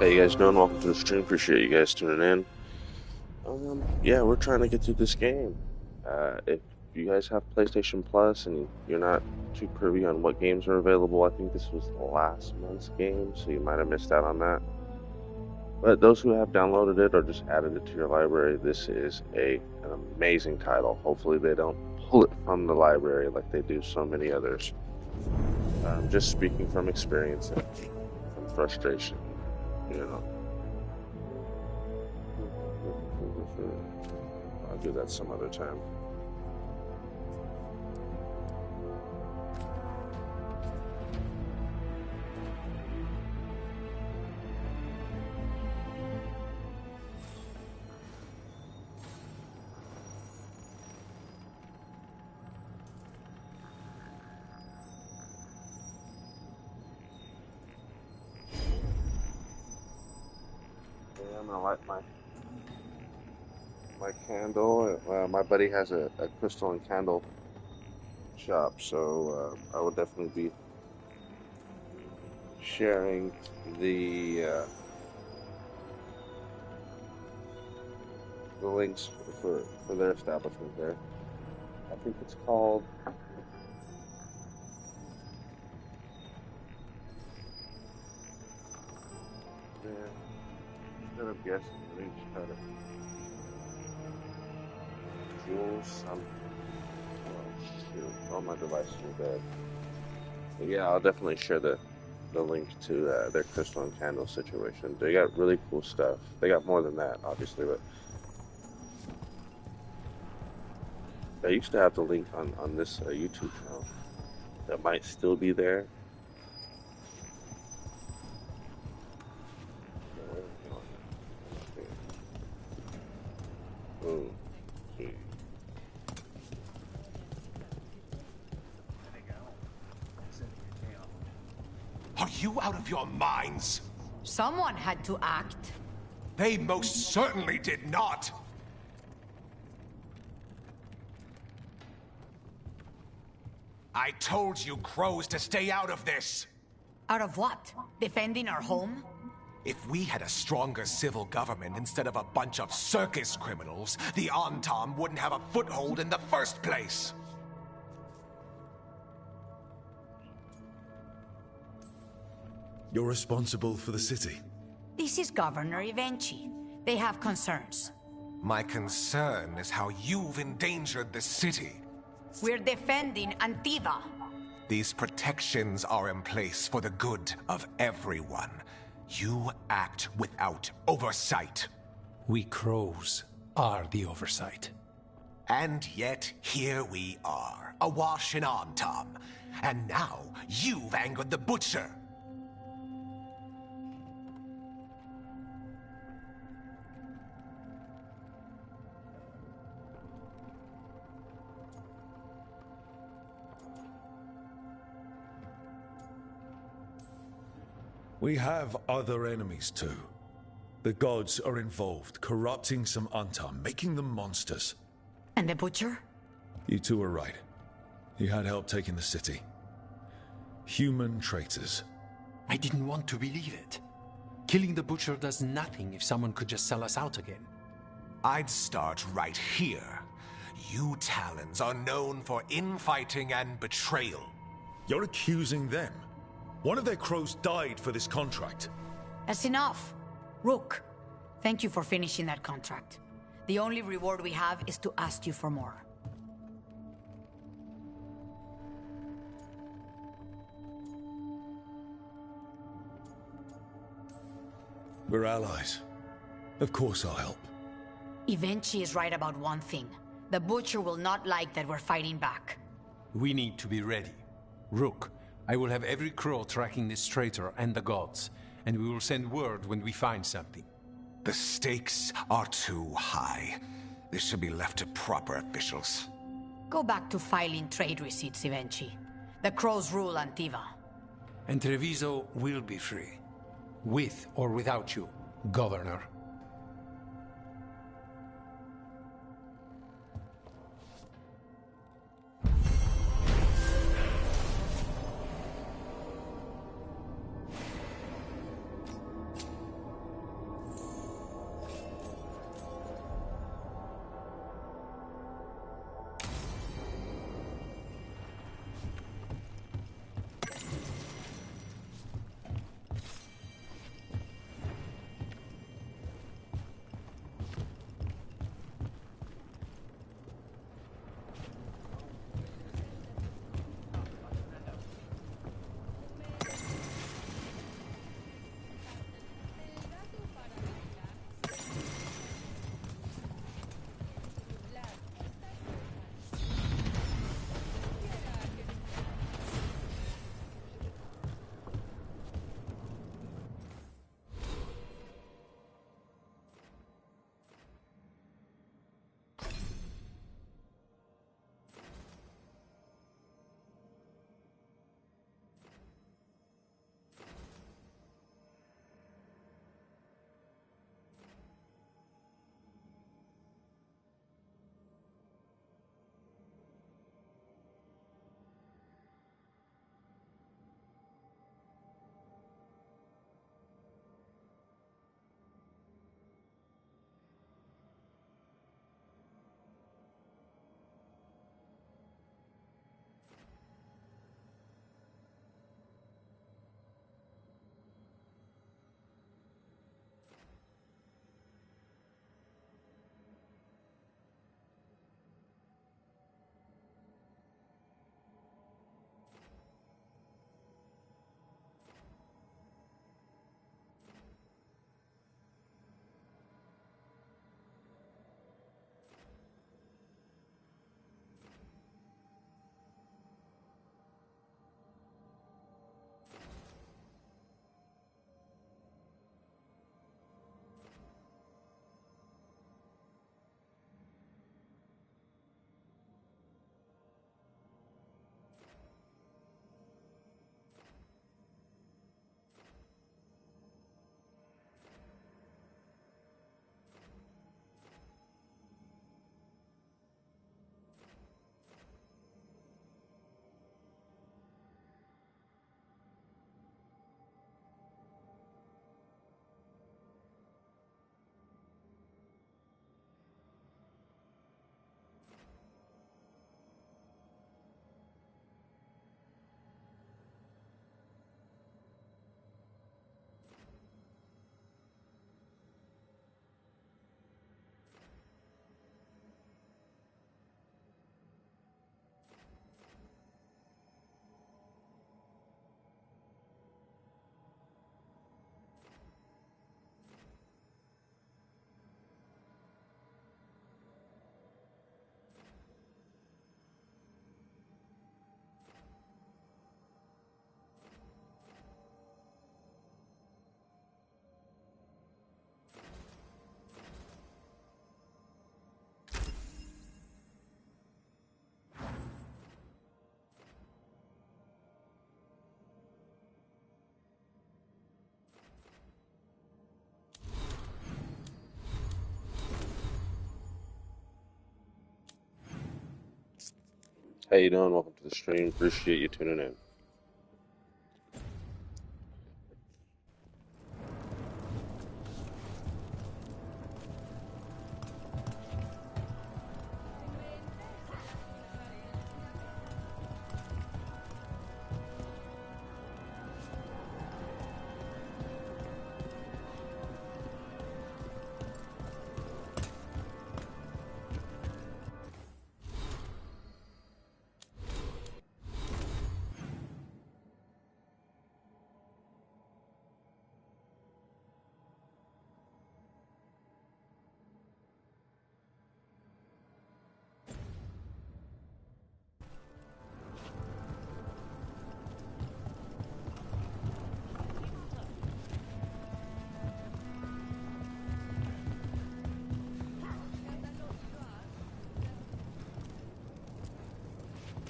How you guys doing? Welcome to the stream. Appreciate you guys tuning in. Yeah, we're trying to get through this game. If you guys have PlayStation Plus and you're not too privy on what games are available, I think this was last month's game, so you might have missed out on that. But those who have downloaded it or just added it to your library, this is an amazing title. Hopefully they don't pull it from the library like they do so many others. Just speaking from experience and from frustration, you know. I'll do that some other time. I'm gonna light my candle. My buddy has a crystal and candle shop, so I will definitely be sharing the links for their establishment there. I think it's called. Instead of guessing, let me just try to. Something. Oh shoot! All my devices are dead. But yeah, I'll definitely share the link to their crystal and candle situation. They got really cool stuff. They got more than that, obviously, but I used to have the link on this YouTube channel that might still be there. Oh, gee. Are you out of your minds? Someone had to act. They most certainly did not. I told you crows to stay out of this. Out of what? Defending our home? If we had a stronger civil government instead of a bunch of circus criminals, the Antam wouldn't have a foothold in the first place. You're responsible for the city. This is Governor Evenchi. They have concerns. My concern is how you've endangered the city. We're defending Antiva. These protections are in place for the good of everyone. You act without oversight. We crows are the oversight. And yet, here we are, awash in Antam. And now, you've angered the Butcher. We have other enemies too. The gods are involved, corrupting some Antam, making them monsters. And the Butcher? You two were right. He had help taking the city. Human traitors. I didn't want to believe it. Killing the Butcher does nothing if someone could just sell us out again. I'd start right here. You Talons are known for infighting and betrayal. You're accusing them. One of their crows died for this contract. That's enough. Rook, thank you for finishing that contract. The only reward we have is to ask you for more. We're allies. Of course I'll help. Evenchi is right about one thing. The Butcher will not like that we're fighting back. We need to be ready. Rook, I will have every crow tracking this traitor and the gods, and we will send word when we find something. The stakes are too high. This should be left to proper officials. Go back to filing trade receipts, Evenchi. The crows rule Antiva. And Treviso will be free. With or without you, Governor. How you doing? Welcome to the stream. Appreciate you tuning in.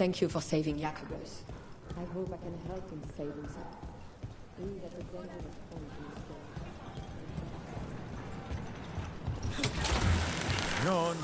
Thank you for saving Jacobus. I hope I can help in saving some. He's at a dangerous point in his story. Non.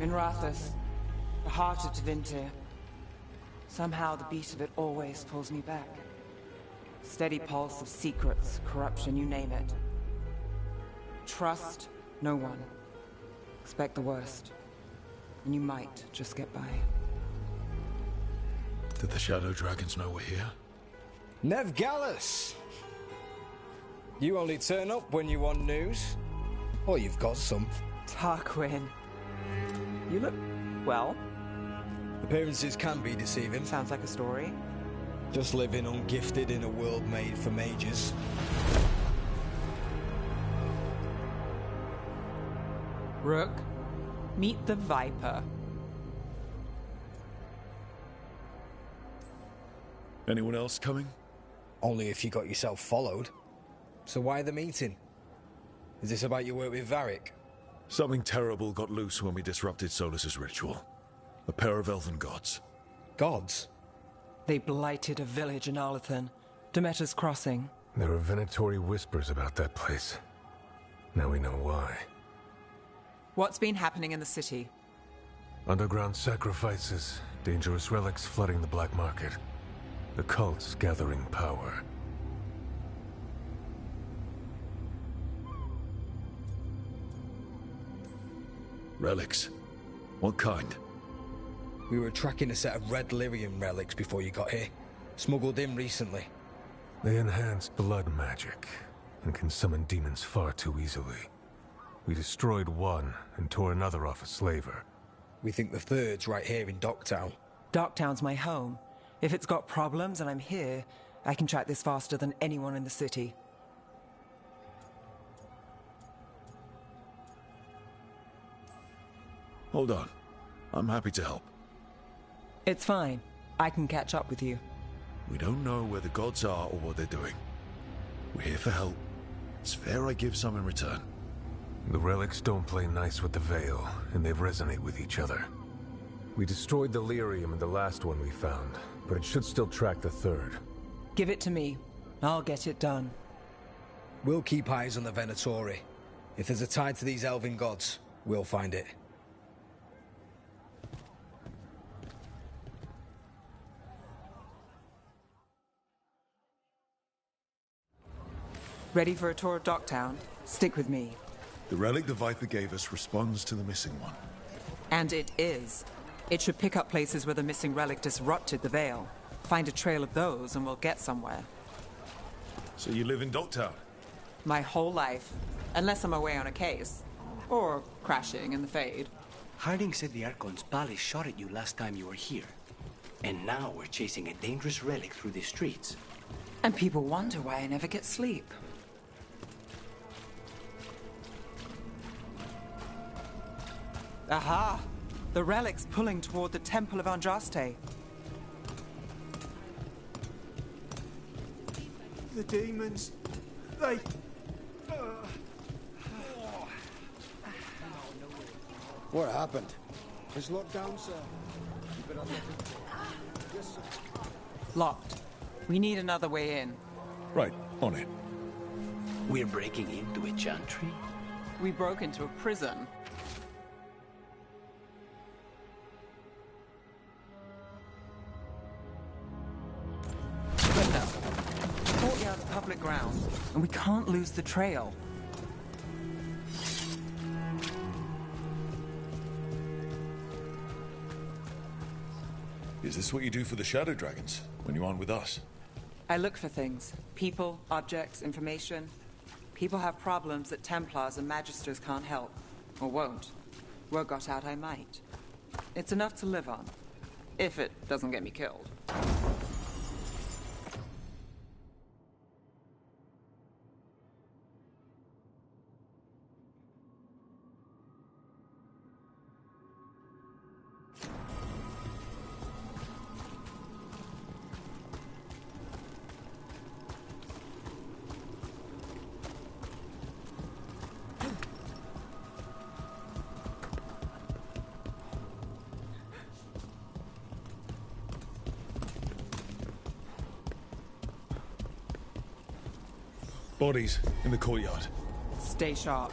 In Rathus, the heart of Tevinter. Somehow the beat of it always pulls me back. Steady pulse of secrets, corruption, you name it. Trust no one. Expect the worst. And you might just get by. Did the Shadow Dragons know we're here? Nev Gallus! You only turn up when you want news. Or you've got some. Tarquin. You look... well. Appearances can be deceiving. Sounds like a story. Just living ungifted in a world made for mages. Rook, meet the Viper. Anyone else coming? Only if you got yourself followed. So why the meeting? Is this about your work with Varric? Something terrible got loose when we disrupted Solus's ritual. A pair of elven gods. Gods? They blighted a village in Arlathan, Demeter's Crossing. There were venatory whispers about that place. Now we know why. What's been happening in the city? Underground sacrifices, dangerous relics flooding the black market. The cults gathering power. Relics? What kind? We were tracking a set of red lyrium relics before you got here. Smuggled in recently. They enhance blood magic, and can summon demons far too easily. We destroyed one, and tore another off a slaver. We think the third's right here in Docktown. Docktown's my home. If it's got problems and I'm here, I can track this faster than anyone in the city. Hold on. I'm happy to help. It's fine. I can catch up with you. We don't know where the gods are or what they're doing. We're here for help. It's fair I give some in return. The relics don't play nice with the Veil, and they resonate with each other. We destroyed the lyrium in the last one we found, but it should still track the third. Give it to me. I'll get it done. We'll keep eyes on the Venatori. If there's a tie to these elven gods, we'll find it. Ready for a tour of Docktown? Stick with me. The relic the Viper gave us responds to the missing one. And it is. It should pick up places where the missing relic disrupted the Veil. Find a trail of those and we'll get somewhere. So you live in Docktown? My whole life. Unless I'm away on a case. Or crashing in the Fade. Harding said the Archon's palace shot at you last time you were here. And now we're chasing a dangerous relic through the streets. And people wonder why I never get sleep. Aha! The relic's pulling toward the Temple of Andraste. The demons, they... What happened? It's locked down, sir. Keep it unlocked. Yes, sir. Locked. We need another way in. Right, on it. We're breaking into a chantry? We broke into a prison. But no. Courtyard of public ground, and we can't lose the trail. Is this what you do for the Shadow Dragons, when you aren't with us? I look for things. People, objects, information. People have problems that Templars and Magisters can't help. Or won't. Word got out I might. It's enough to live on. If it doesn't get me killed. Bodies in the courtyard. Stay sharp.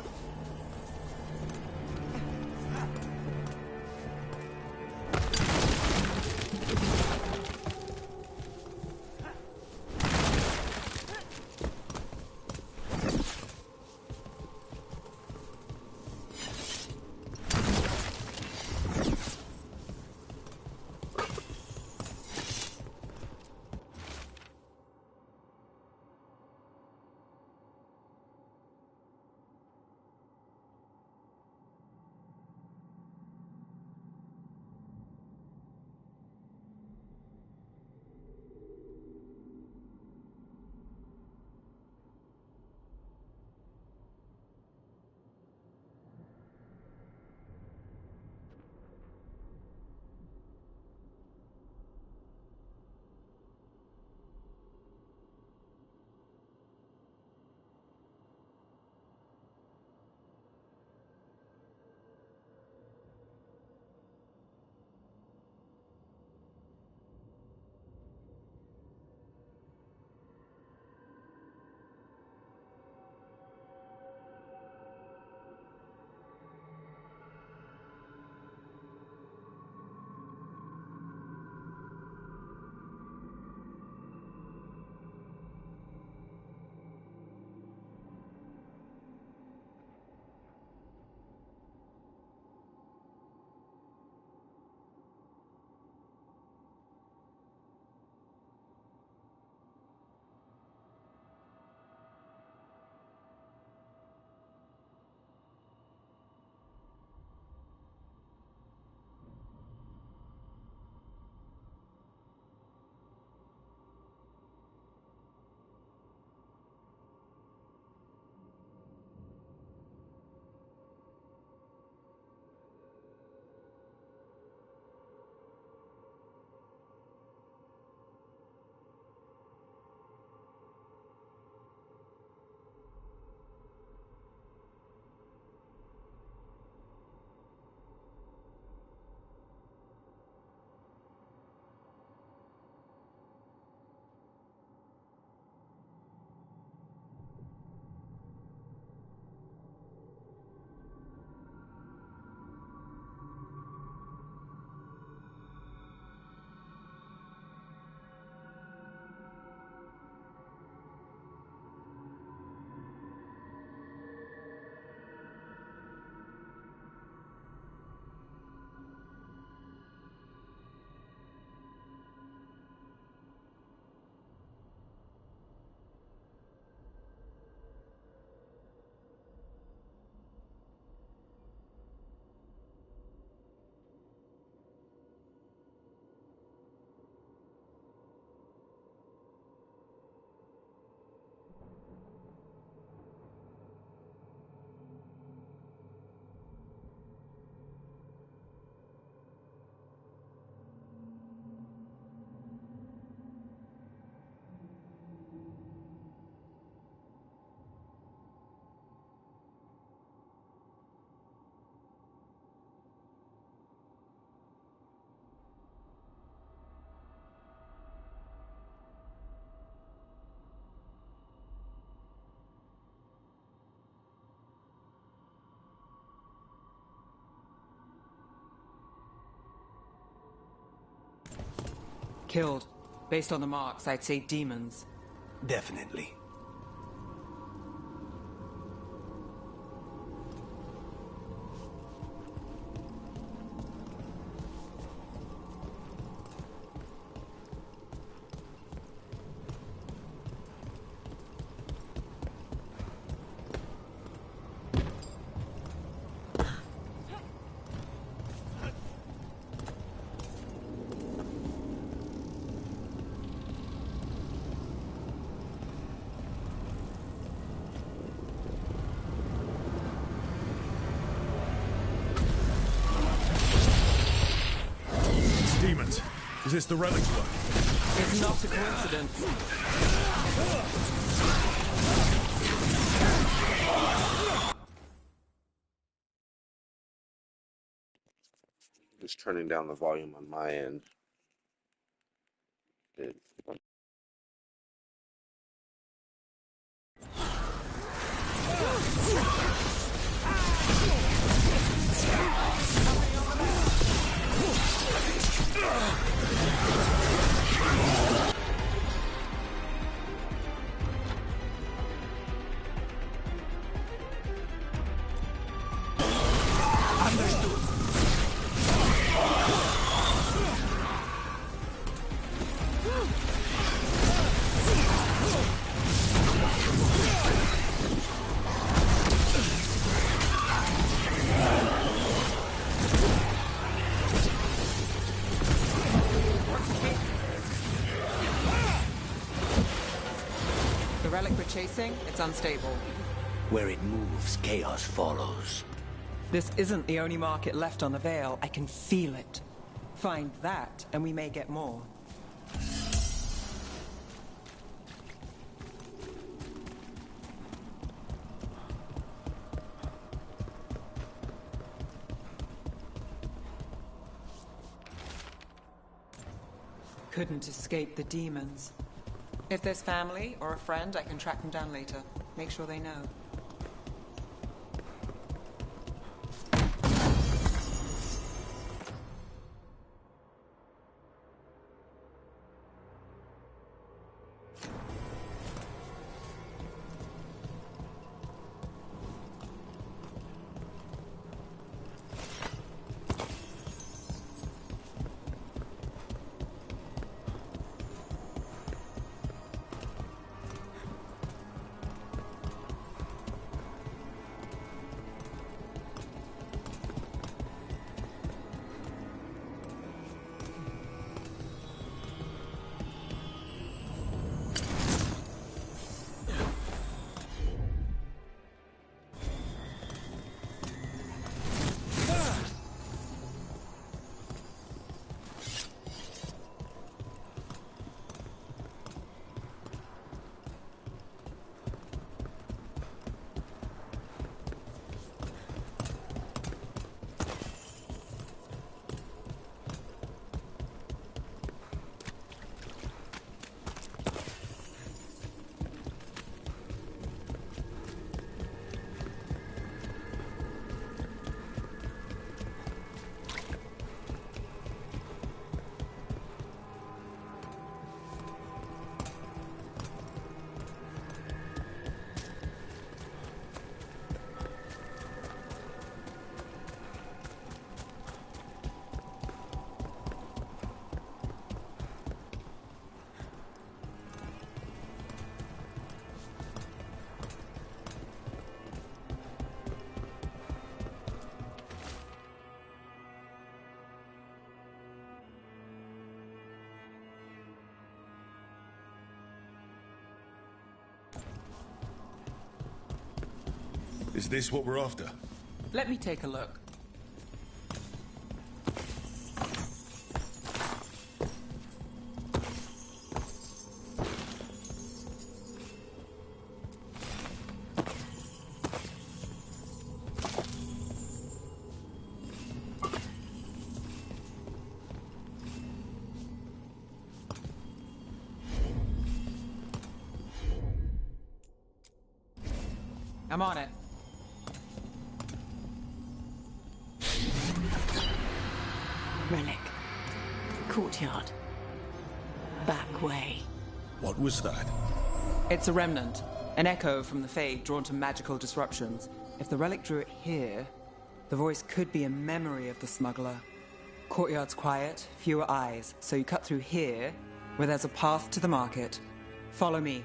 Killed. Based on the marks, I'd say demons. Definitely. Demons. Is this the relic's work? It's not a coincidence. Just turning down the volume on my end. It, The relic we're chasing, it's unstable. Where it moves, chaos follows. This isn't the only market left on the Veil. I can feel it. Find that, and we may get more. Couldn't escape the demons. If there's family or a friend, I can track them down later. Make sure they know. Is this what we're after? Let me take a look. I'm on it. Relic. Courtyard. back way. What was that? It's a remnant. An echo from the Fade drawn to magical disruptions. If the relic drew it here, the voice could be a memory of the smuggler. Courtyard's quiet, fewer eyes, so you cut through here, where there's a path to the market. Follow me.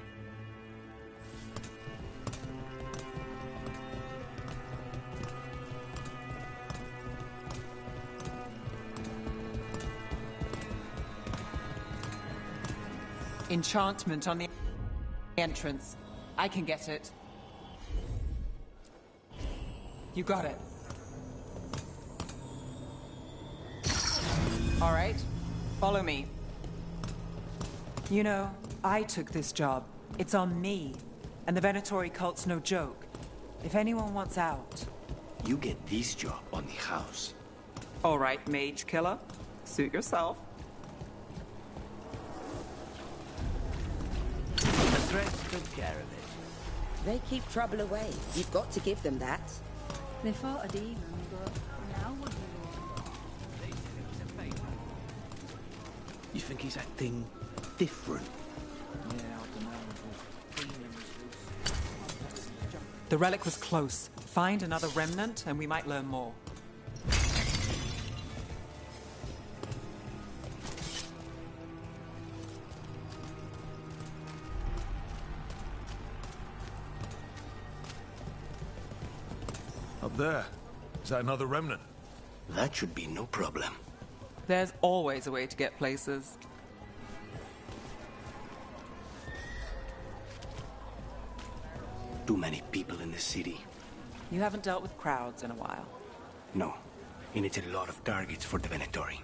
Enchantment on the entrance. I can get it. You got it. All right, follow me. You know, I took this job. It's on me. And the Venatori cult's no joke. If anyone wants out... You get this job on the house. All right, mage killer. Suit yourself. The threats took care of it. They keep trouble away. You've got to give them that. They fought a demon, but now what do you want? You think he's acting different? Yeah, I don't know. The relic was close. Find another remnant and we might learn more. Up there. Is that another remnant? That should be no problem. There's always a way to get places. Too many people in the city. You haven't dealt with crowds in a while. No. And it's a lot of targets for the Venatori.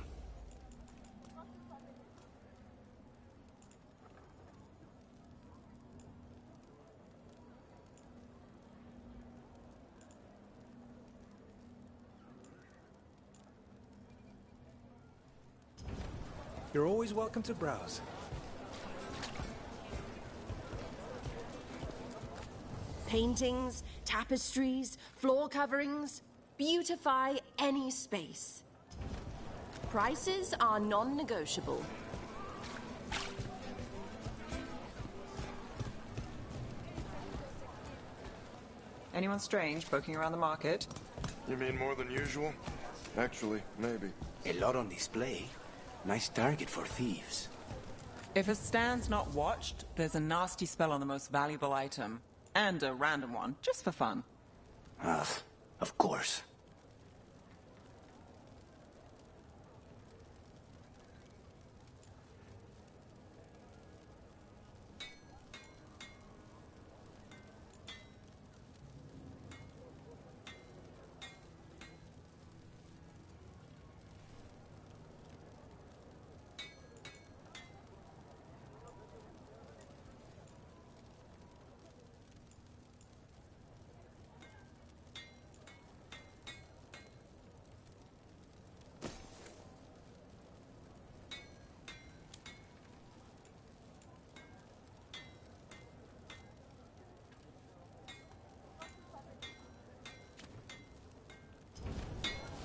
You're always welcome to browse. Paintings, tapestries, floor coverings. Beautify any space. Prices are non-negotiable. Anyone strange poking around the market? You mean more than usual? Actually, maybe. A lot on display. Nice target for thieves. If a stand's not watched, there's a nasty spell on the most valuable item. And a random one, just for fun. Ugh, of course.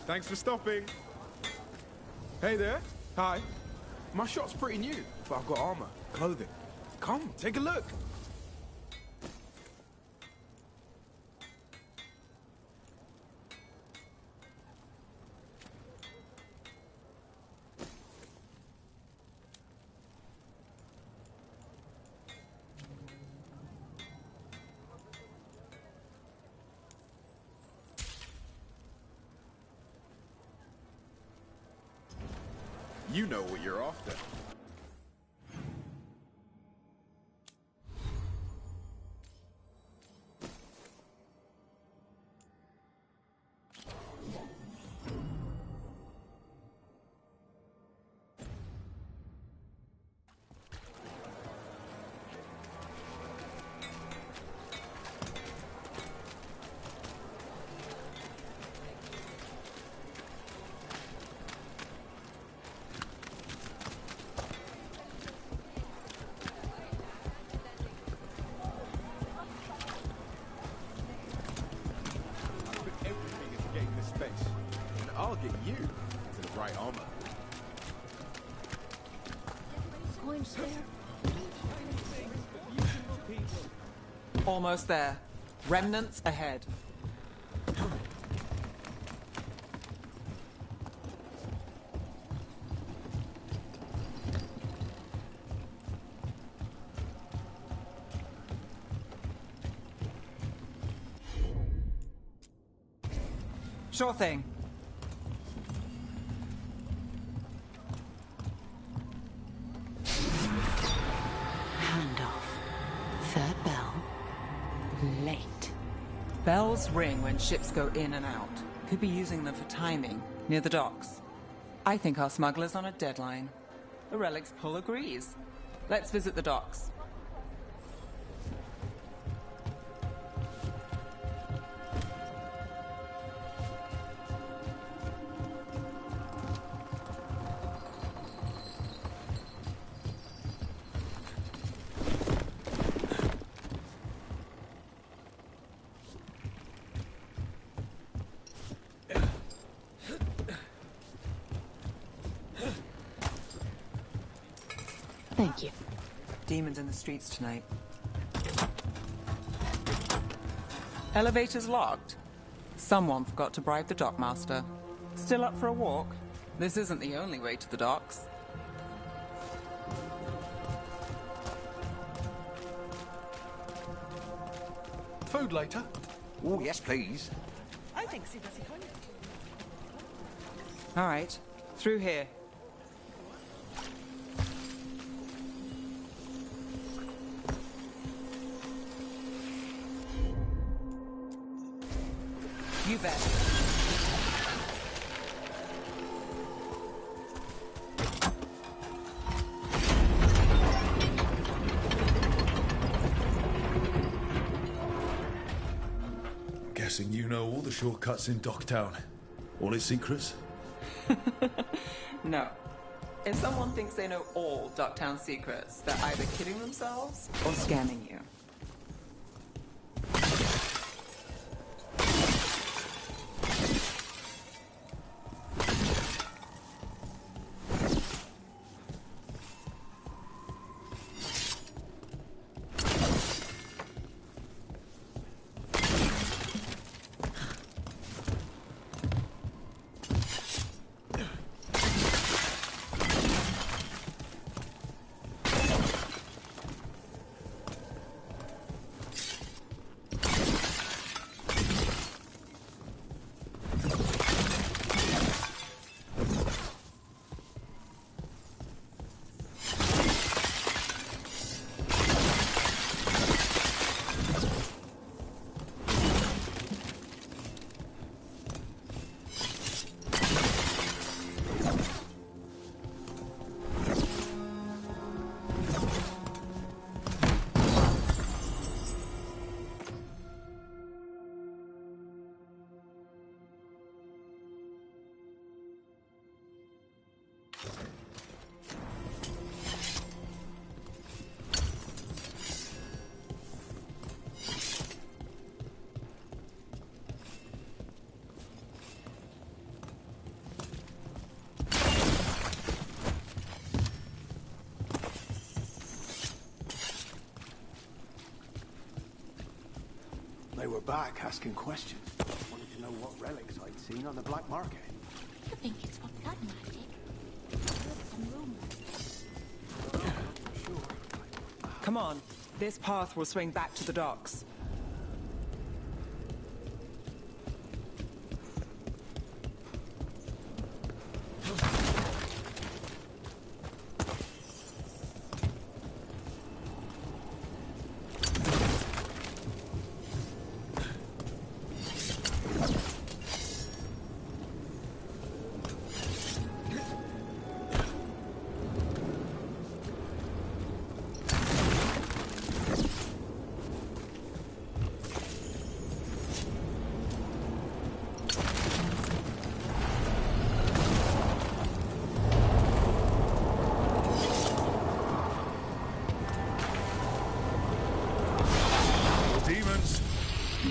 Thanks for stopping. Hey there. Hi. My shop's pretty new, but I've got armor, clothing. Come, take a look. You know what you're after. I'll get you into the right armor. time spare? Almost there. Remnants ahead. Sure thing. Handoff. Third bell. Late. Bells ring when ships go in and out. Could be using them for timing, near the docks. I think our smuggler's on a deadline. The Relic's pull agrees. Let's visit the docks. Thank you. Demons in the streets tonight. Elevator's locked. Someone forgot to bribe the dockmaster. Still up for a walk? This isn't the only way to the docks. Food later? Oh, yes, please. I think so, does he? All right, through here. You bet. Guessing you know all the shortcuts in Docktown. All its secrets? No. If someone thinks they know all Docktown secrets, they're either kidding themselves or scamming you. They were back asking questions. Wanted to know what relics I'd seen on the black market. I think it's for blood magic. I heard some rumors. Come on. This path will swing back to the docks.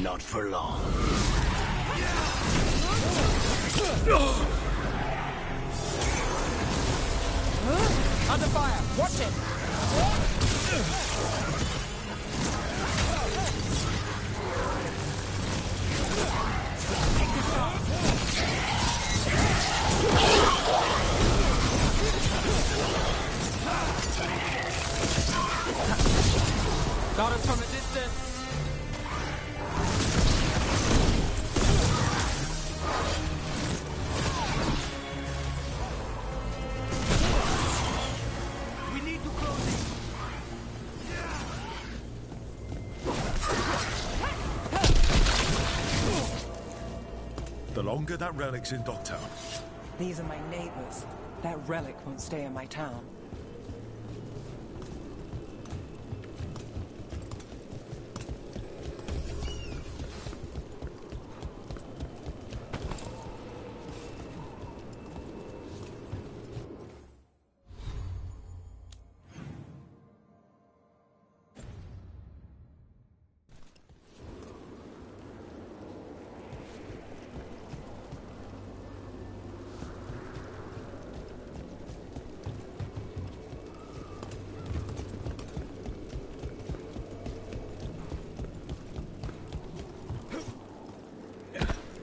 Not for long. Under fire! Watch it! Got us from a distance. We need to close it. The longer that relic's in Docktown. These are my neighbors. That relic won't stay in my town.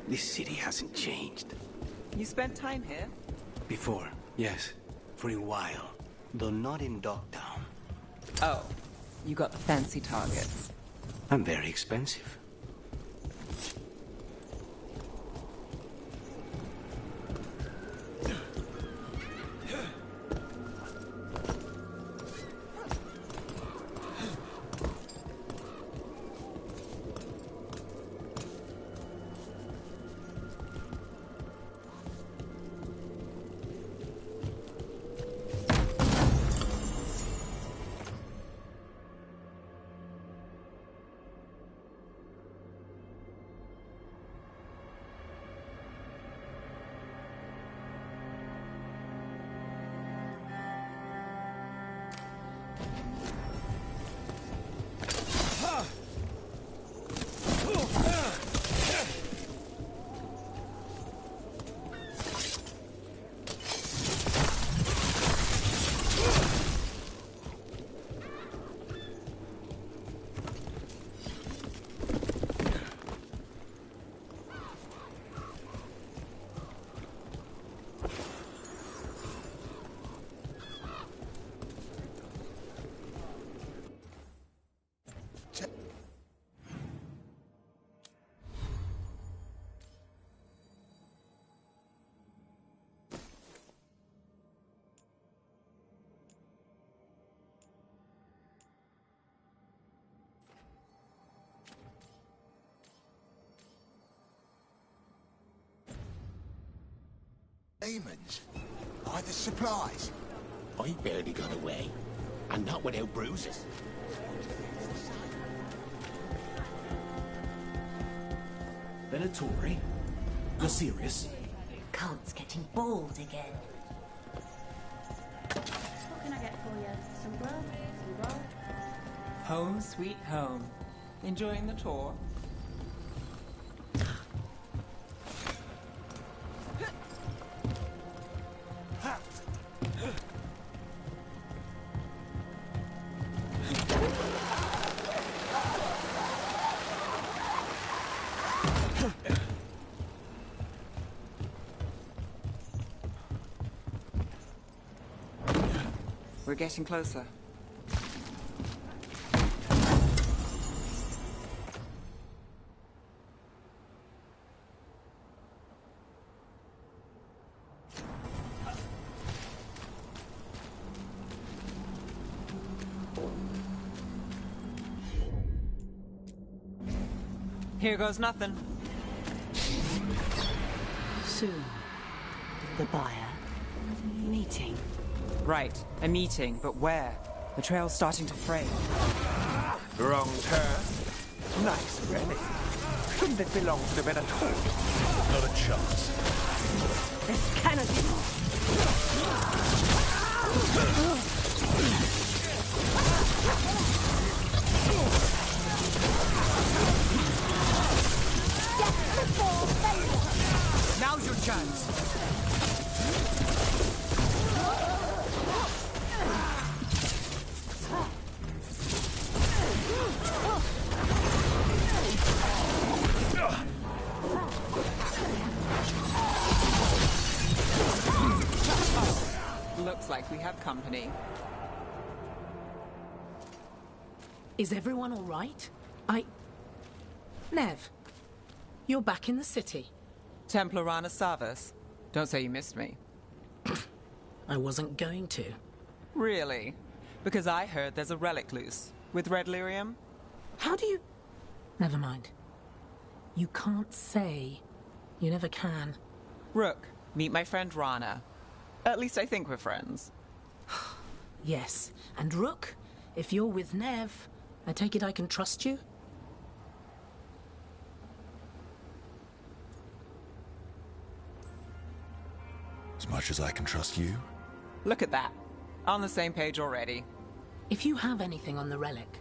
This city hasn't changed. You spent time here? Before, yes. For a while. Though not in Dogtown. Oh, you got the fancy targets. I'm very expensive. Demons? Are the supplies? I barely got away. And not without bruises. Venatori? You're serious? Cult's getting bold again. What can I get for you? Some grub? Some roll? Home sweet home. Enjoying the tour? We're getting closer. Here goes nothing. Soon. The buyer. Meeting. Right, a meeting, but where? The trail's starting to fray. Wrong turn. Nice relic. Shouldn't it belong to the Venatori? Not a chance. This cannot be. Now's your chance. company. Is everyone all right? Nev, you're back in the city. Templar Rana Savas. Don't say you missed me. I wasn't going to. Really? Because I heard there's a relic loose. With red lyrium? How do you... Never mind. You can't say. You never can. Rook, meet my friend Rana. At least I think we're friends. Yes. And Rook, if you're with Nev, I take it I can trust you? As much as I can trust you? Look at that. On the same page already. If you have anything on the relic...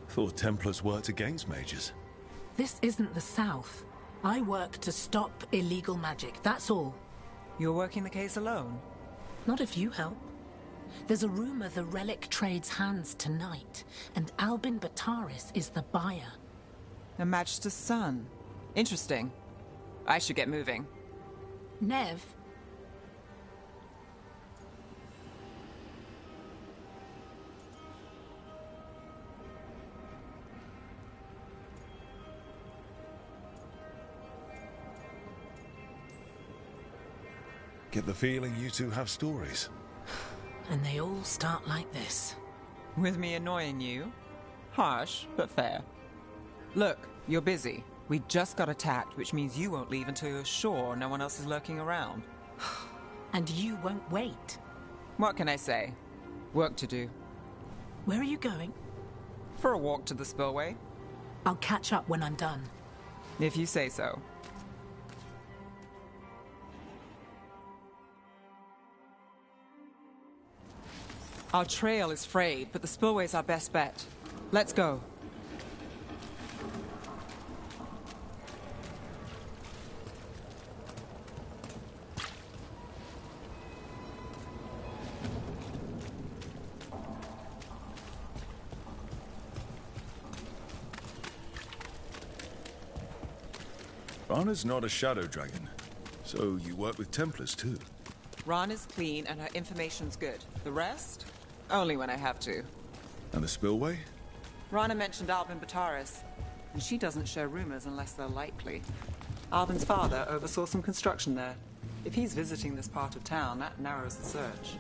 Thought Templars worked against mages. This isn't the South. I work to stop illegal magic, that's all. You're working the case alone? Not if you help. There's a rumor the relic trades hands tonight, and Albin Bataris is the buyer. A Magister's son. Interesting. I should get moving. Nev... Get the feeling you two have stories. And they all start like this. With me annoying you? Harsh, but fair. Look, you're busy. We just got attacked, which means you won't leave until you're sure no one else is lurking around. And you won't wait. What can I say? Work to do. Where are you going? For a walk to the spillway. I'll catch up when I'm done. If you say so. Our trail is frayed, but the spillway's our best bet. Let's go. Rana's not a shadow dragon, so you work with Templars too. Ron is clean and her information's good. The rest? Only when I have to. And the spillway? Rana mentioned Albin Bataris, and she doesn't share rumors unless they're likely. Albin's father oversaw some construction there. If he's visiting this part of town, that narrows the search.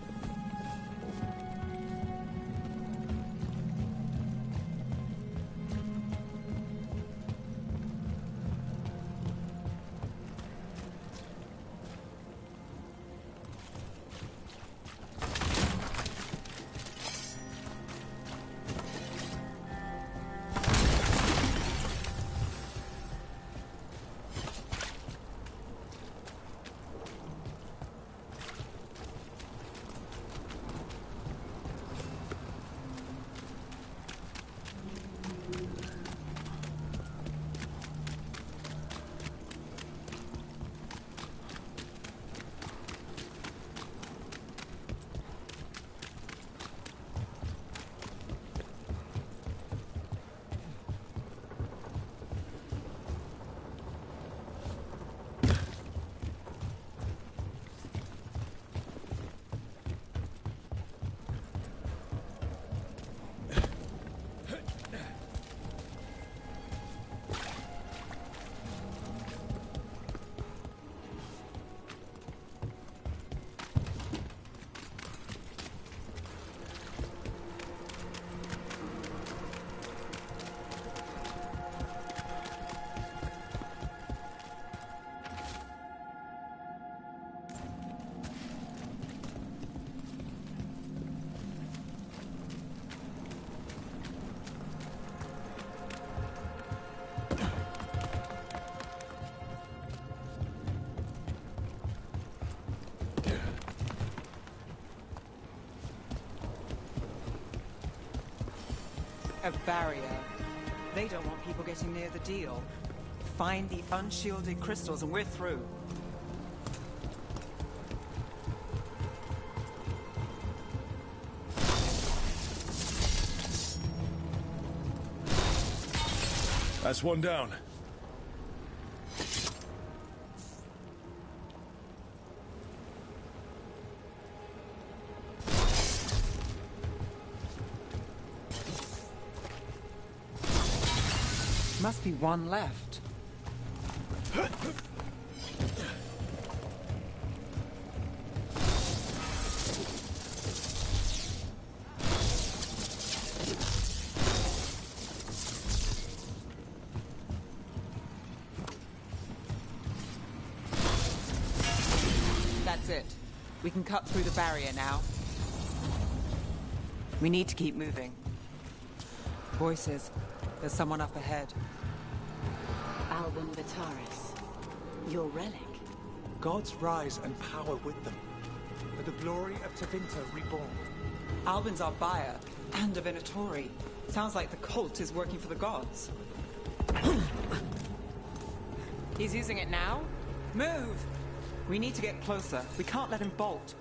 A barrier. They don't want people getting near the deal. Find the unshielded crystals and we're through. That's one down. Must be one left. That's it. We can cut through the barrier now. We need to keep moving. Voices. There's someone up ahead. Albin Vitaris. Your relic. Gods rise and power with them. For the glory of Tevinter reborn. Albin's our buyer, and a Venatori. Sounds like the cult is working for the gods. He's using it now? Move! We need to get closer. We can't let him bolt.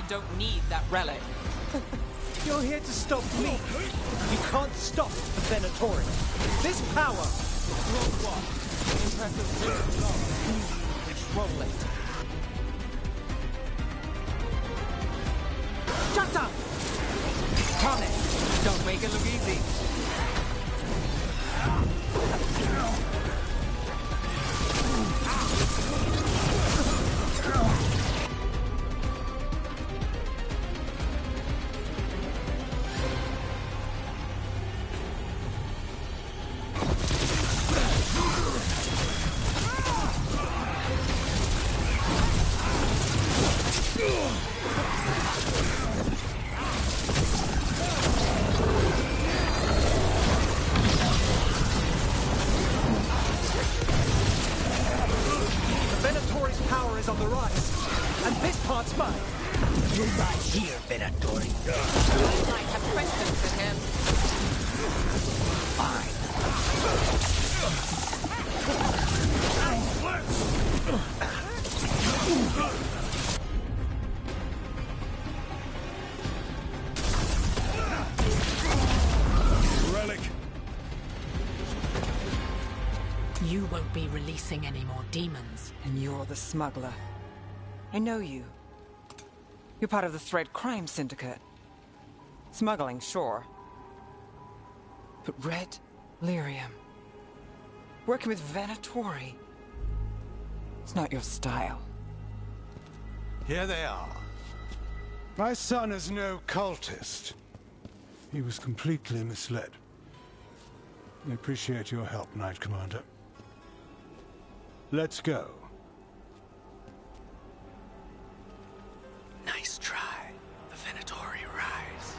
Don't need that relic. You're here to stop me. You can't stop the Venatori. This power. Worldwide. Impressive. Control it. Shut up! Promise. Don't make it look easy. On the rise, and this part's mine. You right here, Venatori. You might have questions for him. Relic. You won't be releasing any more demons. And you're the smuggler. I know you. You're part of the Thread Crime Syndicate. Smuggling, sure. But Red Lyrium. Working with Venatori. It's not your style. Here they are. My son is no cultist. He was completely misled. I appreciate your help, Knight Commander. Let's go. Nice try. The Venatori rise.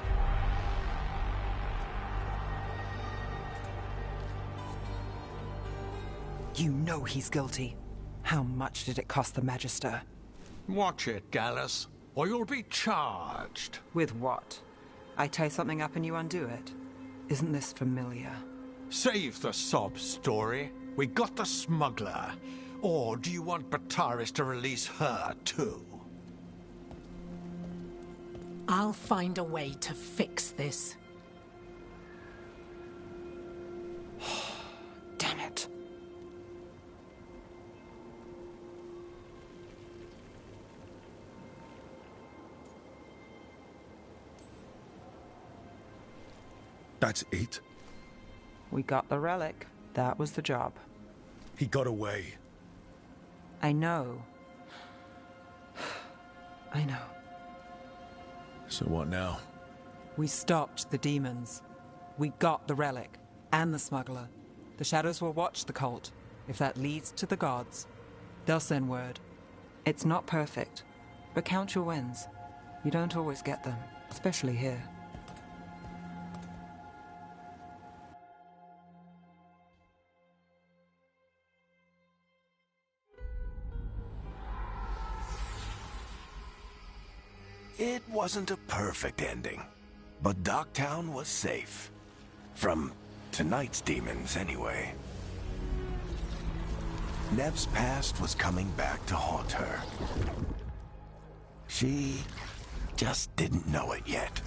You know he's guilty. How much did it cost the Magister? Watch it, Gallus, or you'll be charged. With what? I tie something up and you undo it? Isn't this familiar? Save the sob story. We got the smuggler. Or do you want Bataris to release her, too? I'll find a way to fix this. Damn it. That's it? We got the relic. That was the job. He got away. I know. I know. So what now? We stopped the demons. We got the relic. And the smuggler. The shadows will watch the cult. If that leads to the gods, they'll send word. It's not perfect, but count your wins. You don't always get them, especially here. It wasn't a perfect ending, but Docktown was safe. From tonight's demons, anyway. Nev's past was coming back to haunt her. She just didn't know it yet.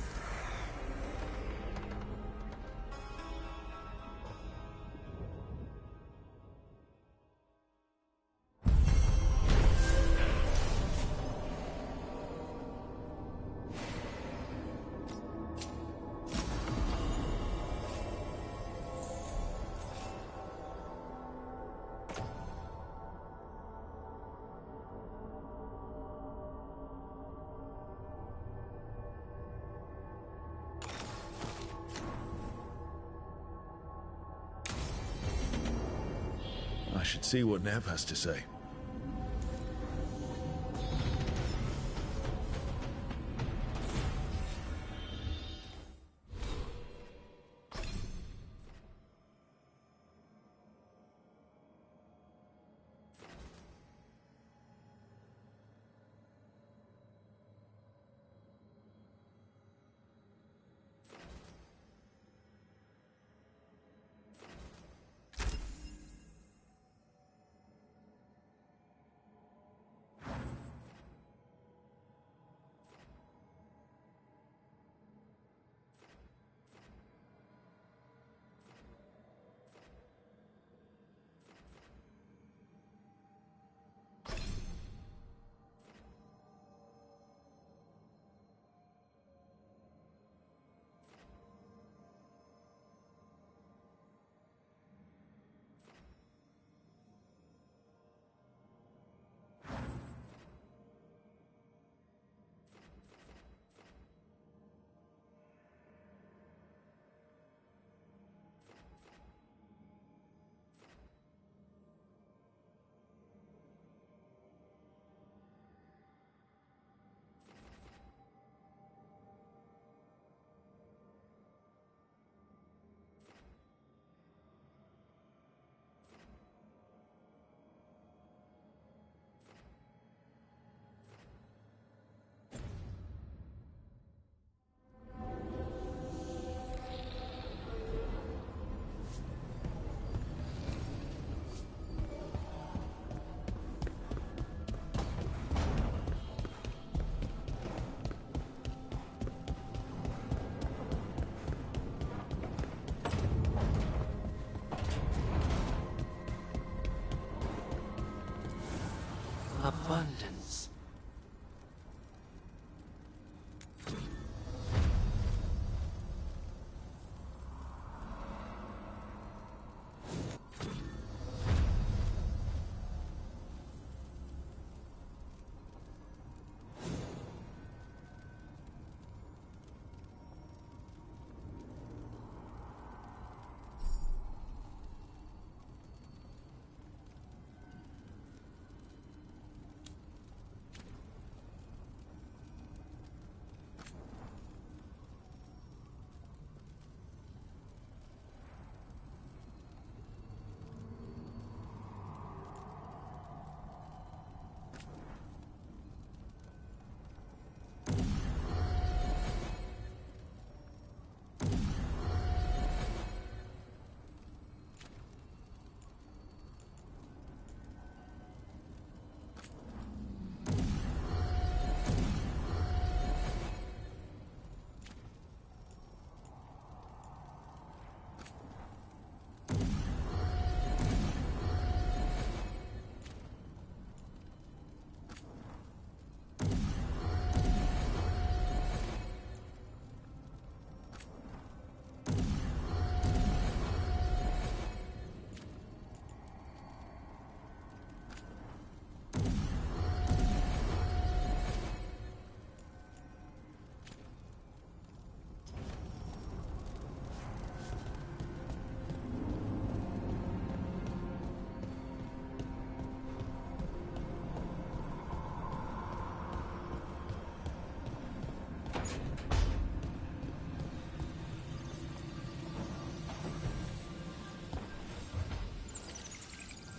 I should see what Nev has to say. Abundance.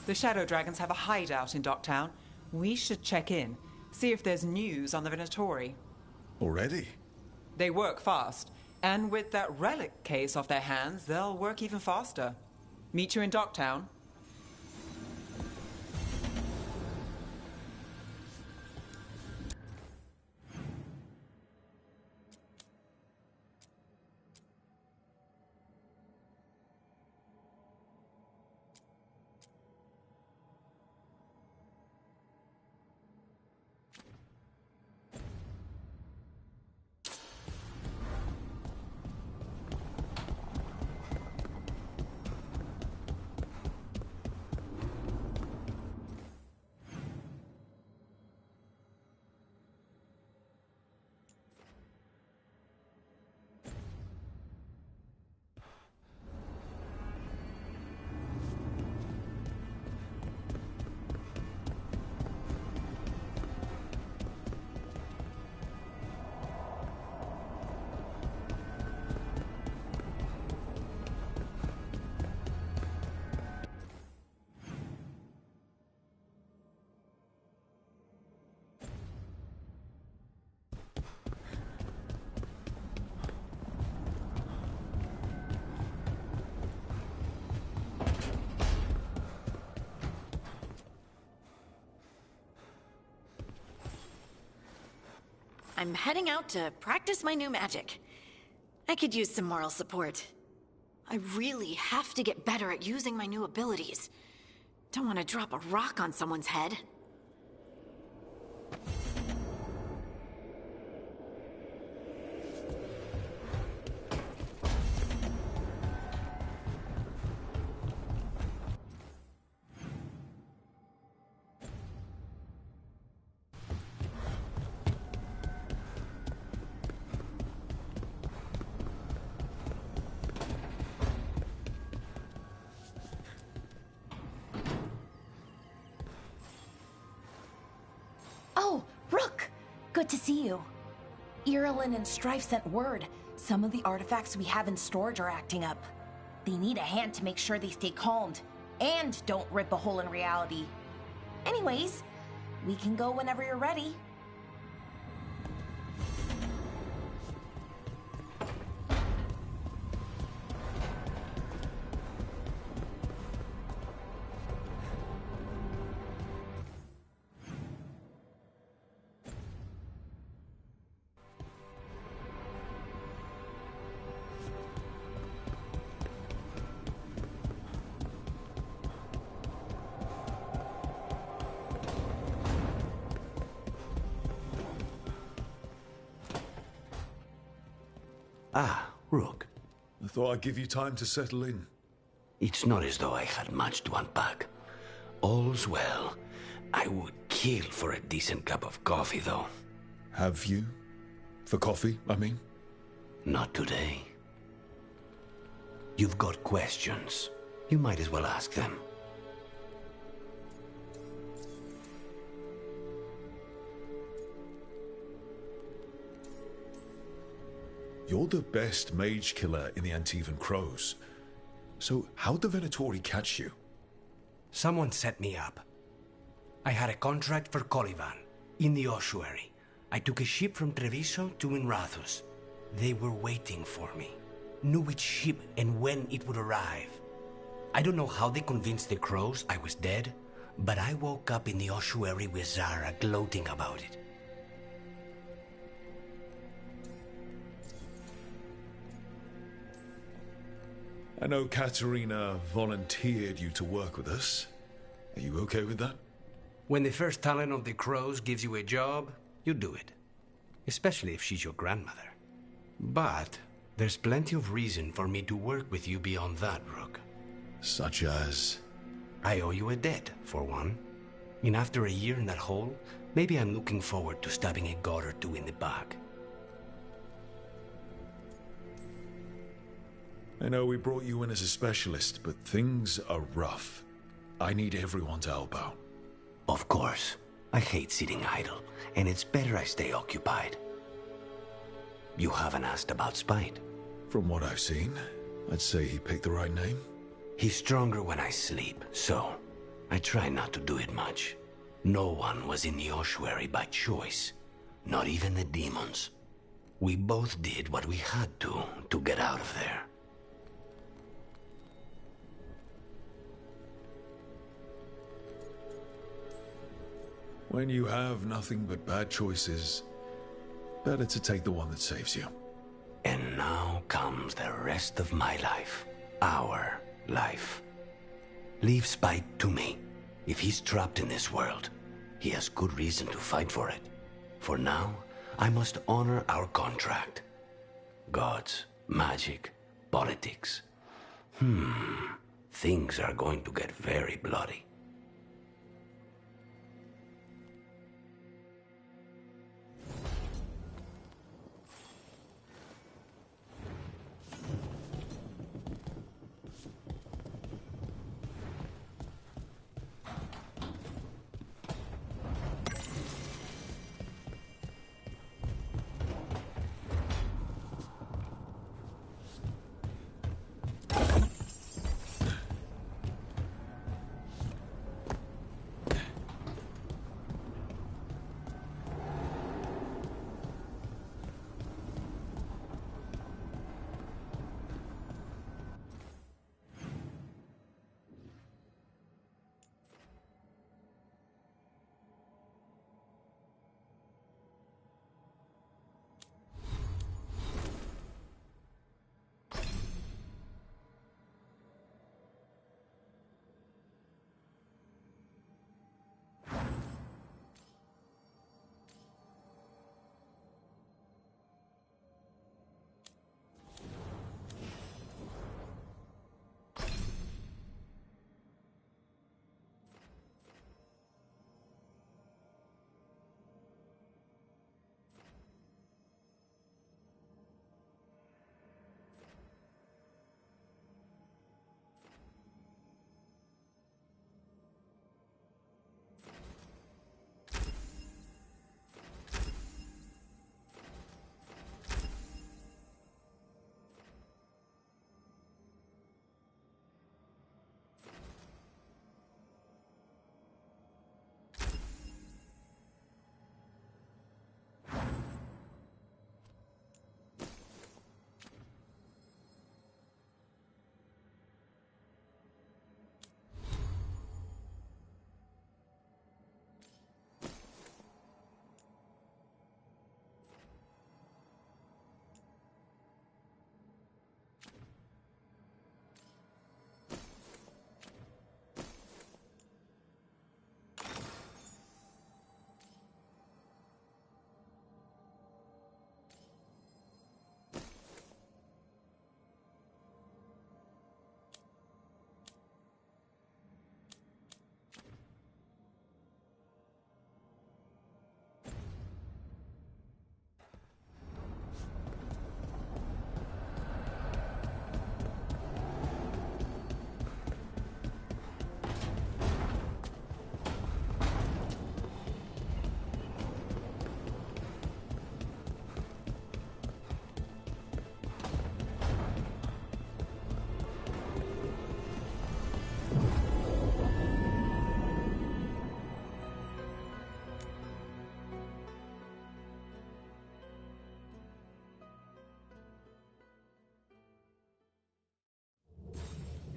The Shadow Dragons have a hideout in Docktown. We should check in, see if there's news on the Venatori. Already? They work fast, and with that relic case off their hands, they'll work even faster. Meet you in Docktown. I'm heading out to practice my new magic. I could use some moral support. I really have to get better at using my new abilities. Don't want to drop a rock on someone's head. Oh, Rook! Good to see you. Irulan and Strife sent word. Some of the artifacts we have in storage are acting up. They need a hand to make sure they stay calmed. And don't rip a hole in reality. Anyways, we can go whenever you're ready. Ah, Rook. I thought I'd give you time to settle in. It's not as though I had much to unpack. All's well. I would kill for a decent cup of coffee, though. Have you? For coffee, I mean? Not today. You've got questions. You might as well ask them. You're the best mage killer in the Antivan Crows. So how'd the Venatori catch you? Someone set me up. I had a contract for Colivan, in the ossuary. I took a ship from Treviso to Inrathus. They were waiting for me. Knew which ship and when it would arrive. I don't know how they convinced the Crows I was dead, but I woke up in the ossuary with Zara gloating about it. I know Katerina volunteered you to work with us. Are you okay with that? When the first talent of the Crows gives you a job, you do it. Especially if she's your grandmother. But there's plenty of reason for me to work with you beyond that, Rook. Such as? I owe you a debt, for one. And after a year in that hole, maybe I'm looking forward to stabbing a god or two in the back. I know we brought you in as a specialist, but things are rough. I need everyone to help out. Of course. I hate sitting idle, and it's better I stay occupied. You haven't asked about Spite. From what I've seen, I'd say he picked the right name. He's stronger when I sleep, so I try not to do it much. No one was in the ossuary by choice, not even the demons. We both did what we had to get out of there. When you have nothing but bad choices, better to take the one that saves you. And now comes the rest of my life. Our life. Leave Spite to me. If he's trapped in this world, he has good reason to fight for it. For now, I must honor our contract. Gods, magic, politics. Things are going to get very bloody.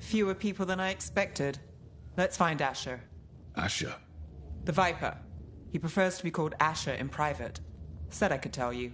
Fewer people than I expected. Let's find Asher. Asher? The Viper. He prefers to be called Asher in private. Said I could tell you.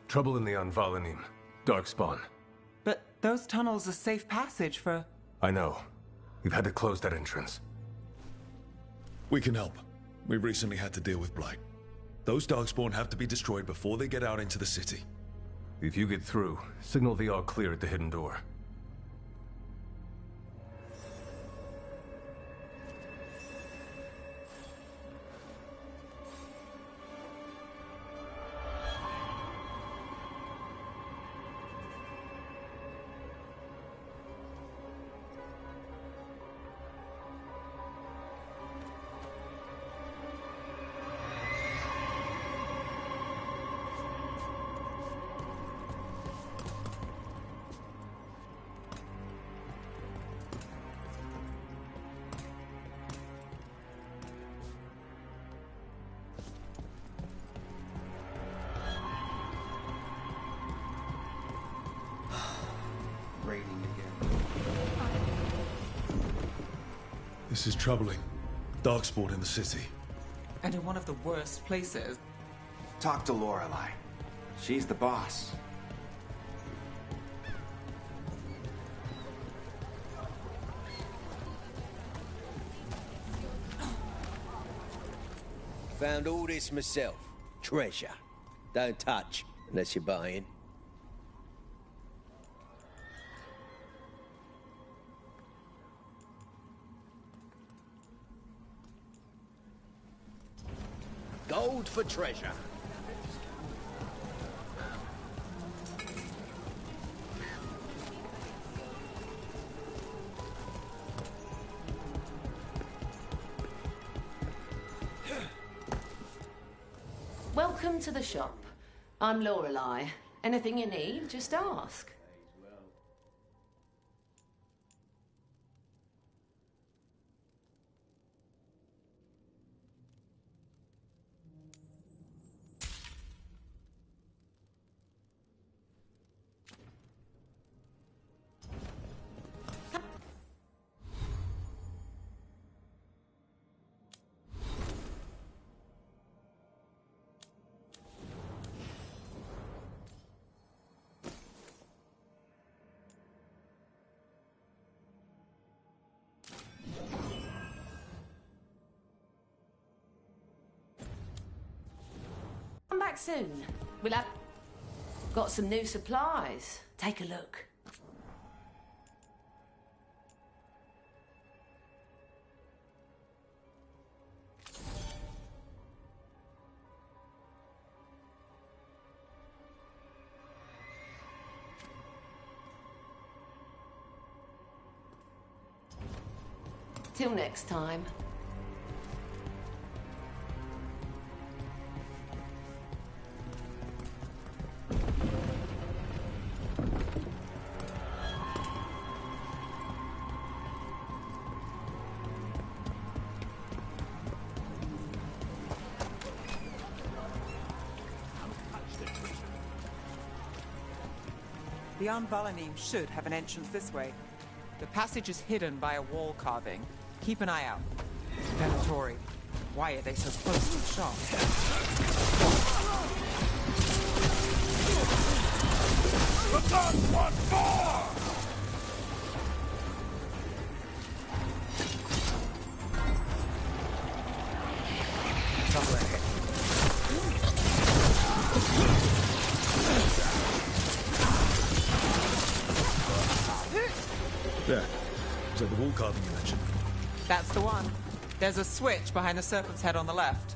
Trouble in the Anvalanim. Darkspawn. But those tunnels are safe passage for... I know. We've had to close that entrance. We can help. We've recently had to deal with Blight. Those Darkspawn have to be destroyed before they get out into the city. If you get through, signal the all clear at the hidden door. This is troubling. Darkspawn in the city. And in one of the worst places. Talk to Lorelei. She's the boss. Found all this myself. Treasure. Don't touch unless you're buying. Gold for treasure. Welcome to the shop. I'm Lorelei. Anything you need, just ask. Come back soon. We'll have... got some new supplies. Take a look. Till next time. The Anvalanim should have an entrance this way. The passage is hidden by a wall carving. Keep an eye out. Venatori. Why are they so close to the shop? The last one more! There. Is that the wall carving you mentioned? That's the one. There's a switch behind the serpent's head on the left.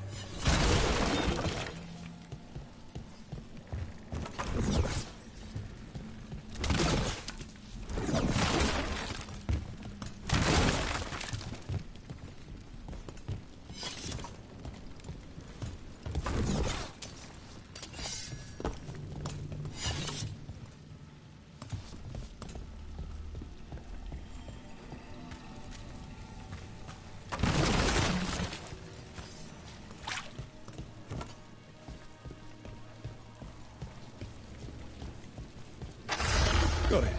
Got it.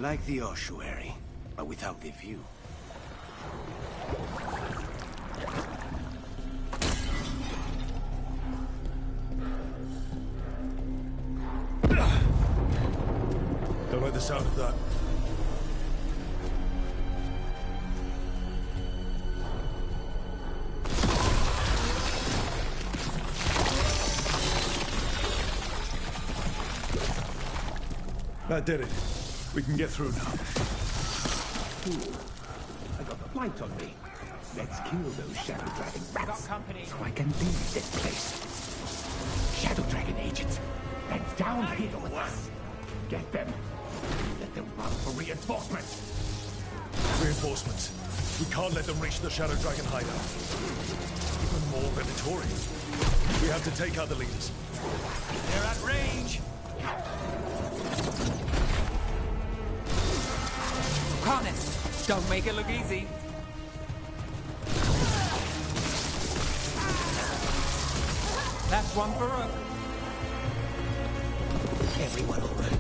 Like the ossuary, but without the view. Don't like the sound of that. That did it. We can get through now. Cool. I got the blight on me. Let's kill those Shadow Dragon rats so I can leave this place. Shadow Dragon agents, that's down here with us. Get them. Let them run for reinforcements. Reinforcements. We can't let them reach the Shadow Dragon hideout. Even more Venatori. We have to take out the leaders. They're at range. Harness. Don't make it look easy. That's one for Rook. Everyone all right?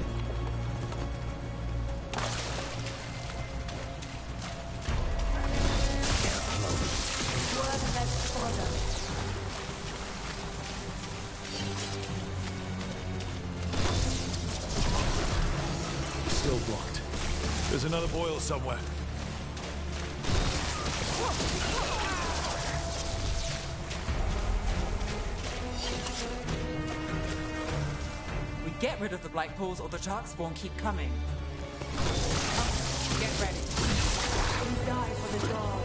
Still blocked. There's another boil somewhere. We get rid of the blight pools or the darkspawn keep coming. Get ready. We die for the dog.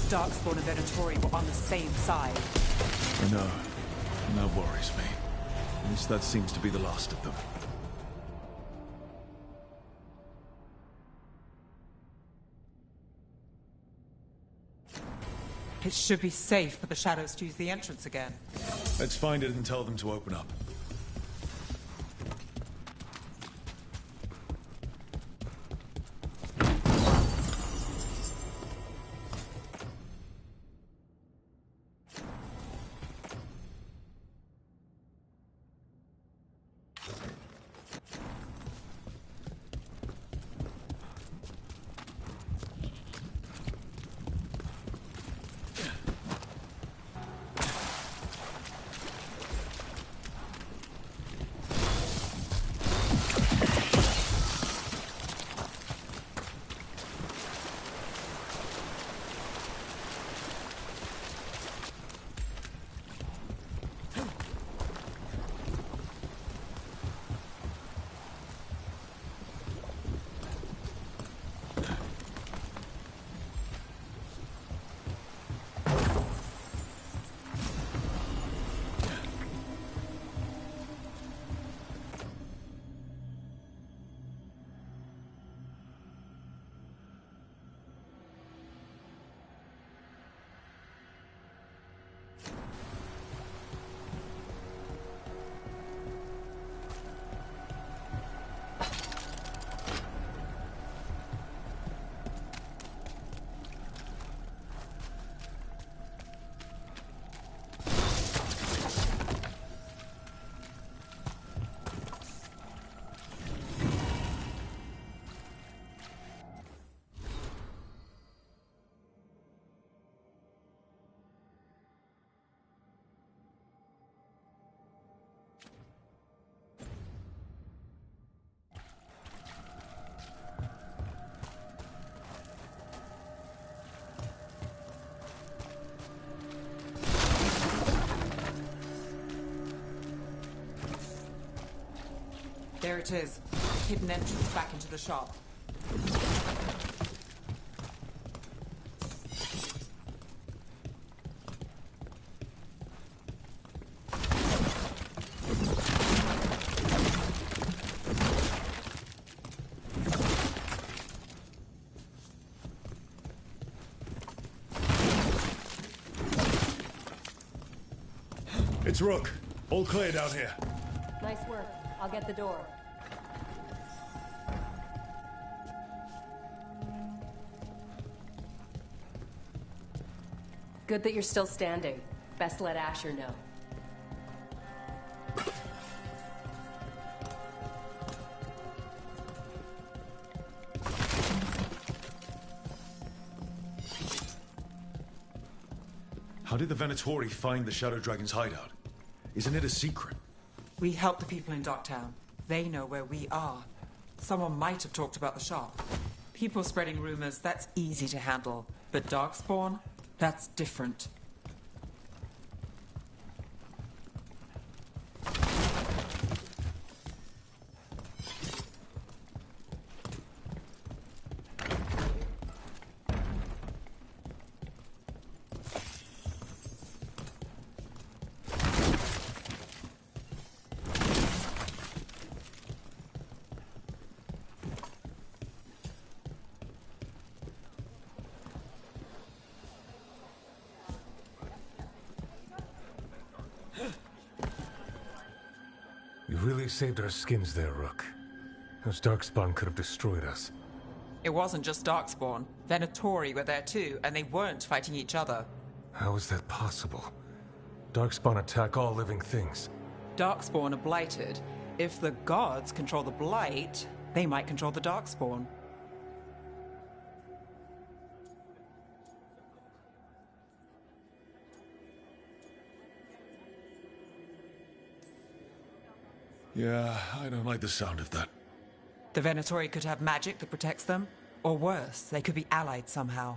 Darkspawn and Venatori were on the same side. I know. And that worries me. At least that seems to be the last of them. It should be safe for the shadows to use the entrance again. Let's find it and tell them to open up. There it is. Hidden entrance back into the shop. It's Rook. All clear down here. Nice work. I'll get the door. Good that you're still standing. Best let Asher know. How did the Venatori find the Shadow Dragon's hideout? Isn't it a secret? We help the people in Docktown. They know where we are. Someone might have talked about the shop. People spreading rumors, that's easy to handle. But Darkspawn? That's different. You really saved our skins there, Rook. Those Darkspawn could have destroyed us. It wasn't just Darkspawn. Venatori were there too, and they weren't fighting each other. How is that possible? Darkspawn attack all living things. Darkspawn are blighted. If the gods control the blight, they might control the Darkspawn. Yeah, I don't like the sound of that. The Venatori could have magic that protects them, or worse, they could be allied somehow.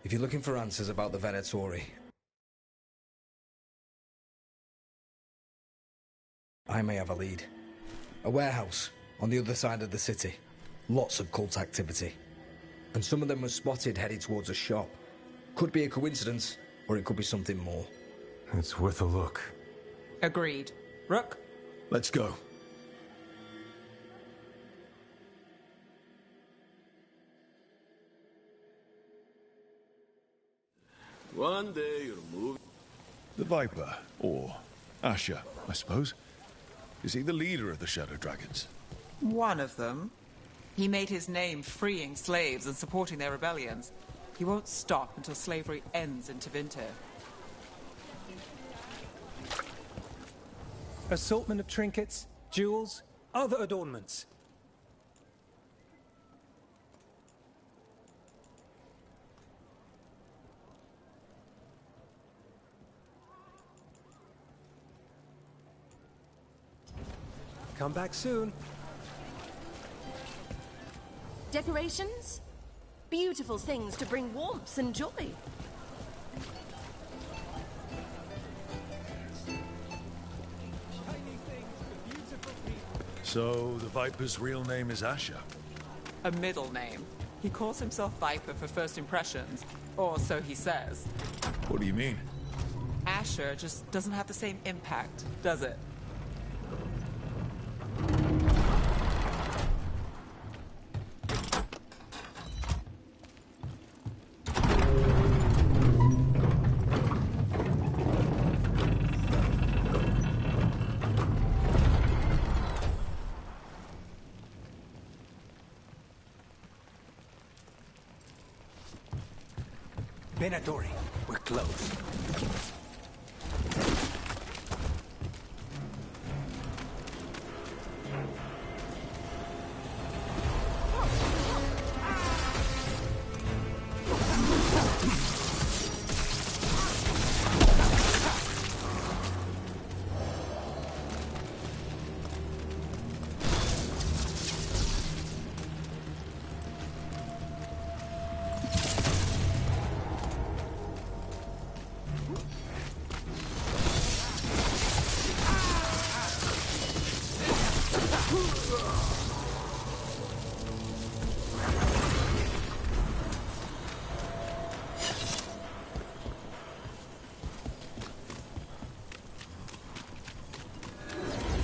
If you're looking for answers about the Venatori, I may have a lead. A warehouse on the other side of the city. Lots of cult activity. And some of them were spotted headed towards a shop. Could be a coincidence, or it could be something more. It's worth a look. Agreed. Rook? Let's go. One day you'll move. The Viper, or Asher, I suppose. Is he the leader of the Shadow Dragons? One of them. He made his name freeing slaves and supporting their rebellions. He won't stop until slavery ends in Tevinter. Assortment of trinkets, jewels, other adornments. Come back soon. Decorations? Beautiful things to bring warmth and joy. So, the Viper's real name is Asher? A middle name. He calls himself Viper for first impressions, or so he says. What do you mean? Asher just doesn't have the same impact, does it? Venatori, we're close.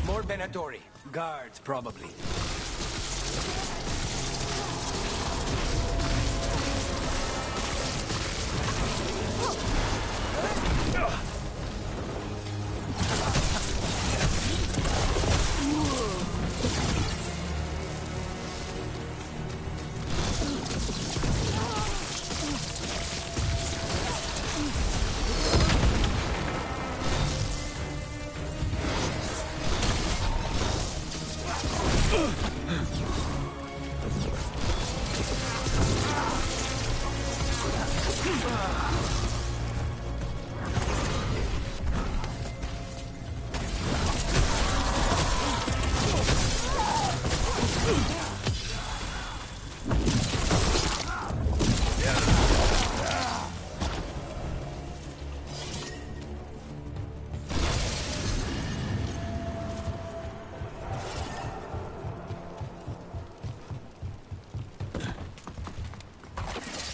More Venatori. Guards, probably.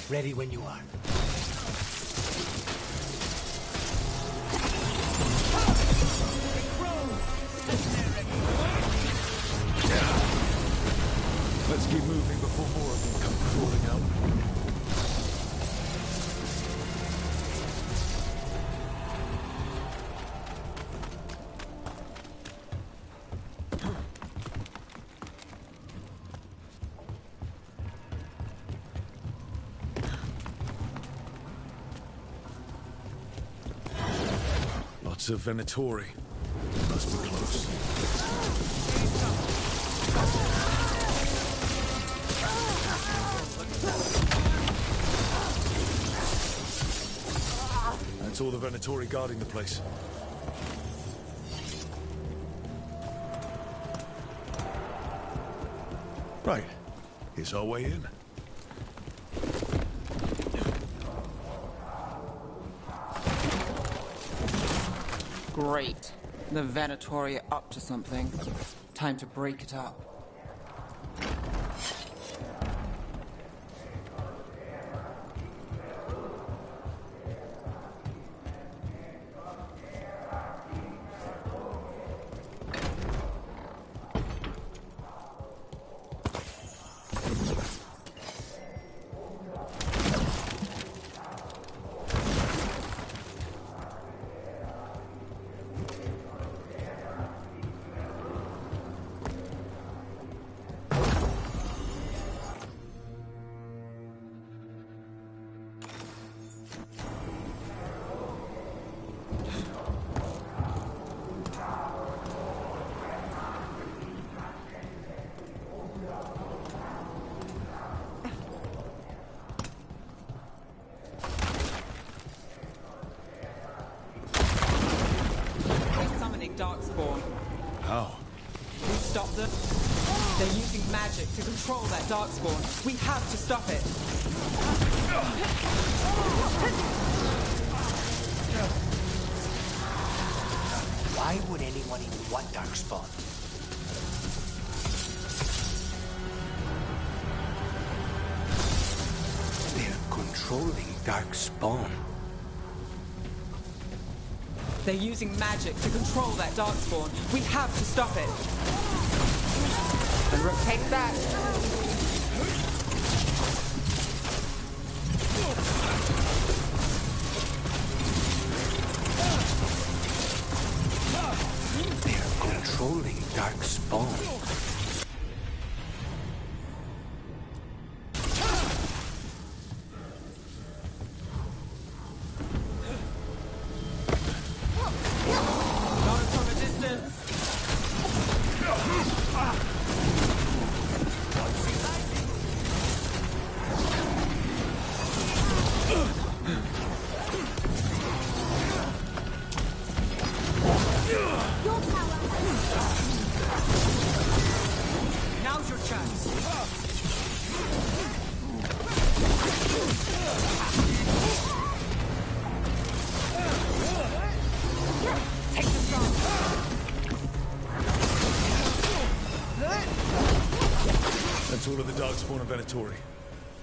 Ready when you are. Let's keep moving before more of them come crawling out. Lots of Venatori. Must be close. That's all the Venatori guarding the place. Right. Here's our way in. Great. The Venatori are up to something. Time to break it up. Darkspawn. How? We stop them. They're using magic to control that Darkspawn. We have to stop it. Why would anyone even want Darkspawn? They're controlling Darkspawn. They're using magic to control that Darkspawn. We have to stop it. And Rook, take that. They're controlling Darkspawn. That's all of the Darkspawn and Venatori.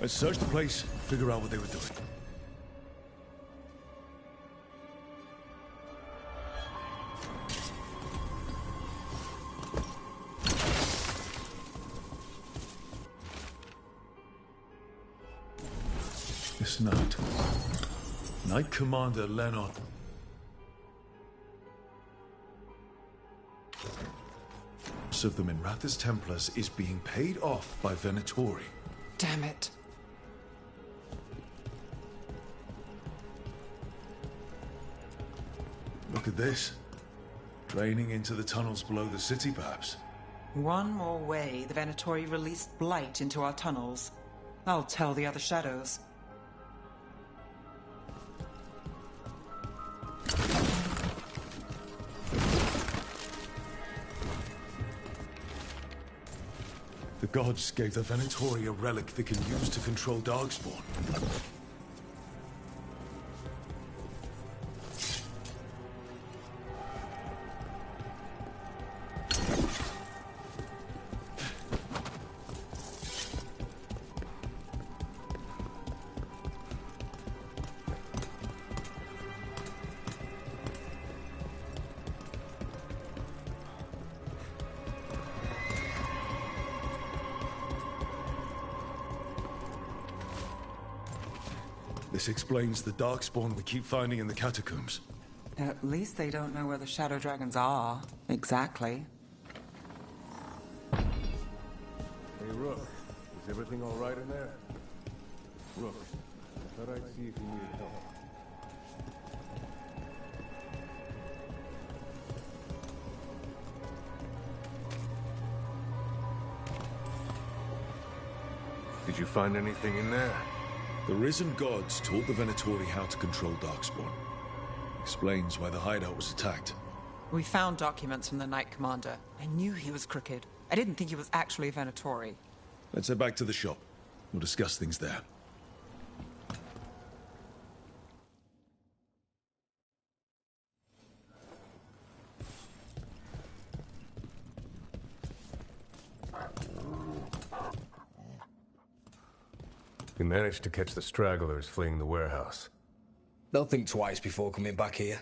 Let's search the place, figure out what they were doing. This note. Knight Commander Lennon. Of the Minrathous Templars is being paid off by Venatori. Damn it. Look at this. Draining into the tunnels below the city, perhaps. One more way the Venatori released blight into our tunnels. I'll tell the other shadows. The gods gave the Venatori a relic they can use to control Darkspawn. This explains the Darkspawn we keep finding in the catacombs. At least they don't know where the Shadow Dragons are. Exactly. Hey, Rook. Is everything all right in there? Rook, I thought I'd see if you needed help. Did you find anything in there? The Risen Gods taught the Venatori how to control Darkspawn. Explains why the hideout was attacked. We found documents from the Knight Commander. I knew he was crooked. I didn't think he was actually a Venatori. Let's head back to the shop. We'll discuss things there. We managed to catch the stragglers fleeing the warehouse. They'll think twice before coming back here.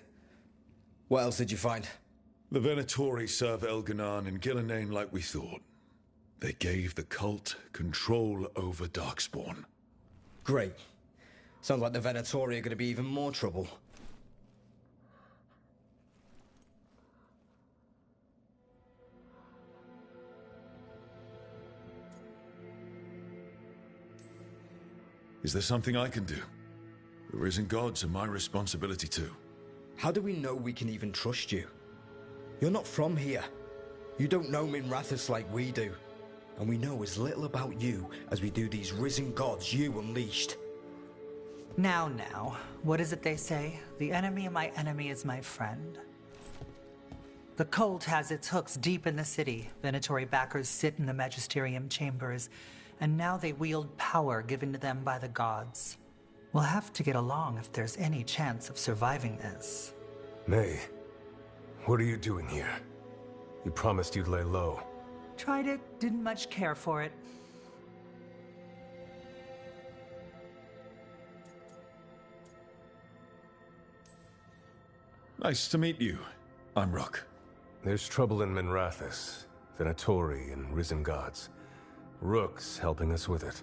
What else did you find? The Venatori serve Elganan and Gillenane like we thought. They gave the cult control over Darkspawn. Great. Sounds like the Venatori are going to be even more trouble. Is there something I can do? The Risen Gods are my responsibility too. How do we know we can even trust you? You're not from here. You don't know Minrathous like we do. And we know as little about you as we do these Risen Gods you unleashed. Now, what is it they say? The enemy of my enemy is my friend. The cult has its hooks deep in the city. Venatori backers sit in the Magisterium chambers, and now they wield power given to them by the gods. We'll have to get along if there's any chance of surviving this. May, what are you doing here? You promised you'd lay low. Tried it, didn't much care for it. Nice to meet you. I'm Rook. There's trouble in Minrathous, Venatori and Risen Gods. Rook's helping us with it.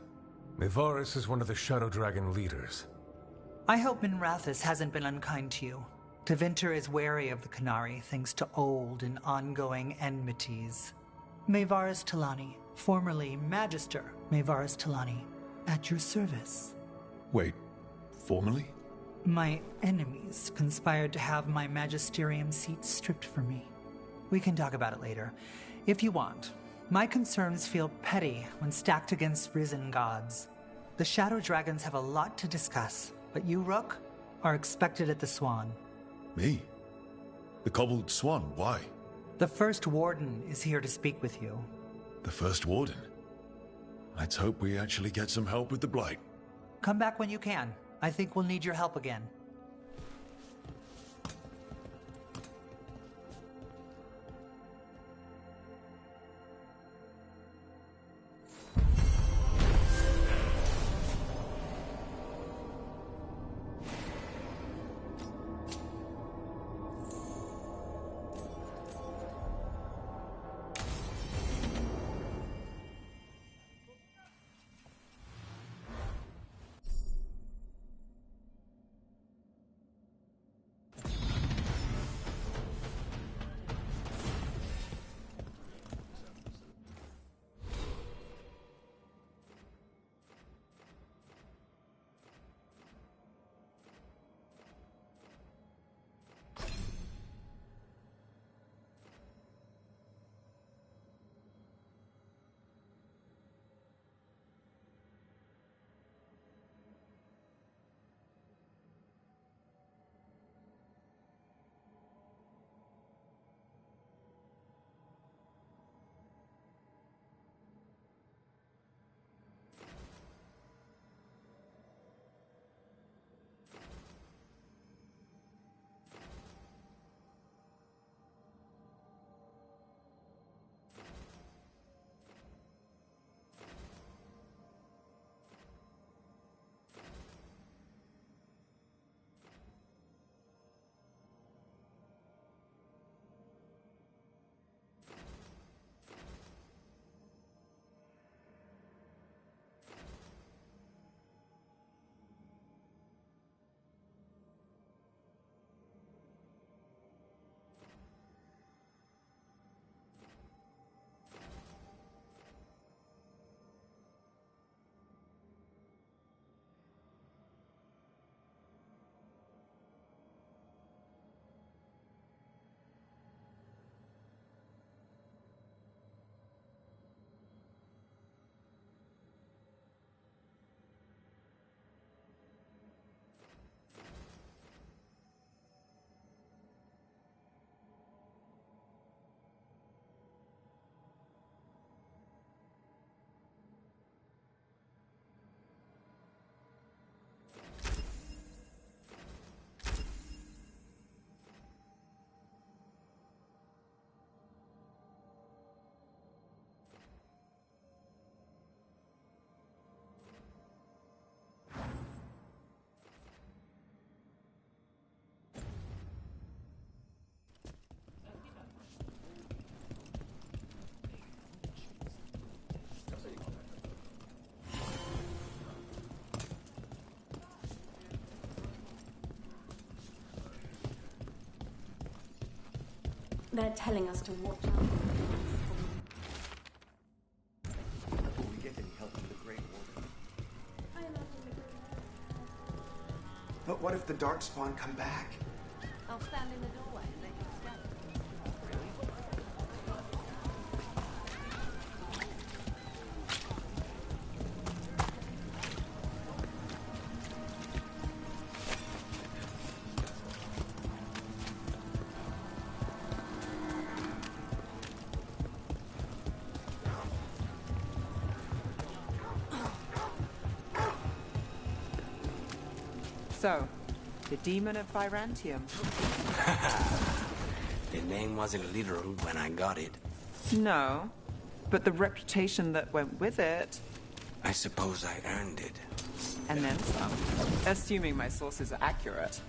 Mayvaris is one of the Shadow Dragon leaders. I hope Minrathous hasn't been unkind to you. Tevinter is wary of the Qunari thanks to old and ongoing enmities. Mayvaris Talani, formerly Magister Mayvaris Talani, at your service. Wait, formerly? My enemies conspired to have my magisterium seat stripped from me. We can talk about it later, if you want. My concerns feel petty when stacked against Risen Gods. The Shadow Dragons have a lot to discuss, but you, Rook, are expected at the Swan. Me? The Cobbled Swan, why? The First Warden is here to speak with you. The First Warden? Let's hope we actually get some help with the Blight. Come back when you can. I think we'll need your help again. They're telling us to watch out. Before we get any help from the Great Order. But what if the Darkspawn come back? I'll stand in the doorway and they can escape. So, the demon of Virantium. The name wasn't literal when I got it. No, but the reputation that went with it. I suppose I earned it. And then some. Assuming my sources are accurate.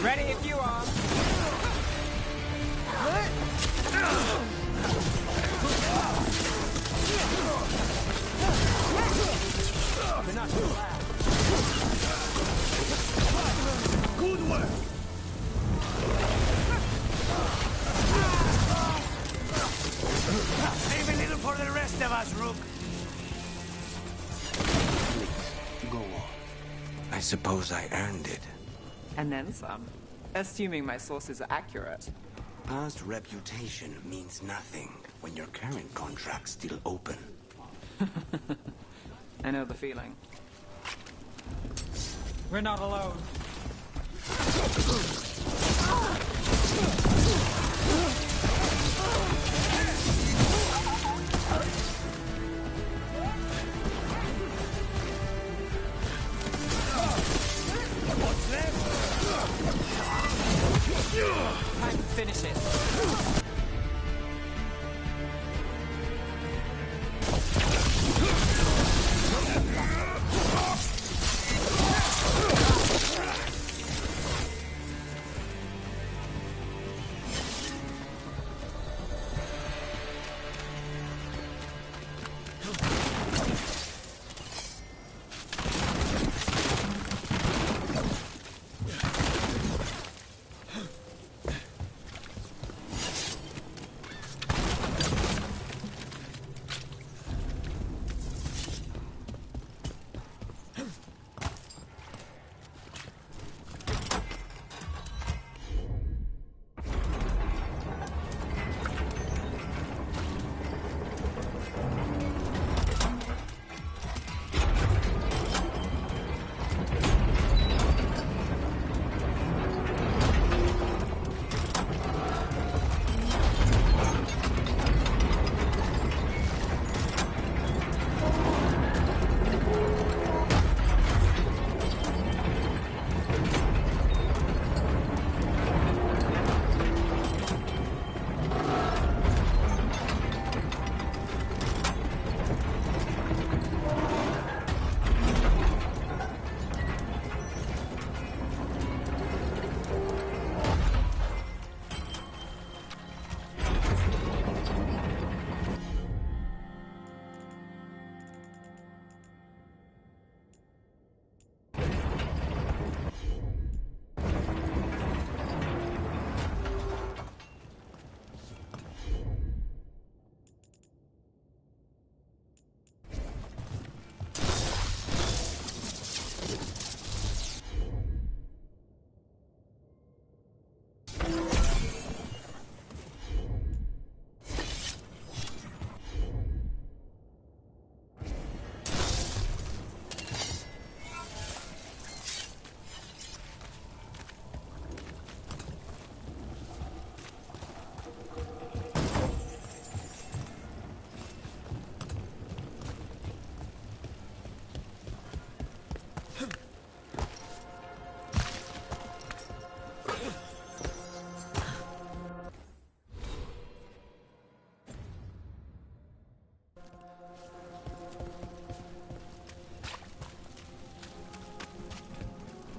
Ready if you are! Good work! Save a little for the rest of us, Rook. Please, go on. I suppose I earned it. And then some. Assuming my sources are accurate. Past reputation means nothing when your current contract's still open. I know the feeling. We're not alone. What's left? Time to finish it.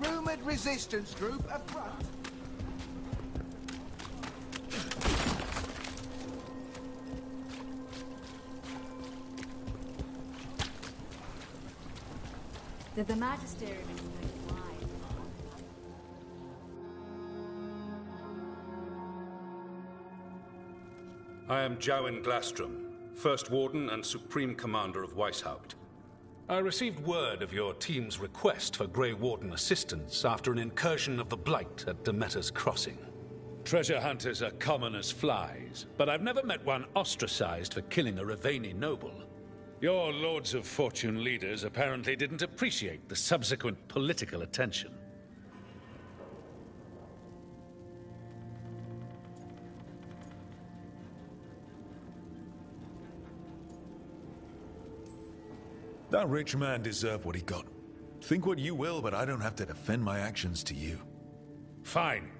Rumored resistance group up front. Did the Magister explain why? I am Jowen Glastrom, First Warden and Supreme Commander of Weishaupt. I received word of your team's request for Grey Warden assistance after an incursion of the Blight at Demeter's Crossing. Treasure hunters are common as flies, but I've never met one ostracized for killing a Raveni noble. Your Lords of Fortune leaders apparently didn't appreciate the subsequent political attention. That rich man deserved what he got. Think what you will, but I don't have to defend my actions to you. Fine.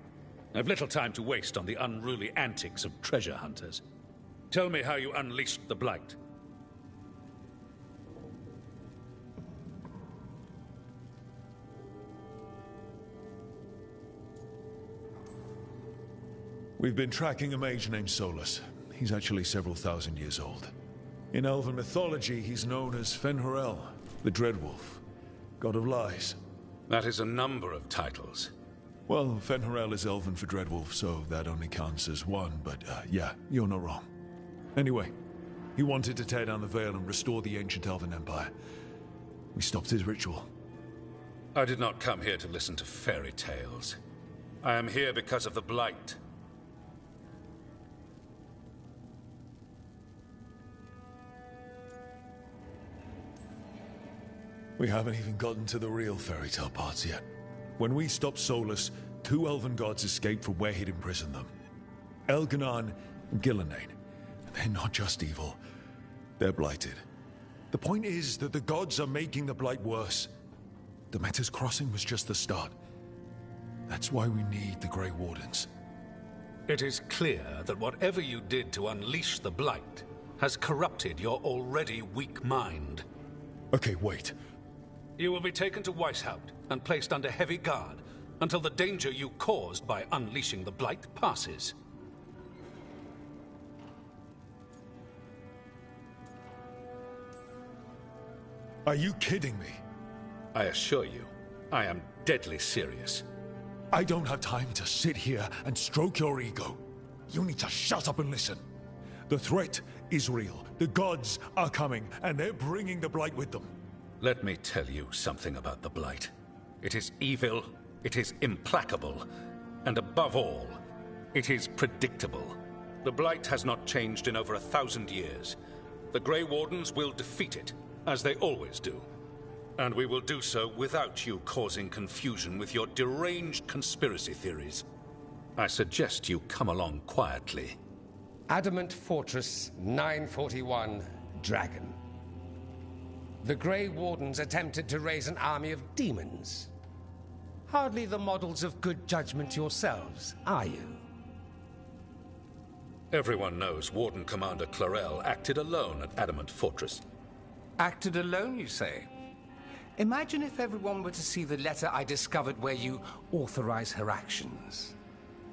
I've little time to waste on the unruly antics of treasure hunters. Tell me how you unleashed the Blight. We've been tracking a mage named Solus. He's actually several thousand years old. In elven mythology, he's known as Fen'Harel, the Dreadwolf, god of lies. That is a number of titles. Well, Fen'Harel is elven for Dreadwolf, so that only counts as one, but yeah, you're not wrong. Anyway, he wanted to tear down the Veil and restore the ancient elven empire. We stopped his ritual. I did not come here to listen to fairy tales. I am here because of the Blight. We haven't even gotten to the real fairy tale parts yet. When we stopped Solus, 2 elven gods escaped from where he'd imprisoned them. Elganon and Gillenane. They're not just evil. They're blighted. The point is that the gods are making the Blight worse. Demeter's Crossing was just the start. That's why we need the Grey Wardens. It is clear that whatever you did to unleash the Blight has corrupted your already weak mind. Okay, wait. You will be taken to Weishaupt and placed under heavy guard until the danger you caused by unleashing the Blight passes. Are you kidding me? I assure you, I am deadly serious. I don't have time to sit here and stroke your ego. You need to shut up and listen. The threat is real. The gods are coming, and they're bringing the Blight with them. Let me tell you something about the Blight. It is evil, it is implacable, and above all, it is predictable. The Blight has not changed in over 1,000 years. The Grey Wardens will defeat it, as they always do. And we will do so without you causing confusion with your deranged conspiracy theories. I suggest you come along quietly. Adamant Fortress 941, Dragon. The Grey Wardens attempted to raise an army of demons. Hardly the models of good judgment yourselves, are you? Everyone knows Warden Commander Clarel acted alone at Adamant Fortress. Acted alone, you say? Imagine if everyone were to see the letter I discovered where you authorize her actions.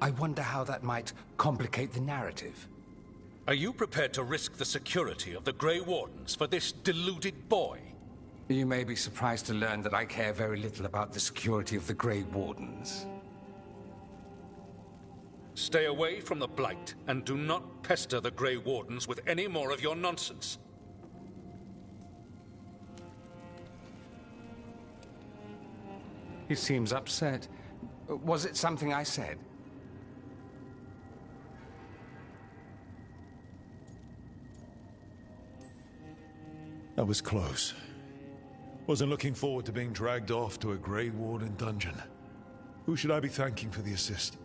I wonder how that might complicate the narrative. Are you prepared to risk the security of the Grey Wardens for this deluded boy? You may be surprised to learn that I care very little about the security of the Grey Wardens. Stay away from the Blight, and do not pester the Grey Wardens with any more of your nonsense. He seems upset. Was it something I said? That was close. Wasn't looking forward to being dragged off to a Grey Warden dungeon. Who should I be thanking for the assist?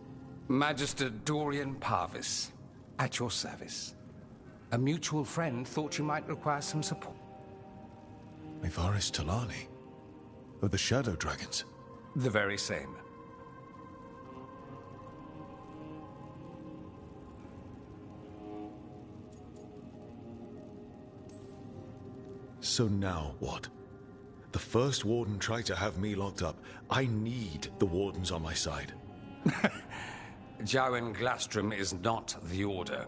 Magister Dorian Parvis, at your service. A mutual friend thought you might require some support. Mevaris Talani, of the Shadow Dragons. The very same. So now what? The First Warden tried to have me locked up. I need the Wardens on my side. Jowen Glastrom is not the Order.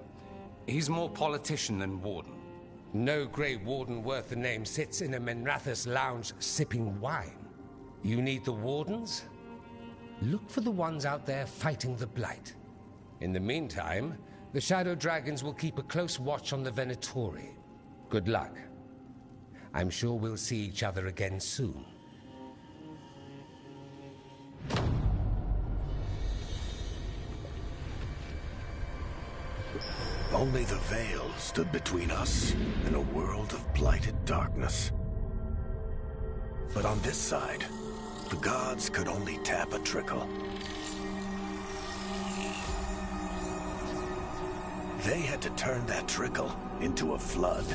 He's more politician than Warden. No Grey Warden worth the name sits in a Menrathus lounge sipping wine. You need the Wardens? Look for the ones out there fighting the Blight. In the meantime, The Shadow Dragons will keep a close watch on the Venatori. Good luck. I'm sure we'll see each other again soon. Only the veil stood between us and a world of blighted darkness. But on this side, the gods could only tap a trickle. They had to turn that trickle into a flood.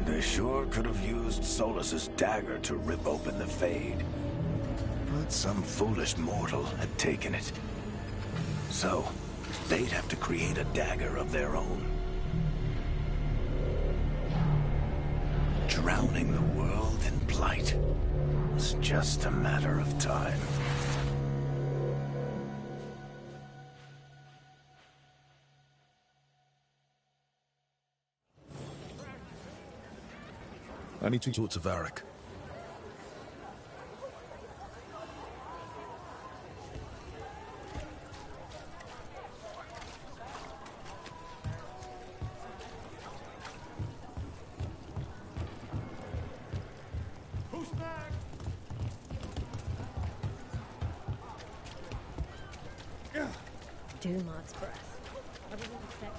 They sure could have used Solus's dagger to rip open the Fade. But some foolish mortal had taken it. So, they'd have to create a dagger of their own. Drowning the world in blight was just a matter of time. I need to talk to Varric. Dumod's breath. What did you expect?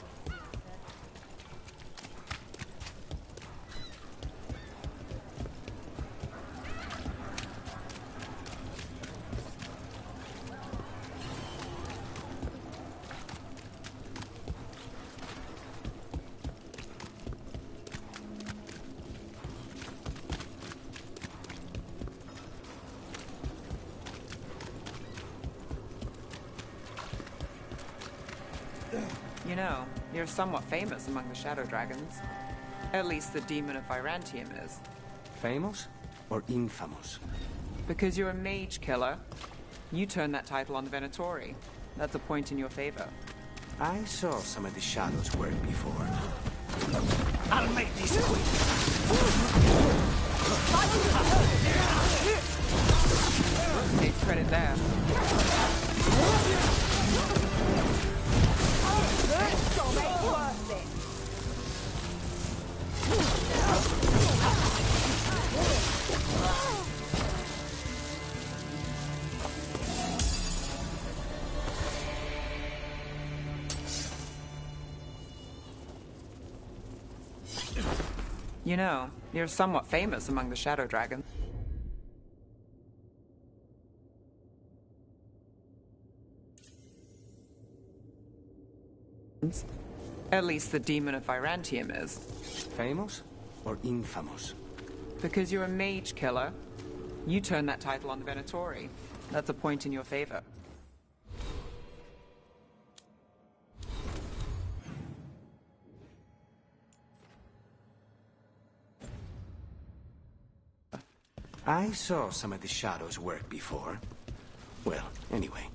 You know, you're somewhat famous among the Shadow Dragons. At least the Demon of Virantium is. Famous or infamous? Because you're a mage killer. You turned that title on the Venatori. That's a point in your favor. I saw some of the shadows work before. I'll make this quick. Takes credit there. Don't make it worth it. You know, you're somewhat famous among the Shadow Dragons. At least the Demon of Virantium is. Famous or infamous? Because you're a mage killer. You turned that title on the Venatori. That's a point in your favor. I saw some of the shadows work before. Well, anyway,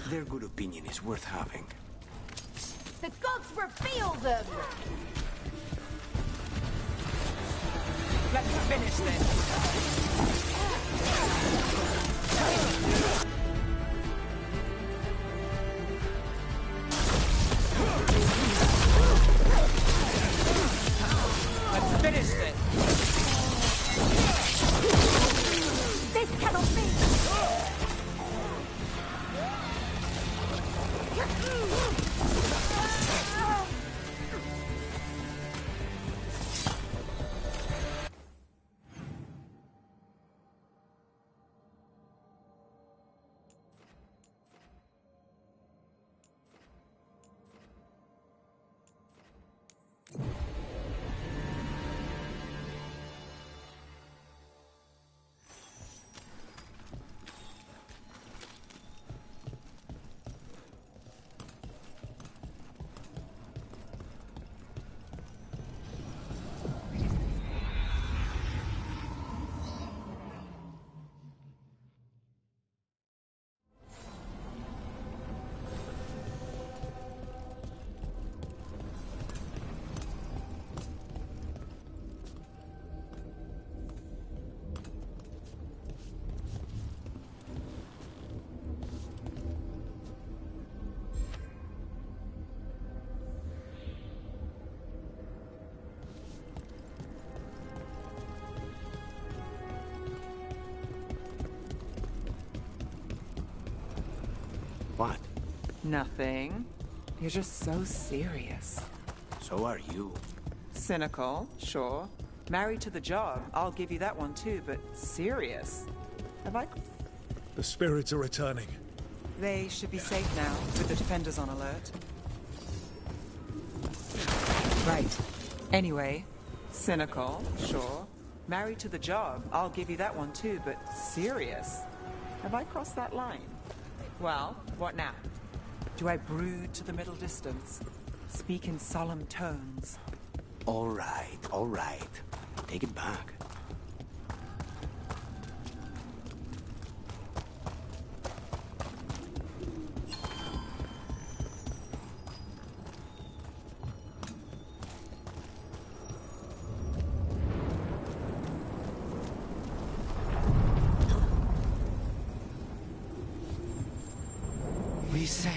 their good opinion is worth having. The gods reveal them! Let's finish this! Let's finish this! This cannot be! What? Nothing. You're just so serious. So are you. Cynical, sure. Married to the job, I'll give you that one too, but serious? Have I... The spirits are returning. They should be safe now, with the defenders on alert. Right. Anyway, cynical, sure. Married to the job, I'll give you that one too, but serious? Have I crossed that line? Well, what now? Do I brood to the middle distance? Speak in solemn tones? All right, all right. Take it back. We sail.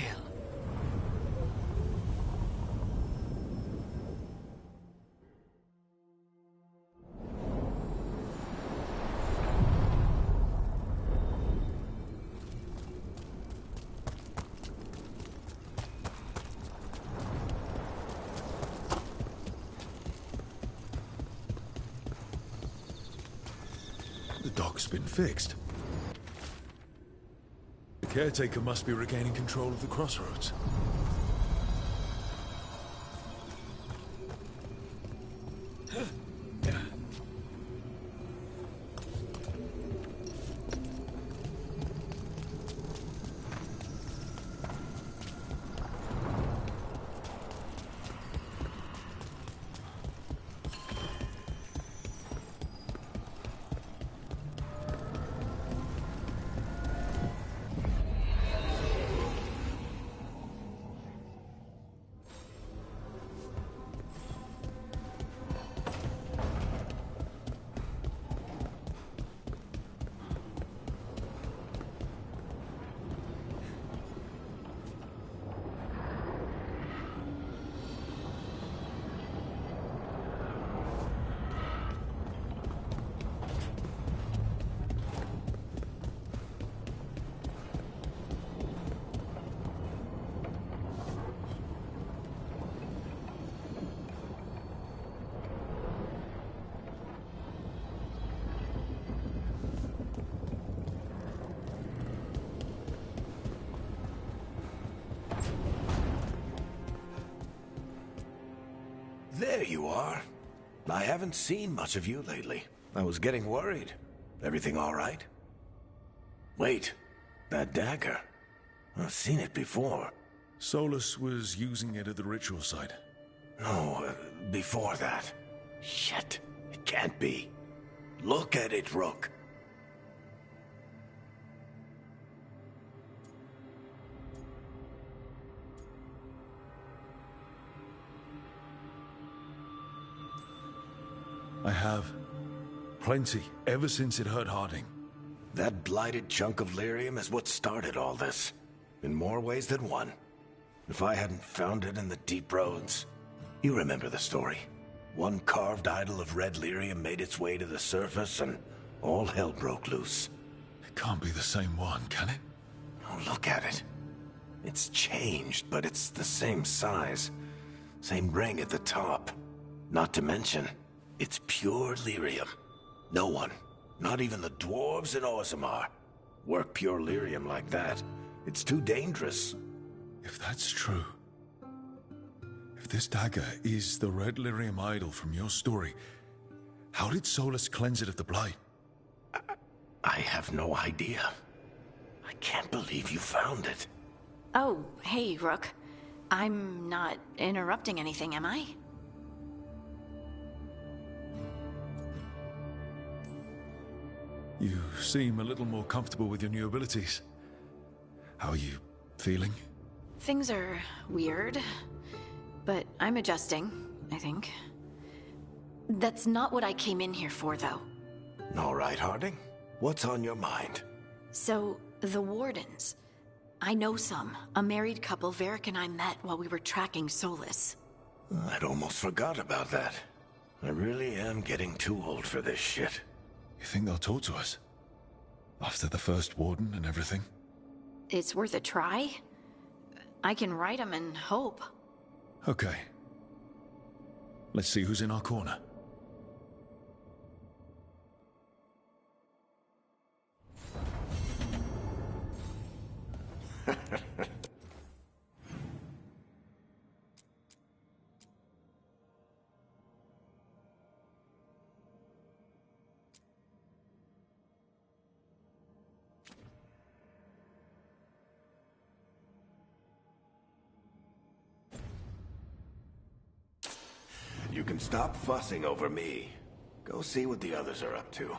The dock's been fixed. The caretaker must be regaining control of the crossroads. There you are. I haven't seen much of you lately. I was getting worried. Everything all right? Wait, that dagger. I've seen it before. Solus was using it at the ritual site. No, before that. Shit, it can't be. Look at it, Rook. I have. Plenty, ever since it hurt Harding. That blighted chunk of lyrium is what started all this. In more ways than one. If I hadn't found it in the deep roads... You remember the story. One carved idol of red lyrium made its way to the surface and all hell broke loose. It can't be the same one, can it? Oh, look at it. It's changed, but it's the same size. Same ring at the top. Not to mention, it's pure lyrium. No one, not even the dwarves in Orzammar, work pure lyrium like that. It's too dangerous. If that's true... If this dagger is the red lyrium idol from your story, how did Solus cleanse it of the blight? I have no idea. I can't believe you found it. Oh, hey, Rook. I'm not interrupting anything, am I? You seem a little more comfortable with your new abilities. How are you feeling? Things are weird, but I'm adjusting, I think. That's not what I came in here for, though. All right, Harding. What's on your mind? So, the Wardens. I know some. A married couple Varric and I met while we were tracking Solus. I'd almost forgot about that. I really am getting too old for this shit. You think they'll talk to us? After the first Warden and everything? It's worth a try. I can write them and hope. Okay. Let's see who's in our corner. You can stop fussing over me. Go see what the others are up to.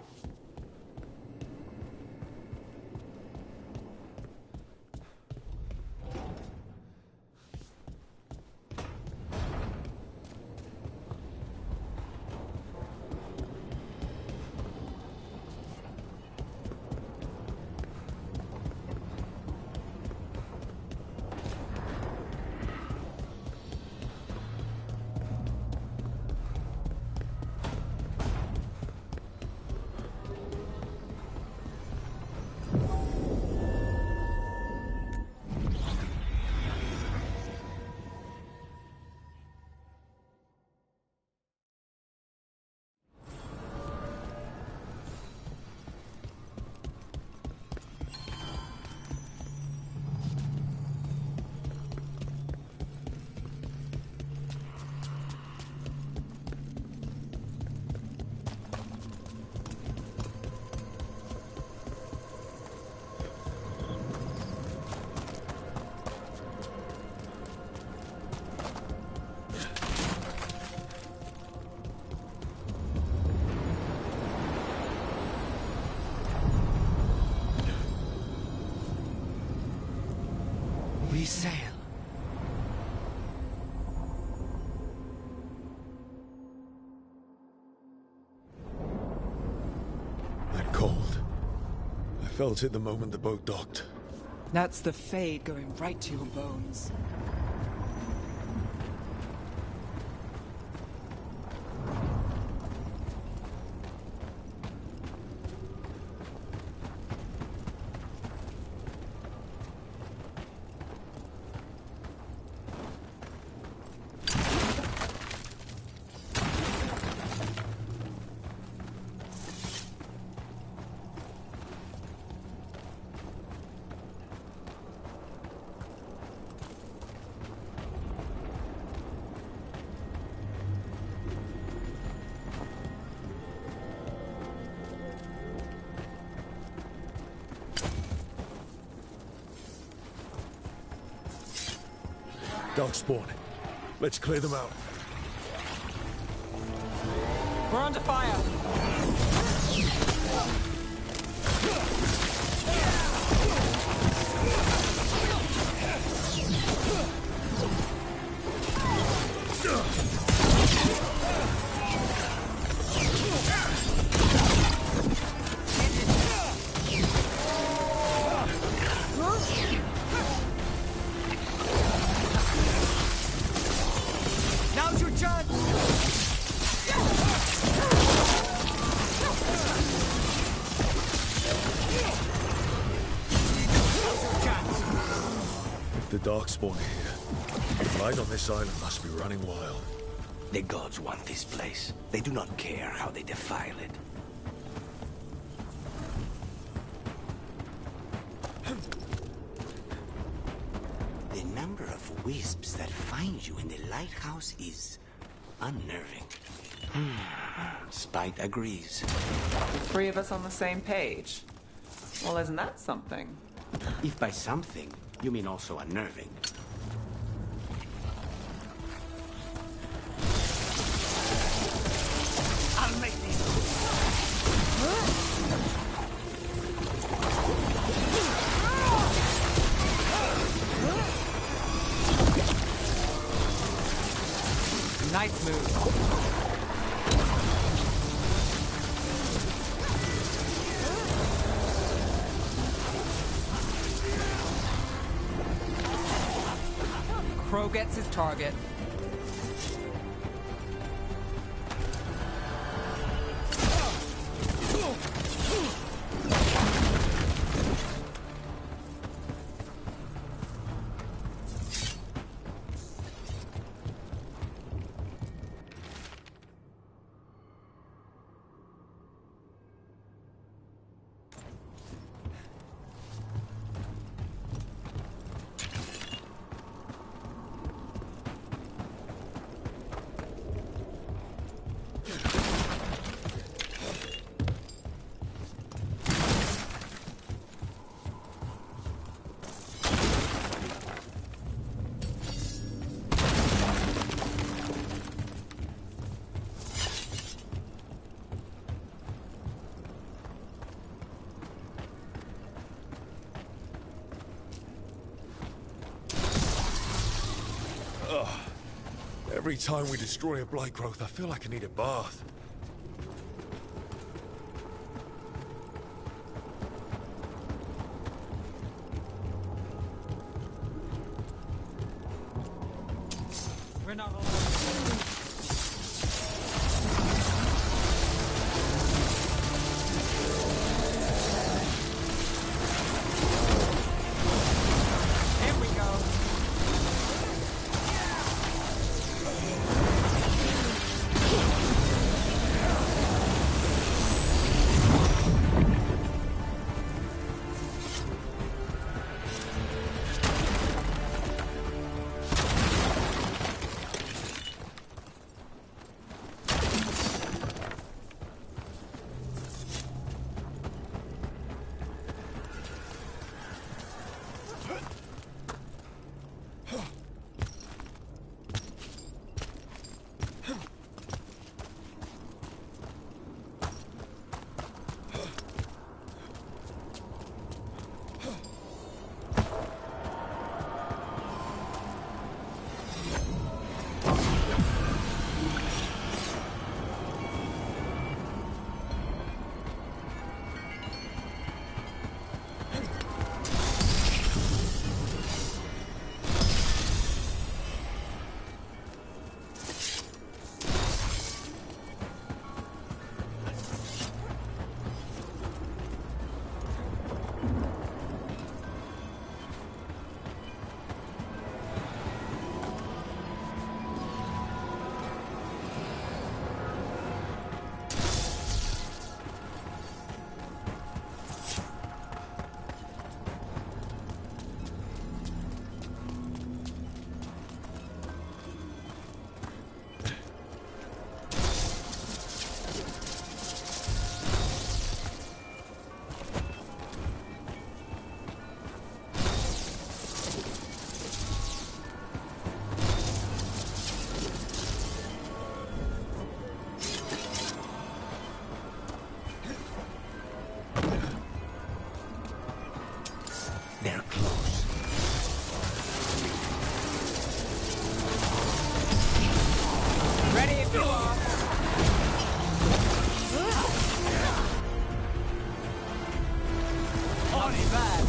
We sail. That cold. I felt it the moment the boat docked. That's the Fade going right to your bones. Dark spawn. Let's clear them out. We're under fire. Now's your chance! If the Darkspawn are here, light on this island must be running wild. The gods want this place. They do not care how they defile it. The number of wisps that find you in the lighthouse is unnerving. Spite agrees. The three of us on the same page. Well, isn't that something? If by something, you mean also unnerving. I'll make these. Nice move. Crow gets his target. Every time we destroy a blight growth, I feel like I need a bath. We're not allowed. Here we go. They're close. Ready if you are. Honey bad.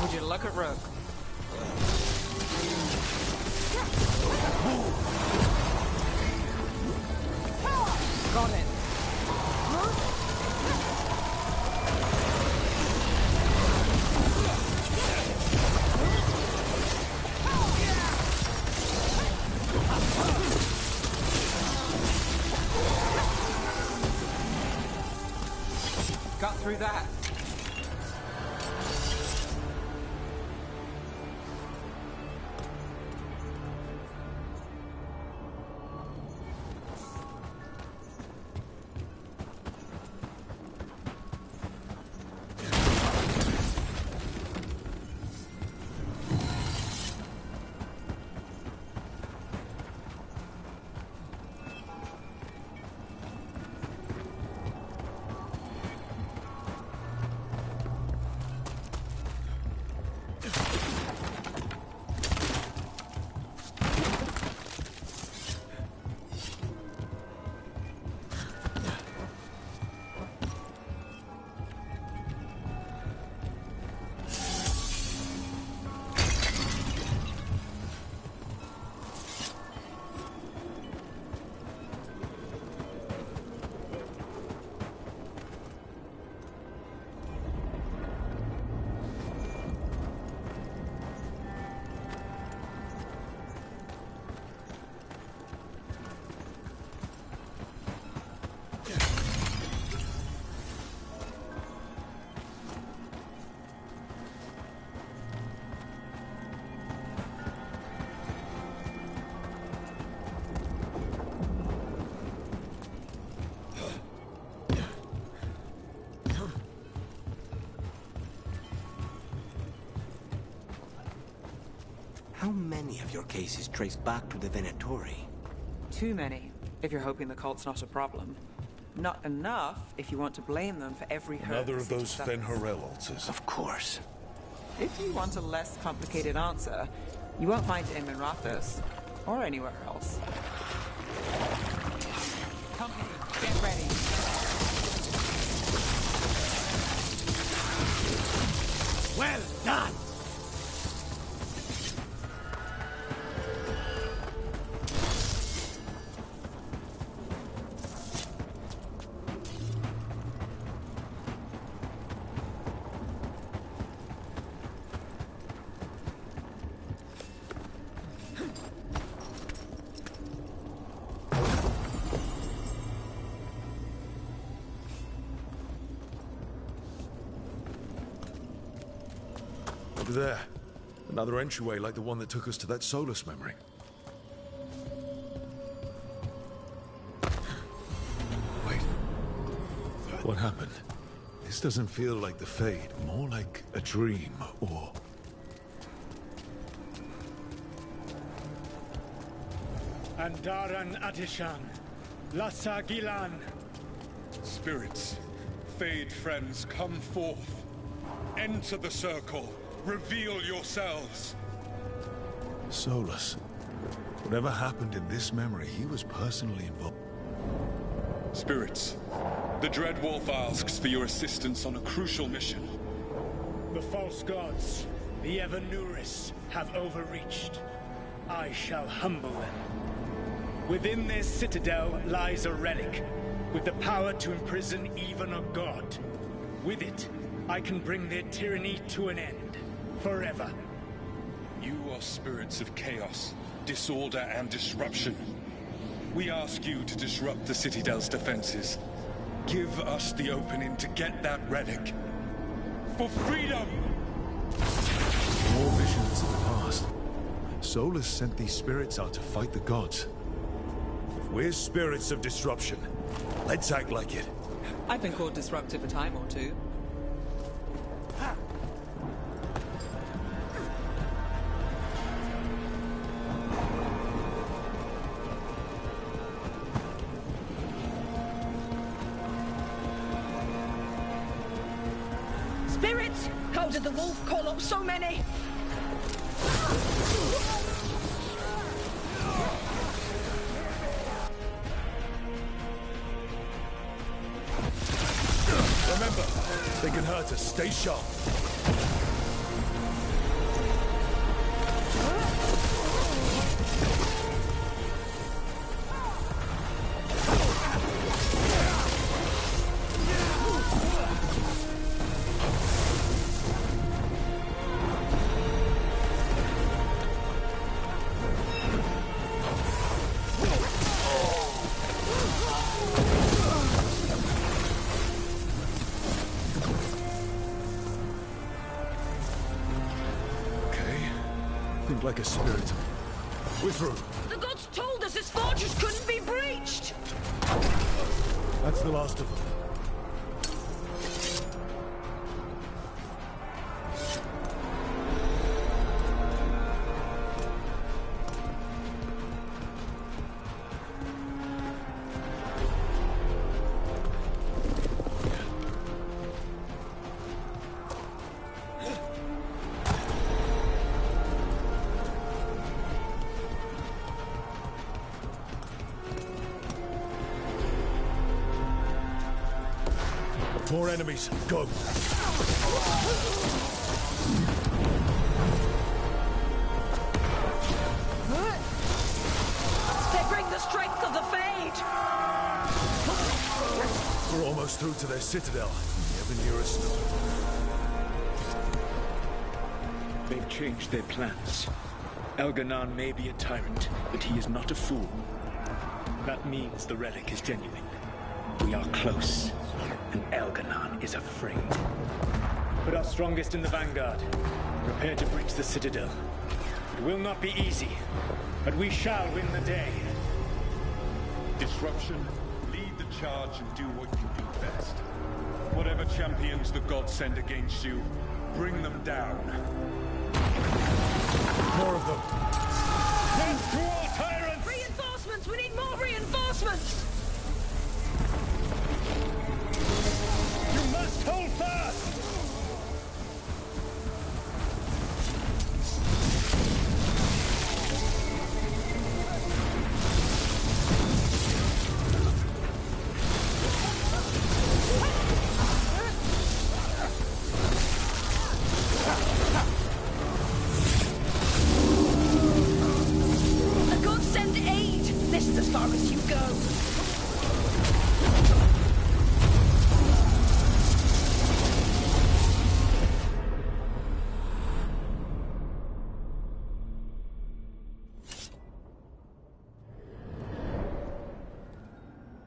Would you look at Rook? Got it. Got through that. cases traced back to the Venatori. Too many, if you're hoping the cult's not a problem. Not enough if you want to blame them for every hurt. Another of those Fen'Harel altars. Of course. If you want a less complicated answer, you won't find it in Minrathous, or anywhere else. Company, get ready. Well done! Over there. Another entryway like the one that took us to that Solus memory. Wait. What happened? This doesn't feel like the Fade, more like a dream, or... Andaran Atishan, Lassa Gilan. Spirits, Fade friends, come forth. Enter the circle. Reveal yourselves. Solus. Whatever happened in this memory, he was personally involved. Spirits, the Dread Wolf asks for your assistance on a crucial mission. The false gods, the Evanuris, have overreached. I shall humble them. Within their citadel lies a relic, with the power to imprison even a god. With it, I can bring their tyranny to an end. Forever. You are spirits of chaos, disorder, and disruption. We ask you to disrupt the Citadel's defenses. Give us the opening to get that relic. For freedom! More visions of the past. Solus sent these spirits out to fight the gods. If we're spirits of disruption, let's act like it. I've been called disruptive a time or two. Spirits! How did the wolf call up so many? Remember, they can hurt us. Stay sharp. Like a spirit. We're through. The gods told us this fortress couldn't be breached! That's the last of them. More enemies. Go. They bring the strength of the Fade! We're almost through to their citadel. Never nearest them. They've changed their plans. Elganon may be a tyrant, but he is not a fool. That means the relic is genuine. We are close, and Elganon is afraid. Put our strongest in the vanguard. Prepare to breach the citadel. It will not be easy, but we shall win the day. Disruption, lead the charge and do what you do best. Whatever champions the gods send against you, bring them down. More of them. as far as you go.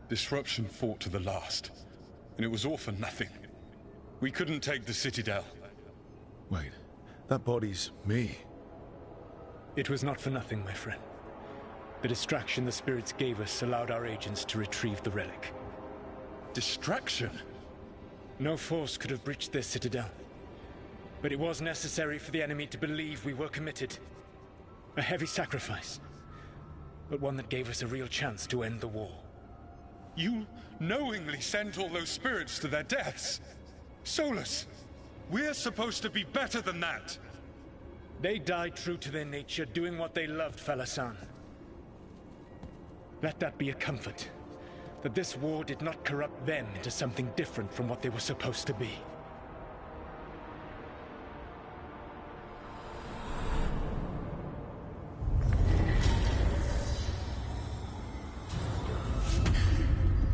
Disruption fought to the last, and it was all for nothing. We couldn't take the Citadel. Wait, that body's me. It was not for nothing, my friend. The distraction the spirits gave us allowed our agents to retrieve the relic. Distraction? No force could have breached this Citadel. But it was necessary for the enemy to believe we were committed. A heavy sacrifice, but one that gave us a real chance to end the war. You knowingly sent all those spirits to their deaths. Solus, we're supposed to be better than that. They died true to their nature, doing what they loved, Falasan. Let that be a comfort, that this war did not corrupt them into something different from what they were supposed to be.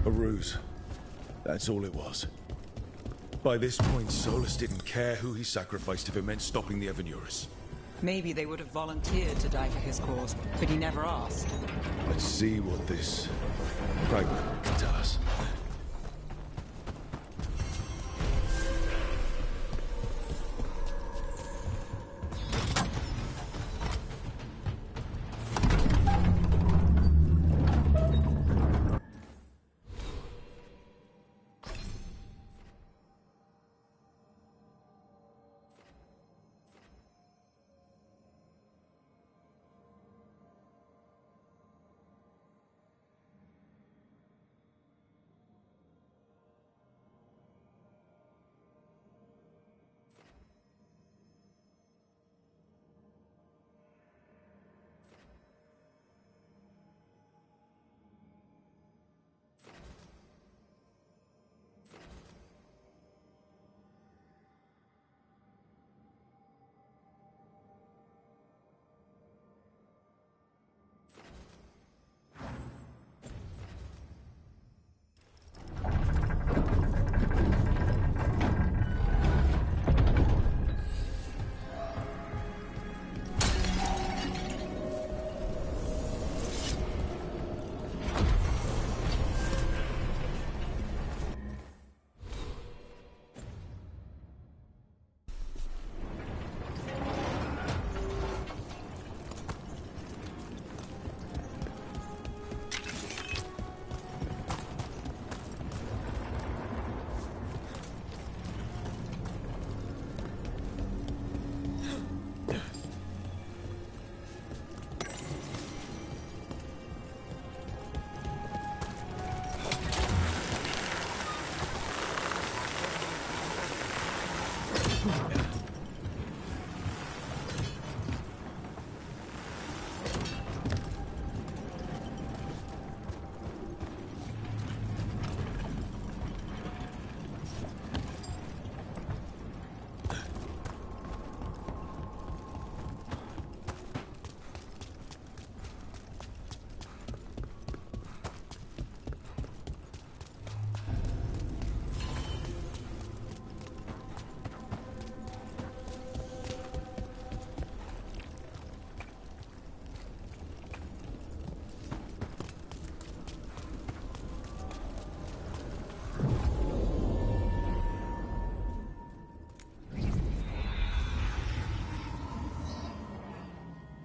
A ruse. That's all it was. By this point, Solus didn't care who he sacrificed if it meant stopping the Evanurus. Maybe they would have volunteered to die for his cause, but he never asked. Let's see what this fragment can tell us.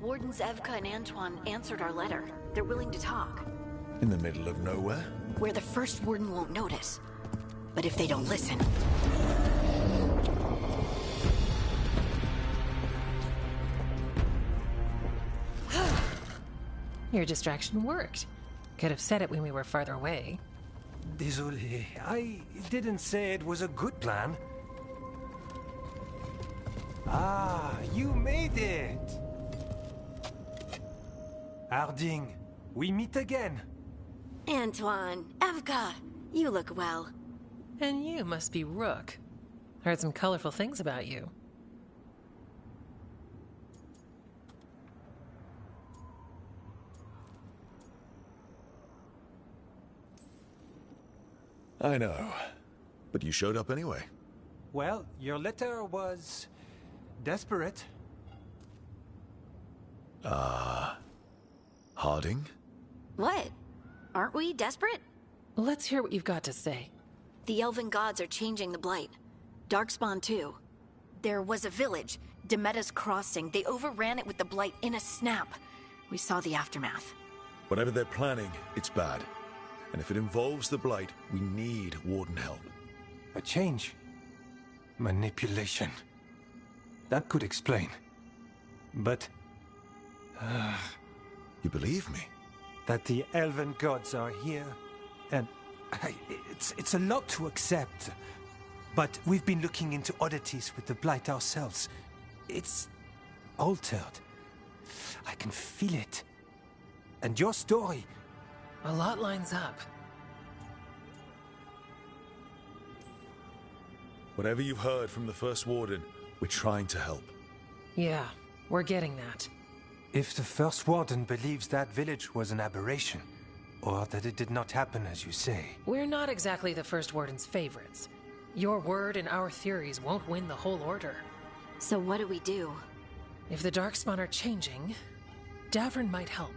Wardens Evka and Antoine answered our letter. They're willing to talk. In the middle of nowhere? Where the first warden won't notice. But if they don't listen... Your distraction worked. Could have said it when we were farther away. Désolé, I didn't say it was a good plan. Ah, you made it! Harding, we meet again. Antoine, Evka, you look well. And you must be Rook. Heard some colorful things about you. I know. But you showed up anyway. Well, your letter was desperate. Harding? What? Aren't we desperate? Let's hear what you've got to say. The Elven gods are changing the Blight. Darkspawn too. There was a village, Demeta's Crossing. They overran it with the Blight in a snap. We saw the aftermath. Whatever they're planning, it's bad. And if it involves the Blight, we need Warden help. A change. Manipulation. That could explain. But... You believe me? That the Elven gods are here, and it's a lot to accept. But we've been looking into oddities with the Blight ourselves. It's altered. I can feel it. And your story... A lot lines up. Whatever you've heard from the First Warden, we're trying to help. Yeah, we're getting that. If the First Warden believes that village was an aberration, or that it did not happen as you say... We're not exactly the First Warden's favorites. Your word and our theories won't win the whole order. So what do we do? If the Darkspawn are changing, Davrin might help.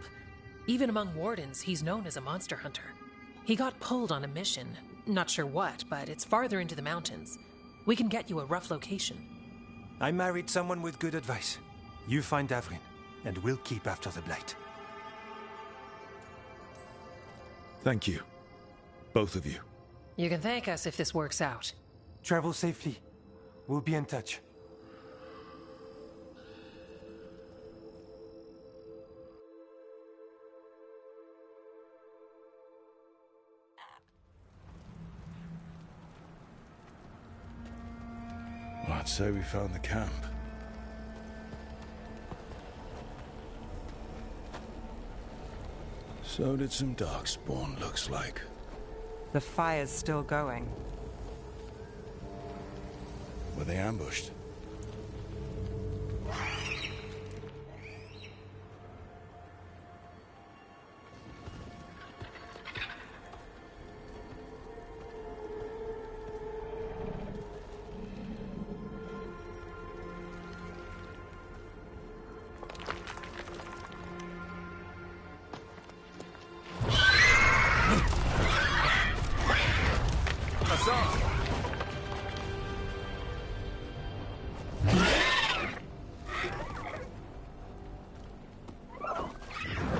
Even among Wardens, he's known as a monster hunter. He got pulled on a mission. Not sure what, but it's farther into the mountains. We can get you a rough location. I married someone with good advice. You find Davrin, and we'll keep after the Blight. Thank you. Both of you. You can thank us if this works out. Travel safely. We'll be in touch. Well, I'd say we found the camp. So did some Darkspawn, looks like. The fire's still going. Were they ambushed?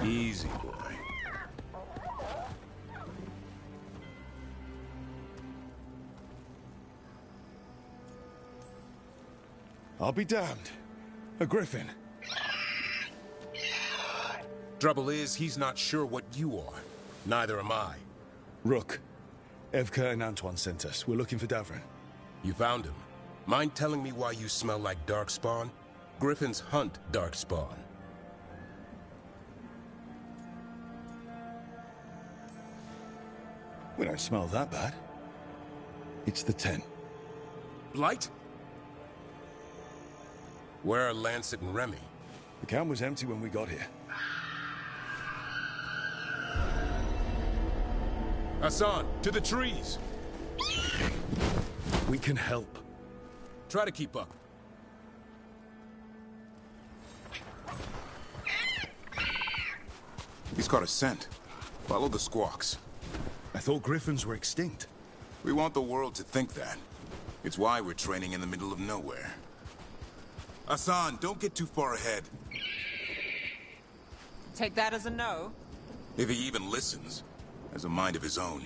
Easy, boy. I'll be damned. A griffin. Trouble is, he's not sure what you are. Neither am I. Rook. Evka and Antoine sent us. We're looking for Davrin. You found him. Mind telling me why you smell like Darkspawn? Griffins hunt Darkspawn. We don't smell that bad. It's the tent. Blight? Where are Lancet and Remy? The camp was empty when we got here. Hassan, to the trees! We can help. Try to keep up. He's got a scent. Follow the squawks. I thought griffins were extinct. We want the world to think that. It's why we're training in the middle of nowhere. Hassan, don't get too far ahead. Take that as a no. If he even listens. Has a mind of his own.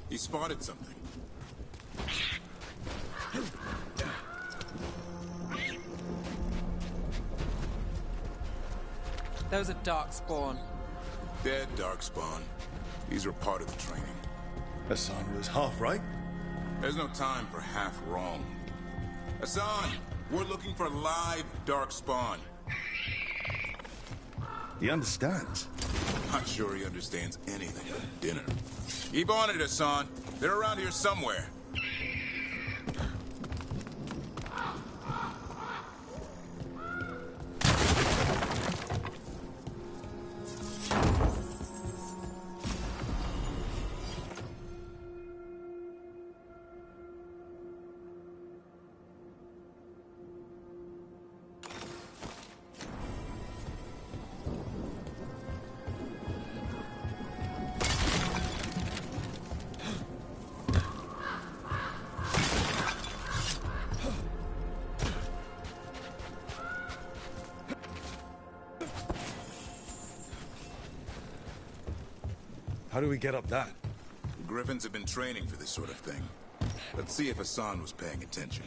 He spotted something. Those are Darkspawn. Dead Darkspawn. These are part of the training. Hassan was half right. There's no time for half wrong. Hassan, we're looking for live Darkspawn. He understands. Not sure he understands anything but dinner. Keep on it, Hassan. They're around here somewhere. How do we get up that? The Griffins have been training for this sort of thing. Let's see if Hassan was paying attention.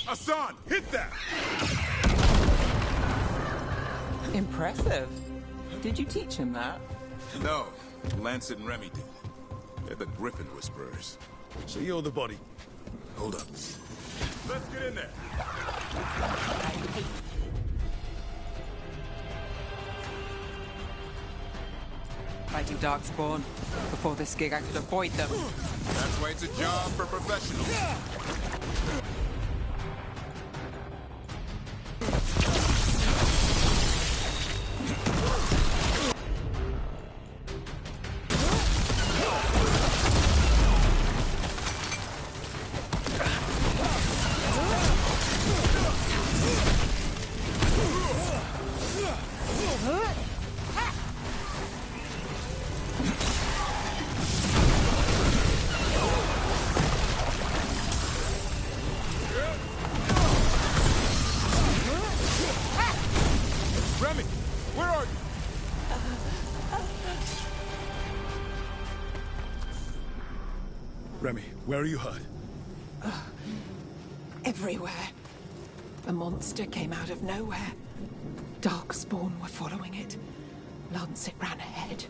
Hassan, hit that! Impressive. Did you teach him that? No, Lancet and Remy did. They're the Griffin Whisperers. So you're the body. Hold up. Let's get in there. Fighting Darkspawn. Before this gig, I could avoid them. That's why it's a job for professionals. Remy, where are you? Remy, where are you hurt? Everywhere. The monster came out of nowhere. Darkspawn were following it. Lancet ran ahead.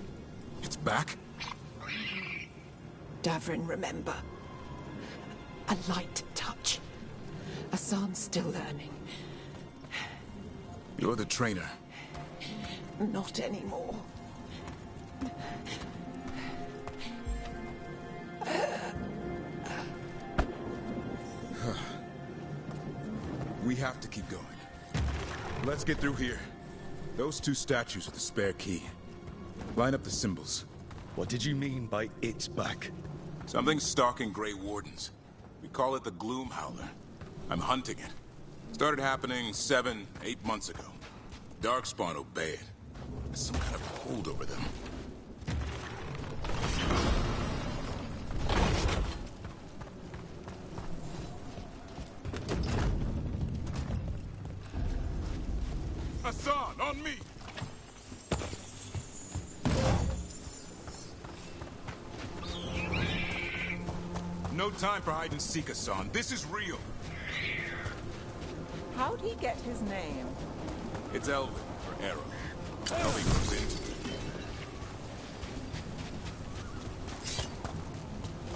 It's back? Davrin, remember. A light touch. Hassan's still learning. You're the trainer. Not anymore. We have to keep going. Let's get through here. Those two statues are the spare key. Line up the symbols. What did you mean by it's back? Something's stalking Grey Wardens. We call it the Gloom Howler. I'm hunting it. Started happening 7, 8 months ago. Darkspawn obey it. There's some kind of hold over them. Hassan, on me! No time for hide and seek, Hassan. This is real. How'd he get his name? It's Elvin, for Arrow. Elvin goes into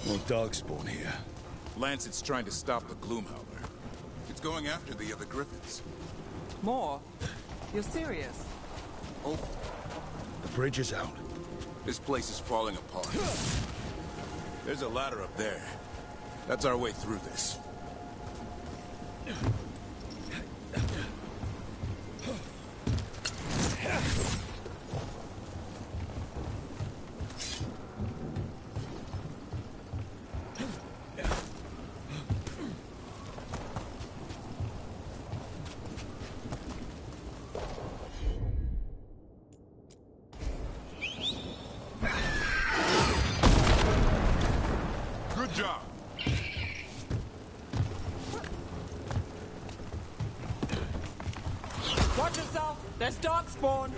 it. More Darkspawn here. Lancet's trying to stop the Gloom Howler. It's going after the other Griffins. More? You're serious? Oh, The bridge is out. this place is falling apart. There's a ladder up there. That's our way through this. Watch yourself! There's darkspawn!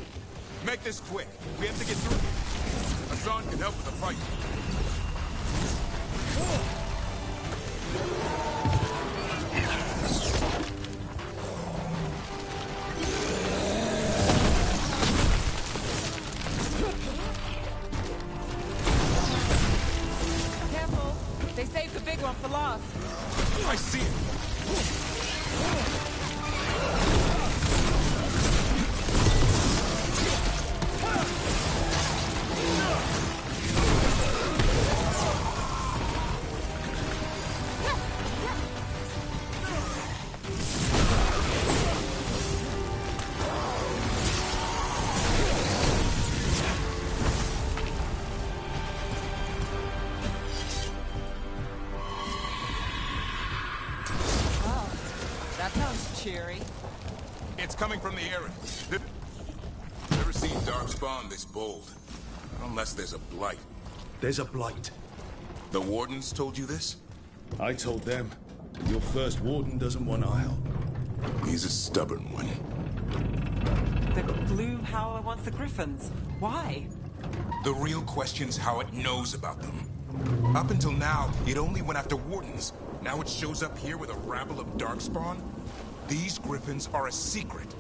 Make this quick. We have to get through here. Hassan can help with the fight. Careful! They saved the big one for last. I see it. Cheery. It's coming from the area. Never seen darkspawn this bold. Unless there's a blight. There's a blight. The wardens told you this? I told them. Your first warden doesn't want our help. He's a stubborn one. The Gloom Howler wants the Griffins. Why? The real question's how it knows about them. Up until now, it only went after wardens. Now it shows up here with a rabble of darkspawn? These Griffins are a secret.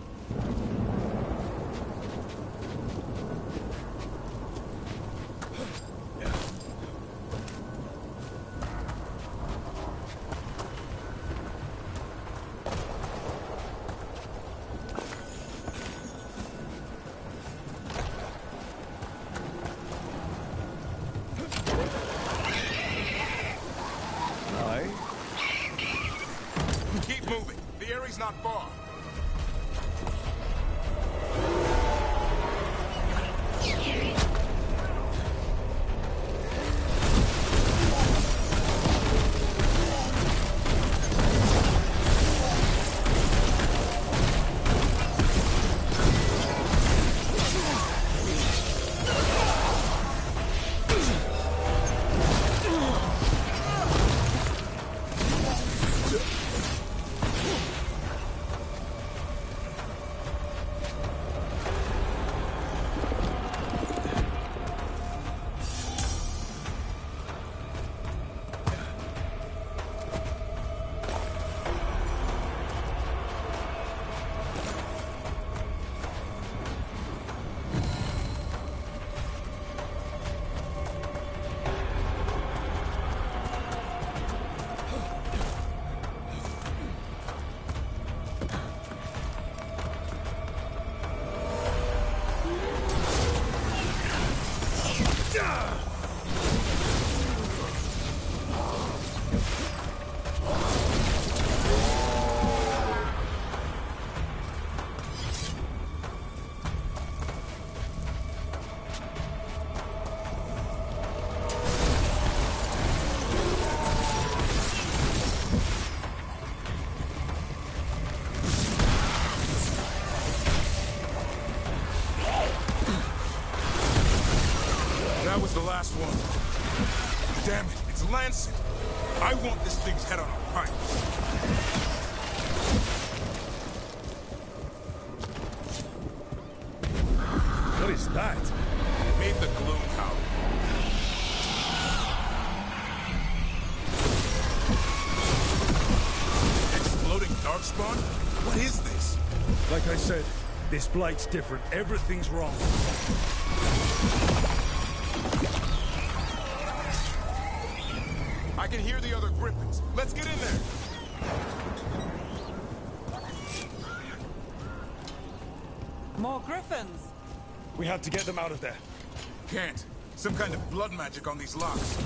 Keep moving. The area's not far. That was the last one. Damn it, it's Lancet. I want this thing's head on a pike. What is that? It made the gloom howl. Exploding darkspawn? What is this? Like I said, this blight's different. Everything's wrong. I can hear the other Griffins. Let's get in there. More Griffins! We have to get them out of there. Can't. Some kind of blood magic on these locks.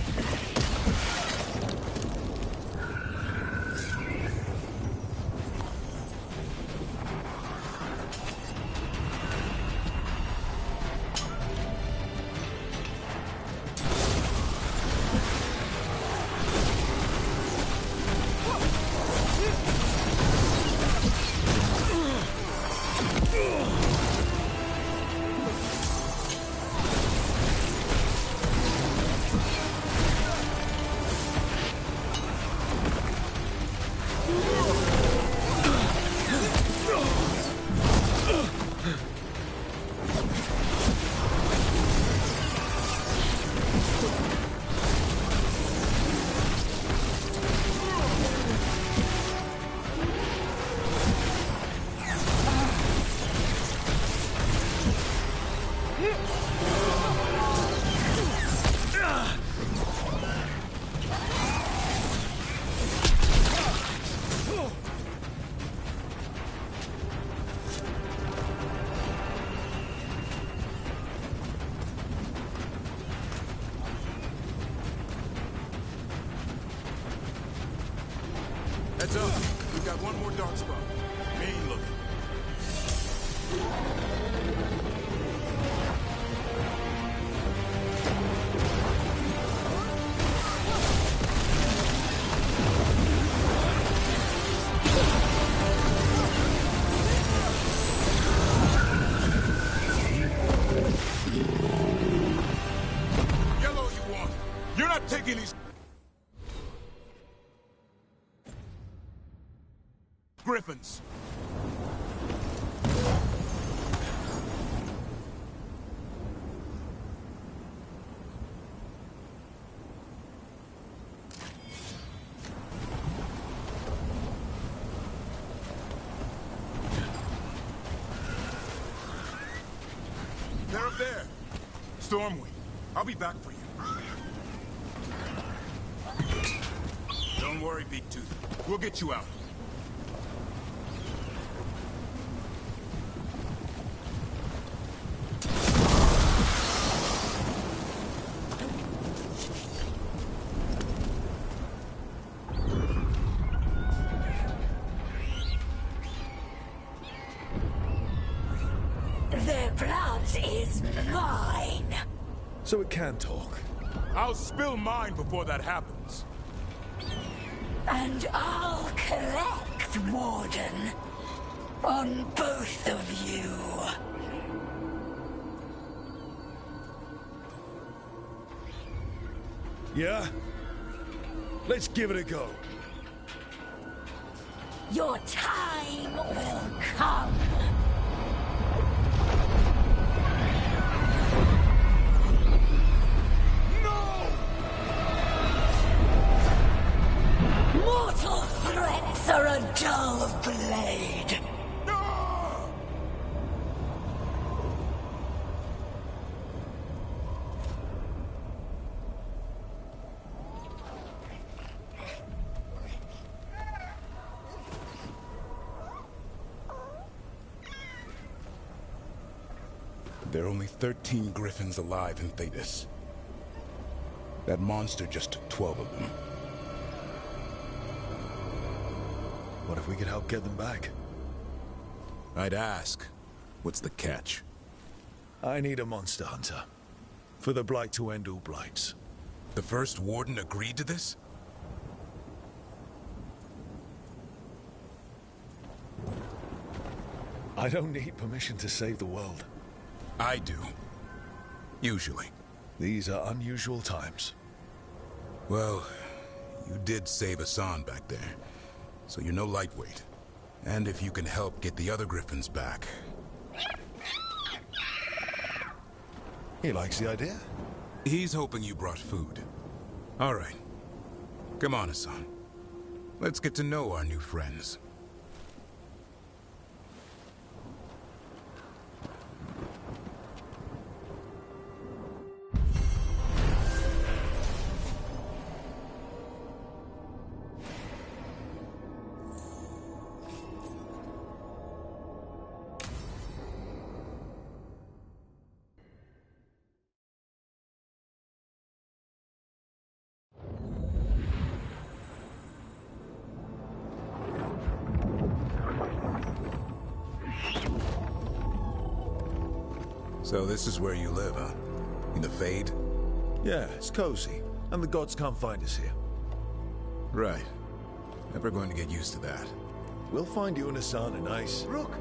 griffins! They're up there. Stormwing, I'll be back for you. Don't worry, Big Tooth. We'll get you out. Their blood is mine. So it can talk. I'll spill mine before that happens. And I'll collect, Warden. On both of you. Yeah? Let's give it a go. Your time will come. Mortal threats are a dull blade. There are only 13 griffins alive in Thetis. That monster just took 12 of them. What if we could help get them back? I'd ask, what's the catch? I need a monster hunter. For the Blight to end all blights. The first Warden agreed to this? I don't need permission to save the world. I do. Usually. These are unusual times. Well, you did save Hassan back there, so you're no lightweight. And if you can help get the other griffins back... He likes the idea. He's hoping you brought food. All right. Come on, Hassan. Let's get to know our new friends. So this is where you live, huh? In the Fade? Yeah, it's cozy. And the gods can't find us here. Right. Never going to get used to that. We'll find you and Hassan a nice... Rook!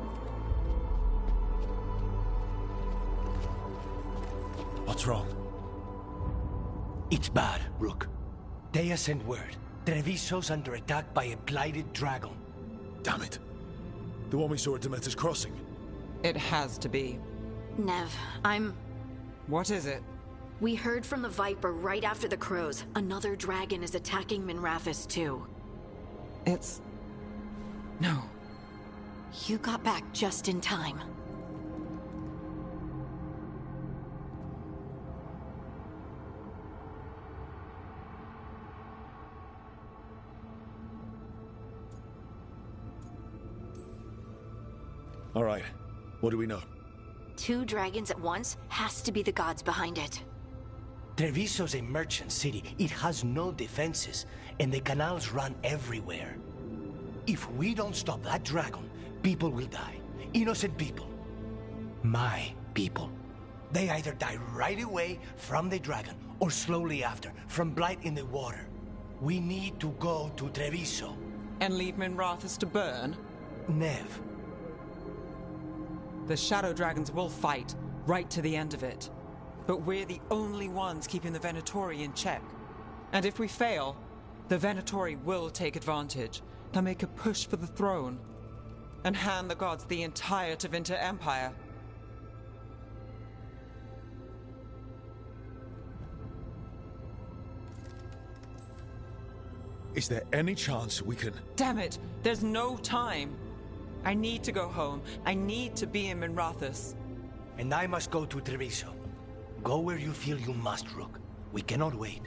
What's wrong? It's bad, Rook. Dea sent word. Treviso's under attack by a blighted dragon. Damn it. The one we saw at Demeter's Crossing. It has to be. Nev, What is it? We heard from the Viper right after the Crows. Another dragon is attacking Minrathous too. It's... No. You got back just in time. All right. What do we know? 2 dragons at once has to be the gods behind it. Treviso's a merchant city. It has no defenses, and the canals run everywhere. If we don't stop that dragon, people will die. Innocent people. My people. They either die right away from the dragon, or slowly after, from blight in the water. We need to go to Treviso. And leave Minrathous to burn? Nev. The Shadow Dragons will fight, right to the end of it. But we're the only ones keeping the Venatori in check. And if we fail, the Venatori will take advantage. They'll make a push for the throne. and hand the gods the entire Tevinter Empire. Is there any chance we can... Damn it! There's no time! I need to go home. I need to be in Minrathous. And I must go to Treviso. Go where you feel you must, Rook. We cannot wait.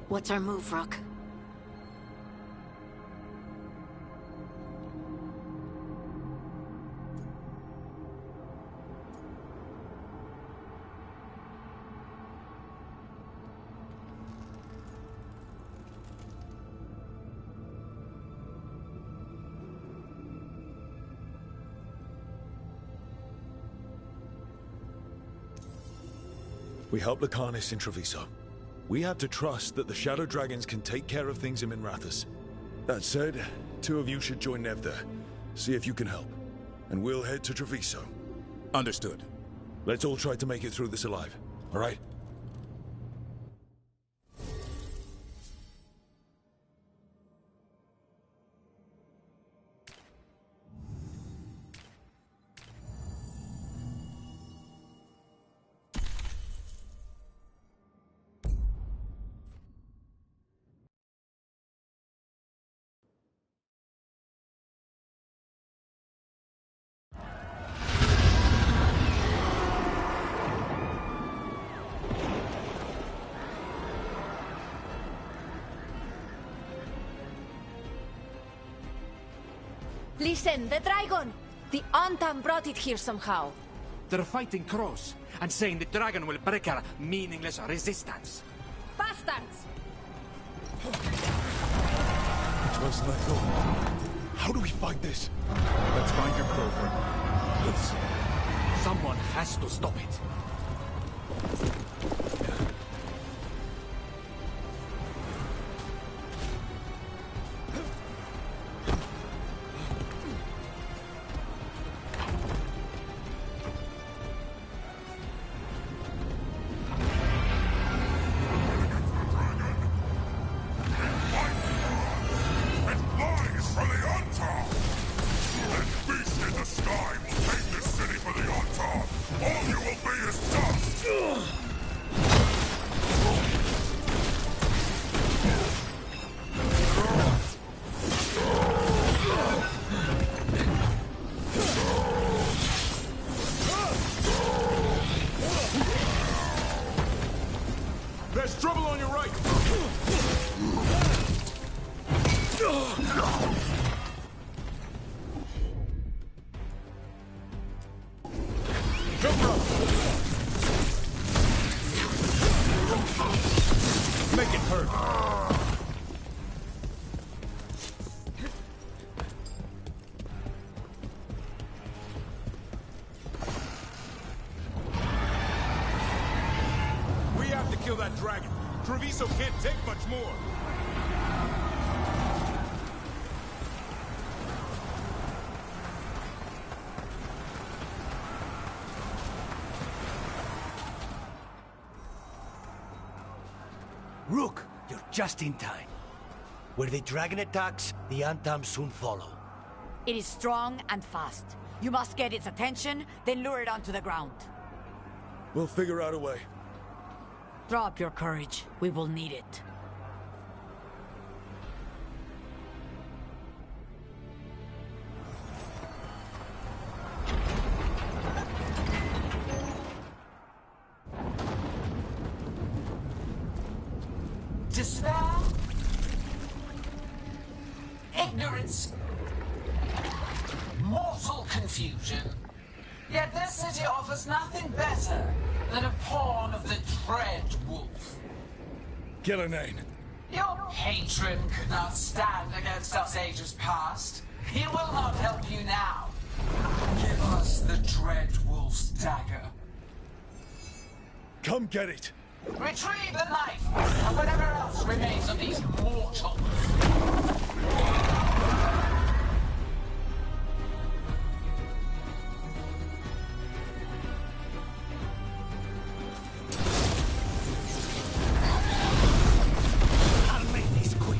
What's our move, Rook? We help Lucanus in Treviso. We have to trust that the Shadow Dragons can take care of things in Minrathous. That said, 2 of you should join Nev there. See if you can help. And we'll head to Treviso. Understood. Let's all try to make it through this alive, all right? Listen, the dragon! The Antam brought it here somehow. They're fighting crows, and saying the dragon will break our meaningless resistance. Bastards! Worse than I thought. How do we fight this? Let's find your Crowford. Yes. Someone has to stop it. There's trouble on your right! Make it hurt. We have to kill that dragon. Treviso can't take much more. Rook, you're just in time. Where the dragon attacks, the Antam soon follow. It is strong and fast. You must get its attention, then lure it onto the ground. We'll figure out a way. Drop your courage. We will need it. Despair, ignorance, mortal confusion. Yet this city offers nothing better than a pawn of the Dread Wolf. Gillenane. Your patron could not stand against us ages past. He will not help you now. Give us the Dread Wolf's dagger. Come get it. Retrieve the knife and whatever else remains of these mortals. I'll make this quick.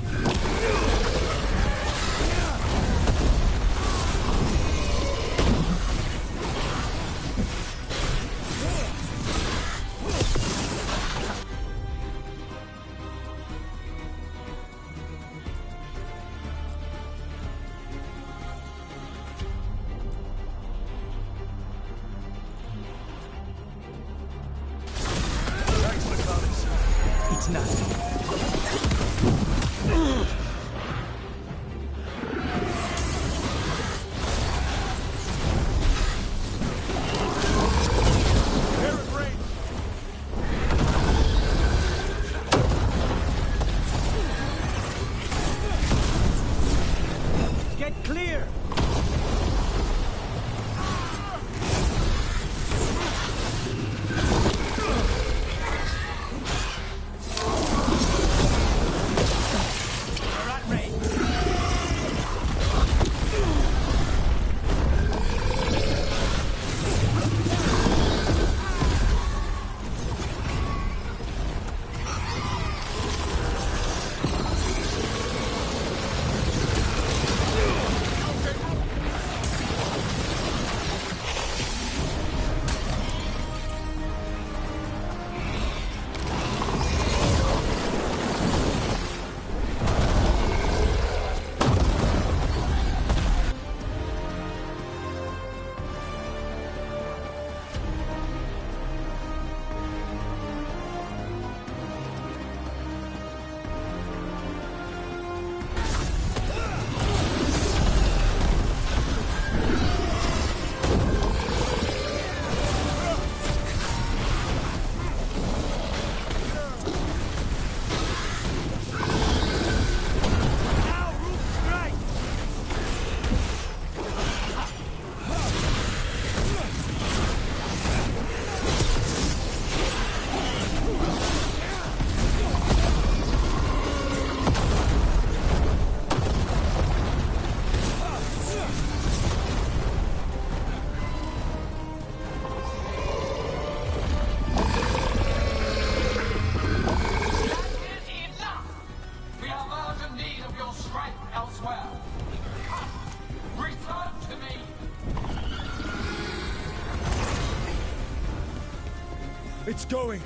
It's going!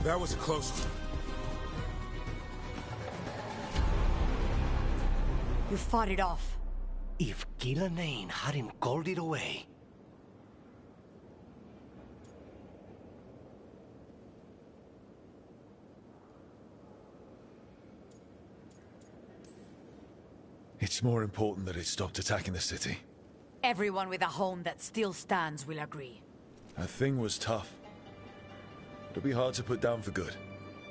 That was a close one. You fought it off. If Gillenane hadn't called it away... It's more important that it stopped attacking the city. Everyone with a home that still stands will agree. That thing was tough. It'll be hard to put down for good.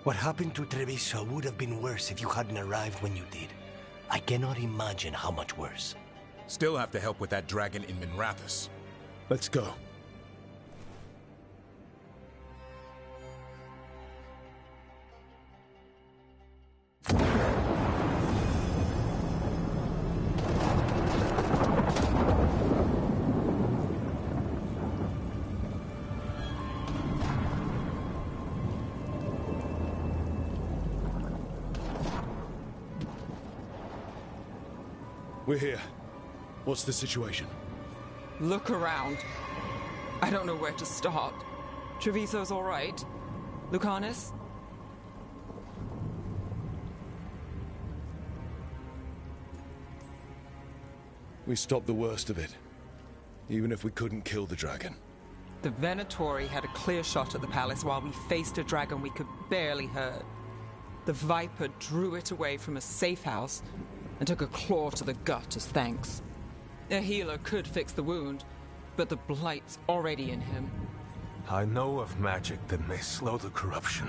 What happened to Treviso would have been worse if you hadn't arrived when you did. I cannot imagine how much worse. Still have to help with that dragon in Minrathous. Let's go. We're here. What's the situation? Look around. I don't know where to start. Treviso's all right. Lucanus? We stopped the worst of it. Even if we couldn't kill the dragon. The Venatori had a clear shot at the palace while we faced a dragon we could barely hurt. The Viper drew it away from a safe house and took a claw to the gut as thanks. A healer could fix the wound, but the Blight's already in him. I know of magic that may slow the corruption.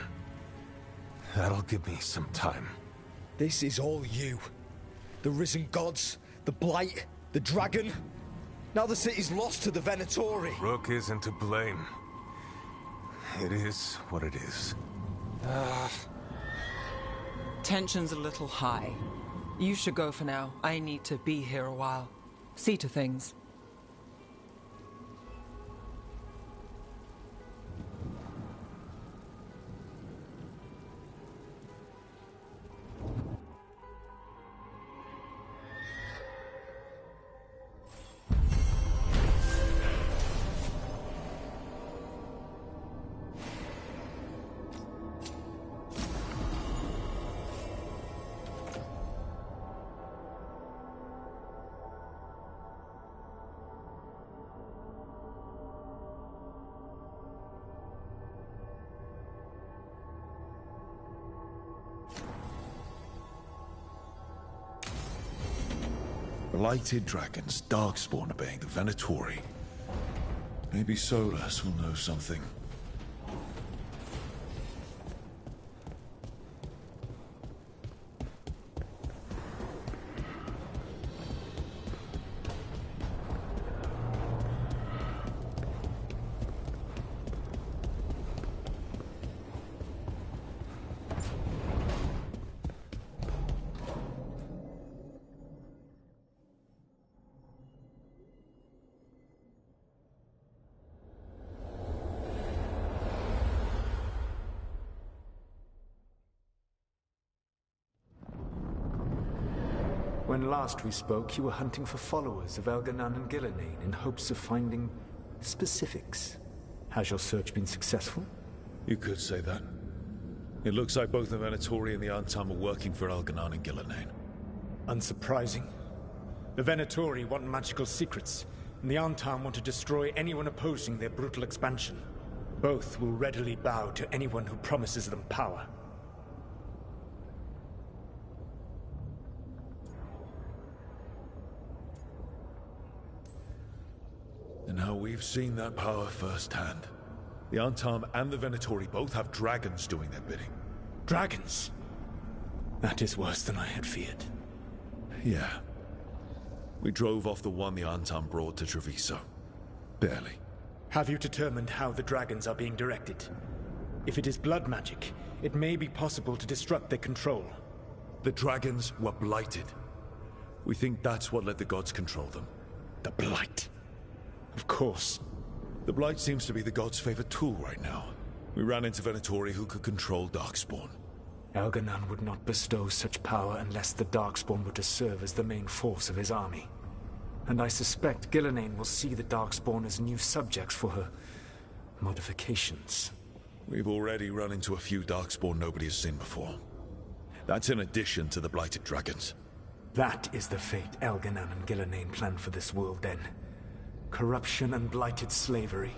That'll give me some time. This is all you. The risen gods, the Blight, the dragon. Now the city's lost to the Venatori. Rook isn't to blame. It is what it is. Tension's a little high. You should go for now. I need to be here a while. See to things. Blighted dragons, darkspawn obeying the Venatori. Maybe Solus will know something. When last we spoke, you were hunting for followers of Elganon and Gillenane in hopes of finding specifics. Has your search been successful? You could say that. It looks like both the Venatori and the Antam are working for Elganon and Gillenane. Unsurprising. The Venatori want magical secrets, and the Antam want to destroy anyone opposing their brutal expansion. Both will readily bow to anyone who promises them power. And now we've seen that power firsthand. The Antam and the Venatori both have dragons doing their bidding. Dragons? That is worse than I had feared. Yeah. We drove off the one the Antam brought to Treviso. Barely. Have you determined how the dragons are being directed? If it is blood magic, it may be possible to disrupt their control. The dragons were blighted. We think that's what let the gods control them. The Blight. Of course. The Blight seems to be the god's favorite tool right now. We ran into Venatori who could control Darkspawn. Elganon would not bestow such power unless the Darkspawn were to serve as the main force of his army. And I suspect Gillenane will see the Darkspawn as new subjects for her modifications. We've already run into a few Darkspawn nobody has seen before. That's in addition to the Blighted Dragons. That is the fate Elganan and Gillenane planned for this world then. Corruption and blighted slavery.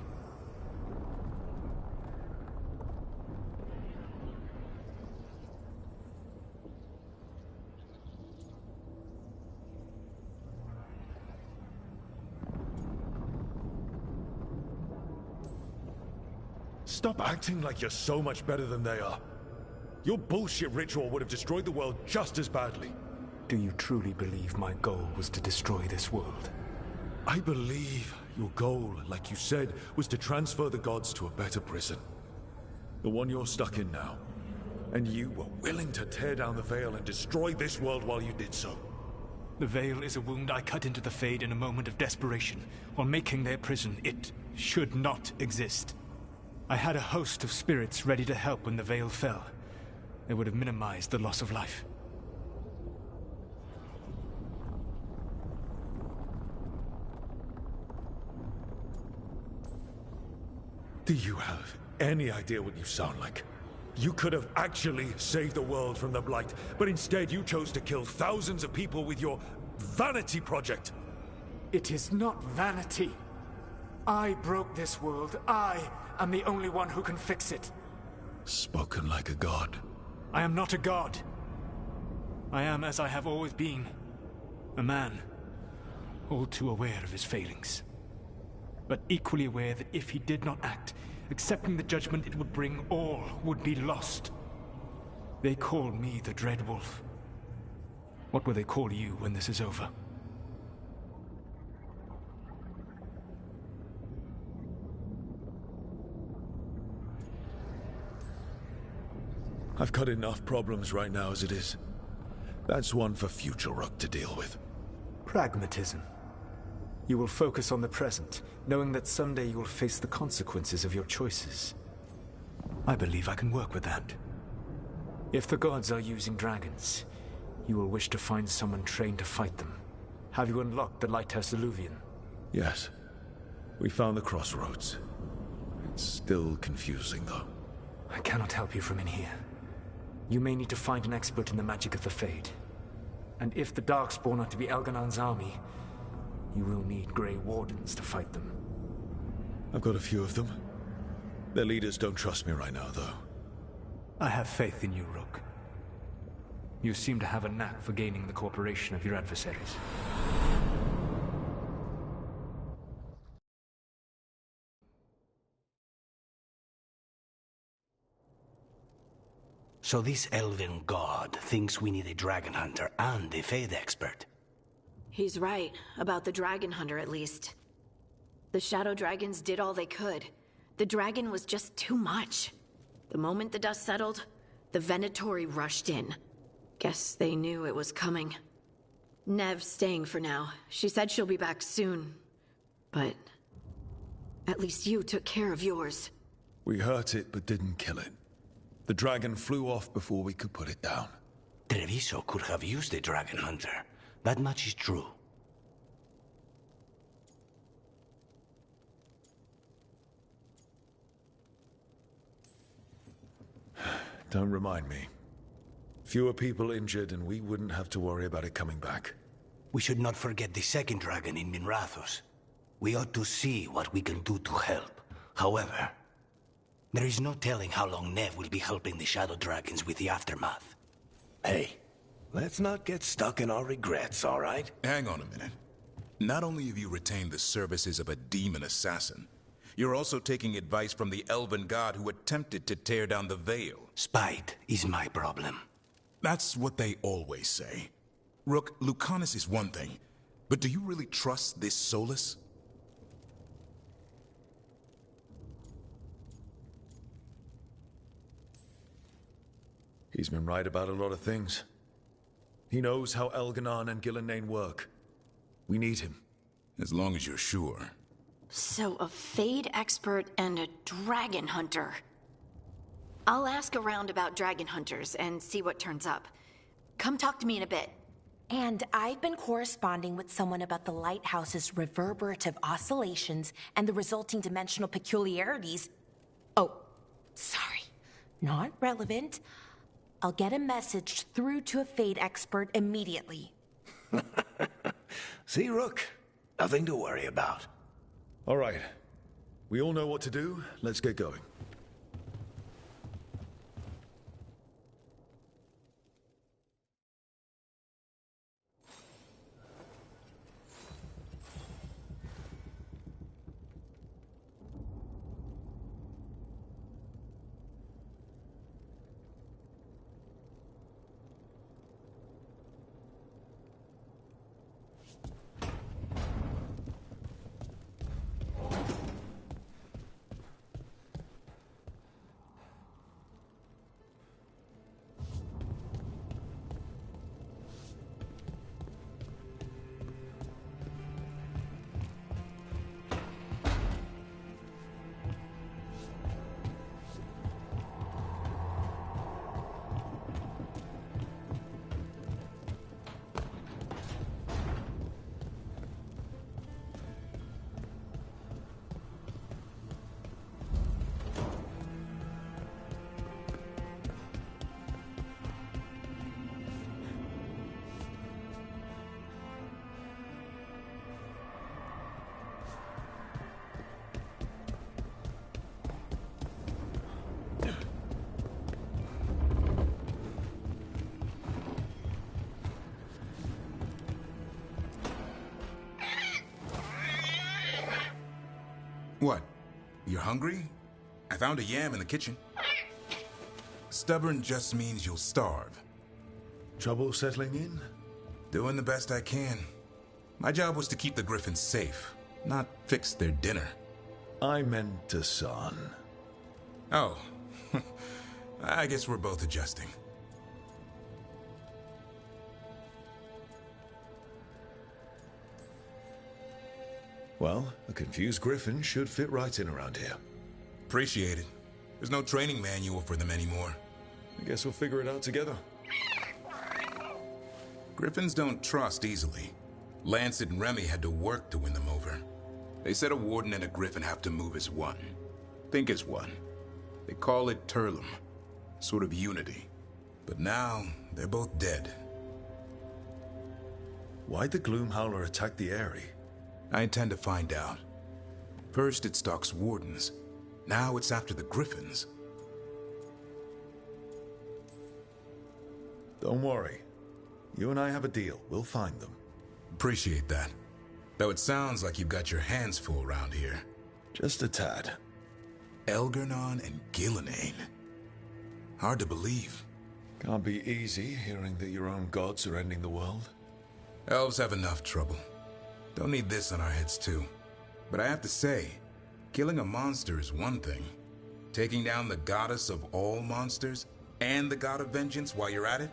Stop acting like you're so much better than they are. Your bullshit ritual would have destroyed the world just as badly. Do you truly believe my goal was to destroy this world? I believe your goal, like you said, was to transfer the gods to a better prison. The one you're stuck in now. And you were willing to tear down the veil and destroy this world while you did so. The veil is a wound I cut into the Fade in a moment of desperation, while making their prison. It should not exist. I had a host of spirits ready to help when the veil fell. They would have minimized the loss of life. Do you have any idea what you sound like? You could have actually saved the world from the Blight, but instead you chose to kill thousands of people with your vanity project. It is not vanity. I broke this world. I am the only one who can fix it. Spoken like a god. I am not a god. I am as I have always been. A man. All too aware of his failings. But equally aware that if he did not act, accepting the judgment it would bring, all would be lost. They call me the Dread Wolf. What will they call you when this is over? I've got enough problems right now as it is. That's one for future Rook to deal with. Pragmatism. You will focus on the present, knowing that someday you will face the consequences of your choices. I believe I can work with that. If the gods are using dragons, you will wish to find someone trained to fight them. Have you unlocked the Lighthouse Illuvian? Yes. We found the crossroads. It's still confusing, though. I cannot help you from in here. You may need to find an expert in the magic of the Fade. And if the Darkspawn are to be Elganan's army, you will need Grey Wardens to fight them. I've got a few of them. Their leaders don't trust me right now, though. I have faith in you, Rook. You seem to have a knack for gaining the cooperation of your adversaries. So this elven god thinks we need a dragon hunter and a Fade expert. He's right, about the dragon hunter at least. The shadow dragons did all they could. The dragon was just too much. The moment the dust settled, the Venatori rushed in. Guess they knew it was coming. Nev's staying for now. She said she'll be back soon. But at least you took care of yours. We hurt it, but didn't kill it. The dragon flew off before we could put it down. Treviso could have used a dragon hunter. That much is true. Don't remind me. Fewer people injured and we wouldn't have to worry about it coming back. We should not forget the second dragon in Minrathos. We ought to see what we can do to help. However, there is no telling how long Nev will be helping the Shadow Dragons with the aftermath. Hey, let's not get stuck in our regrets, all right? Hang on a minute. Not only have you retained the services of a demon assassin, you're also taking advice from the elven god who attempted to tear down the veil. Spite is my problem. That's what they always say. Rook, Lucanus is one thing, but do you really trust this Solus? He's been right about a lot of things. He knows how Elganan and Gillenane work. We need him. As long as you're sure. So a Fade expert and a dragon hunter. I'll ask around about dragon hunters and see what turns up. Come talk to me in a bit. And I've been corresponding with someone about the lighthouse's reverberative oscillations and the resulting dimensional peculiarities. Oh, Sorry. Not relevant. I'll get a message through to a Fade expert immediately. See, Rook? Nothing to worry about. All right. We all know what to do. Let's get going. What? You're hungry? I found a yam in the kitchen. Stubborn just means you'll starve. Trouble settling in? Doing the best I can. My job was to keep the Griffins safe, not fix their dinner. I meant a son. Oh. I guess we're both adjusting. Well, a confused griffin should fit right in around here. Appreciate it. There's no training manual for them anymore. I guess we'll figure it out together. Griffins don't trust easily. Lancet and Remy had to work to win them over. They said a warden and a griffin have to move as one. Think as one. They call it Turlum. Sort of unity. But now, they're both dead. Why'd the Gloomhowler attack the Eyrie? I intend to find out. First it stalks wardens. Now it's after the Griffins. Don't worry. You and I have a deal. We'll find them. Appreciate that. Though it sounds like you've got your hands full around here. Just a tad. Elgar'nan and Gillenane. Hard to believe. Can't be easy hearing that your own gods are ending the world. Elves have enough trouble. Don't need this on our heads too. But I have to say, killing a monster is one thing. Taking down the goddess of all monsters and the god of vengeance while you're at it?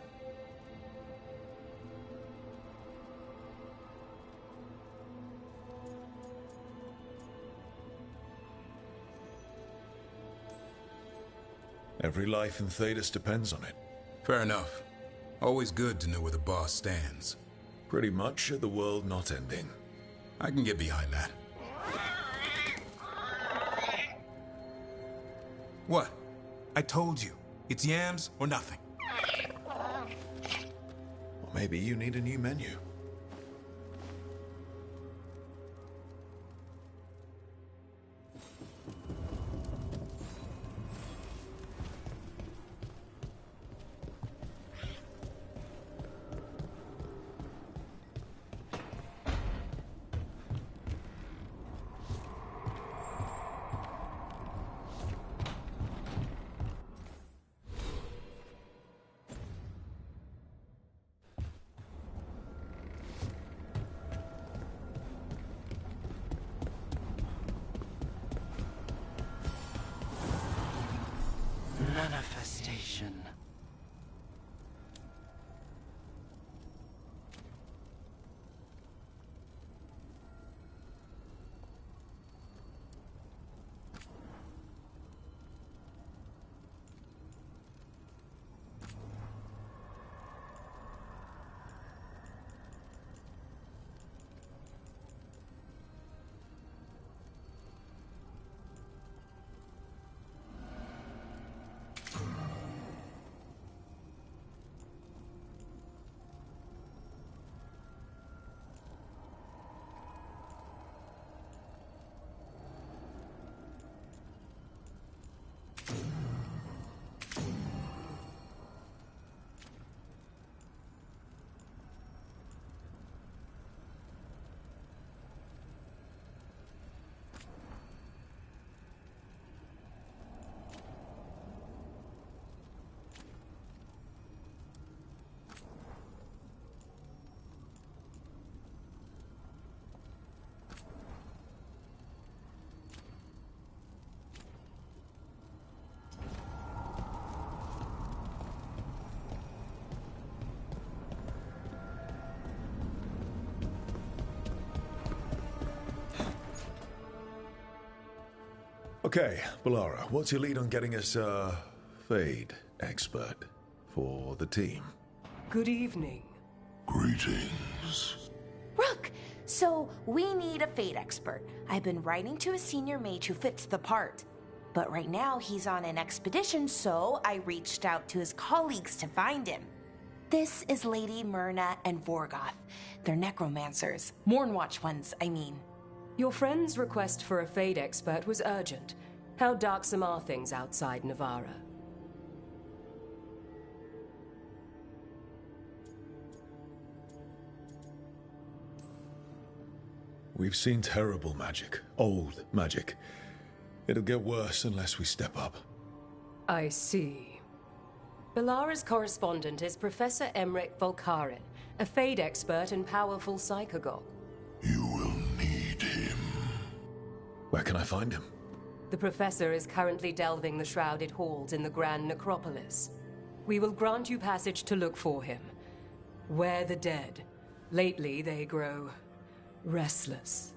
Every life in Thedas depends on it. Fair enough. Always good to know where the boss stands. Pretty much at the world not ending. I can get behind that. What? I told you. It's yams or nothing. Or maybe you need a new menu. Manifestation. Okay, Bellara, what's your lead on getting us a Fade expert for the team? Good evening. Greetings. Rook, so we need a Fade expert. I've been writing to a senior mage who fits the part. But right now he's on an expedition, so I reached out to his colleagues to find him. This is Lady Myrna and Vorgoth. They're necromancers. Mournwatch ones, I mean. Your friend's request for a Fade expert was urgent. How darksome are things outside Navarra? We've seen terrible magic. Old magic. It'll get worse unless we step up. I see. Bellara's correspondent is Professor Emmerich Volkaren, a Fade expert and powerful psychagogue. Where can I find him? The Professor is currently delving the shrouded halls in the Grand Necropolis. We will grant you passage to look for him. Where the dead. Lately they grow restless.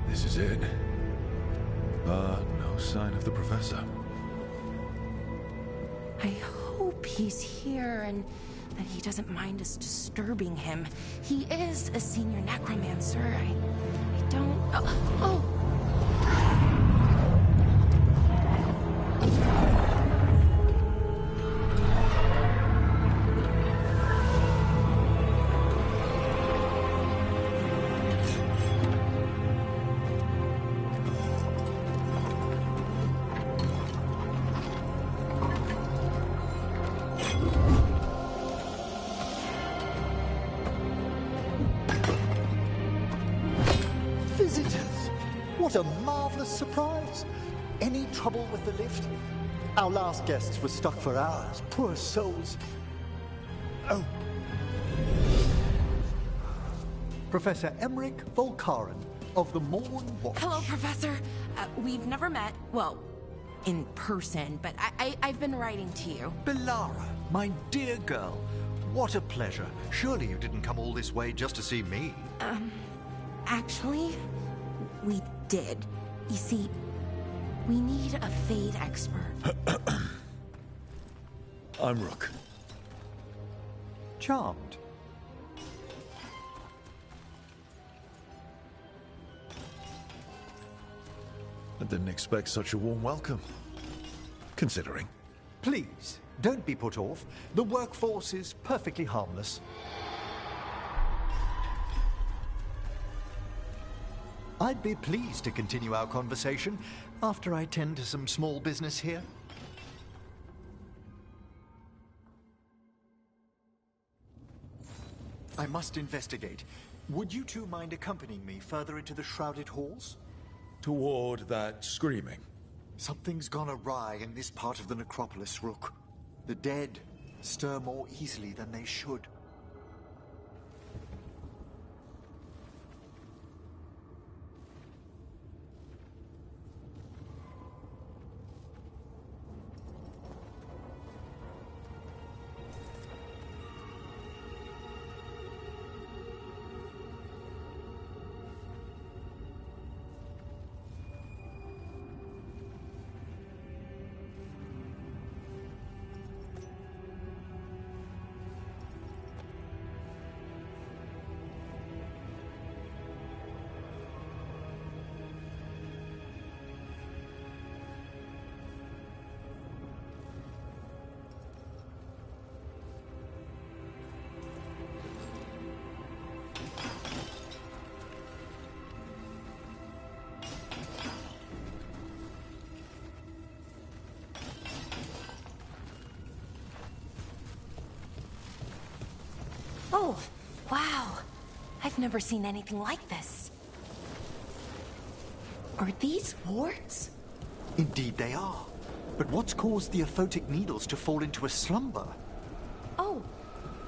This is it. But no sign of the Professor. I hope he's here and that he doesn't mind us disturbing him. He is a senior necromancer. I don't... Oh! Visitors! What a marvelous surprise! Any trouble with the lift? Our last guests were stuck for hours. Poor souls. Oh. Professor Emmerich Volkaren of the Mournwatch. Hello, Professor. We've never met. Well, in person, but I've been writing to you. Bellara, my dear girl. What a pleasure. Surely you didn't come all this way just to see me. Actually, we did. You see, we need a Fade expert. I'm Rook. Charmed. I didn't expect such a warm welcome. Considering. Please, don't be put off. The workforce is perfectly harmless. I'd be pleased to continue our conversation after I tend to some small business here. I must investigate. Would you two mind accompanying me further into the shrouded halls? Toward that screaming? Something's gone awry in this part of the necropolis, Rook. The dead stir more easily than they should. Oh, wow. I've never seen anything like this. Are these wards? Indeed they are. But what's caused the aphotic needles to fall into a slumber? Oh,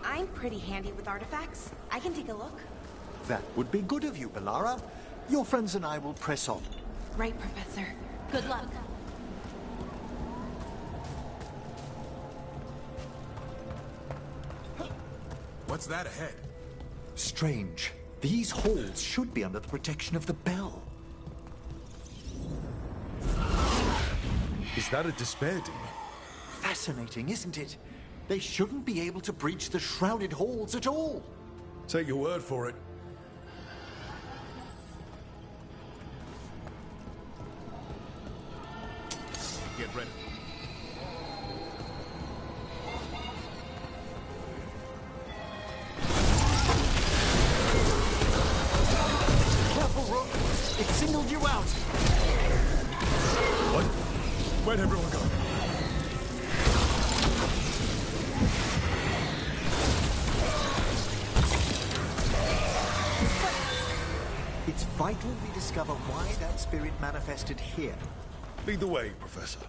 I'm pretty handy with artifacts. I can take a look. That would be good of you, Bellara. Your friends and I will press on. Right, Professor. Good luck. What's that ahead? Strange. These halls should be under the protection of the bell. Is that a despair demon? Fascinating, isn't it? They shouldn't be able to breach the shrouded halls at all. Take your word for it. Get ready. Careful, Rook. It singled you out. What? Where'd everyone go? It's vital we discover why that spirit manifested here. Lead the way, Professor.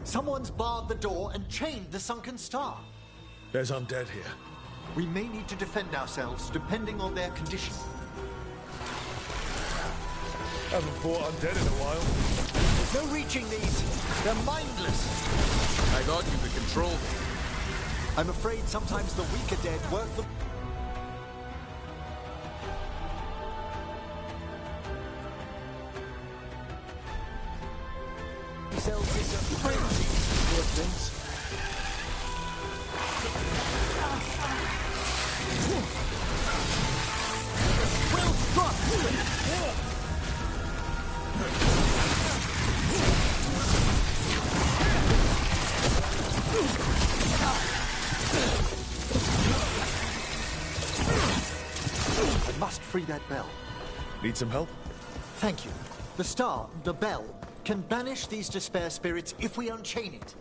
Someone's barred the door and chained the sunken star. There's undead here. We may need to defend ourselves, depending on their condition. Haven't fought undead in a while. No reaching these. They're mindless. I thought you could control them. I'm afraid sometimes the weaker dead work the... Themselves into frenzy, poor things. Well struck! I must free that bell. Need some help? Thank you. The star, the bell, can banish these despair spirits if we unchain it.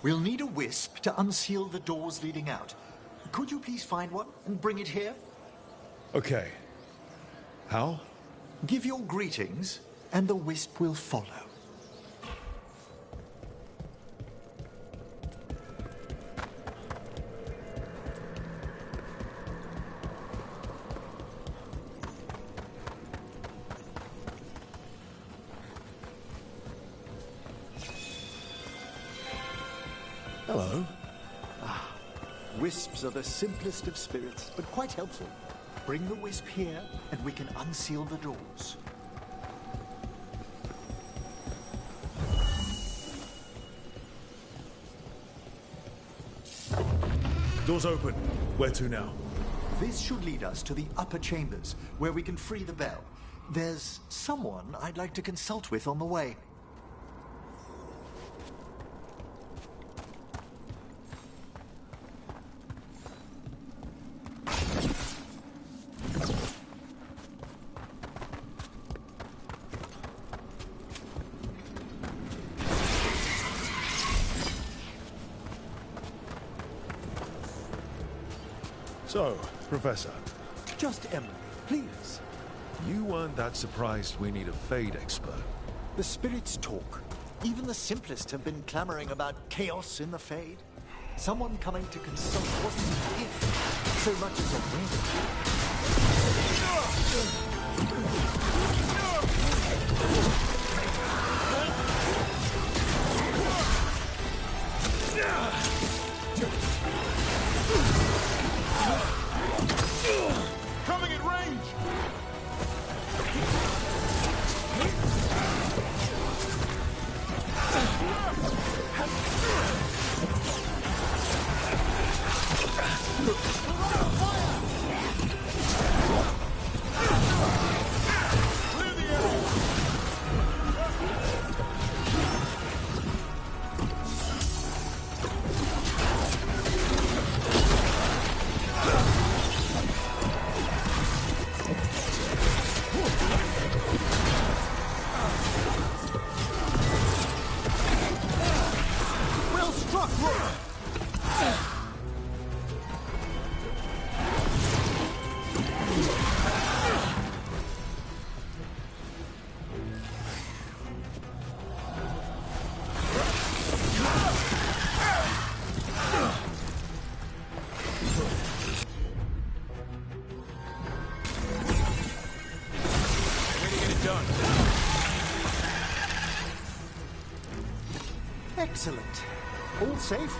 We'll need a wisp to unseal the doors leading out. Could you please find one and bring it here? Okay. How? Give your greetings, and the wisp will follow. Hello. Wisps are the simplest of spirits, but quite helpful. Bring the wisp here, and we can unseal the doors. Doors open. Where to now? This should lead us to the upper chambers, where we can free the bell. There's someone I'd like to consult with on the way. So, Professor. Just Emily, please. You weren't that surprised we need a Fade expert. The spirits talk. Even the simplest have been clamoring about chaos in the Fade. Someone coming to consult wasn't a gift so much as a win. Coming at range! Well struck, Rook! Excellent. All safe?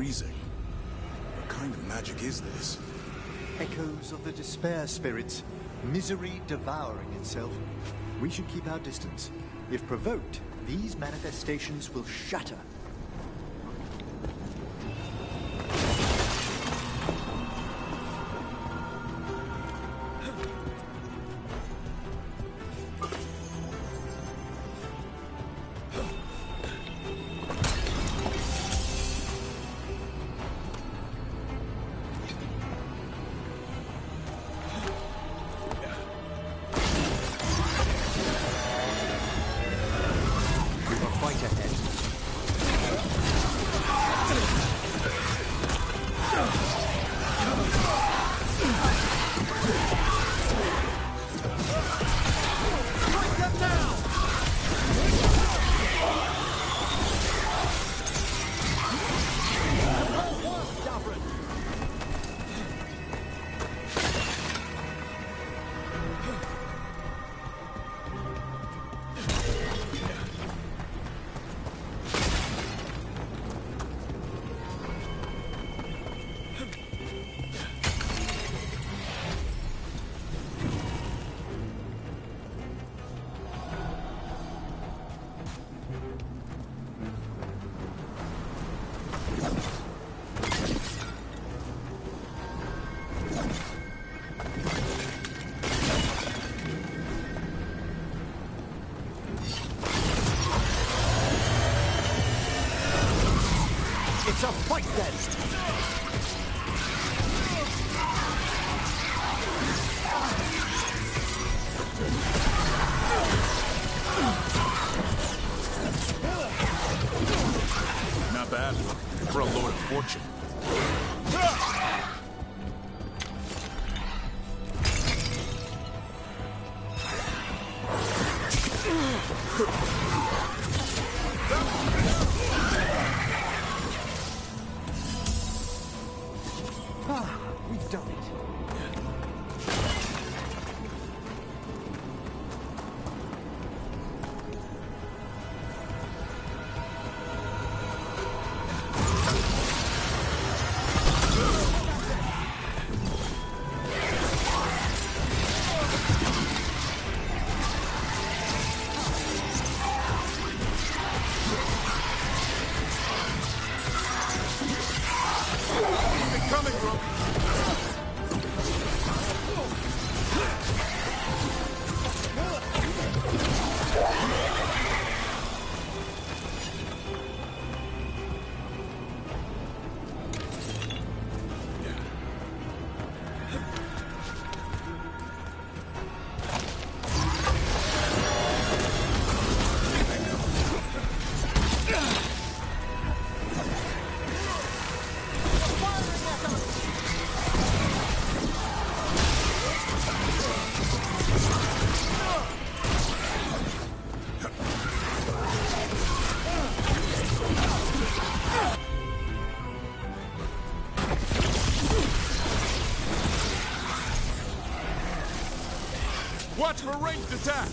freezing. What kind of magic is this? Echoes of the despair spirits, misery devouring itself. We should keep our distance. If provoked, these manifestations will shatter. It's a fight then! Not bad for a Lord of Fortune. We've done it. Watch for ranged attack!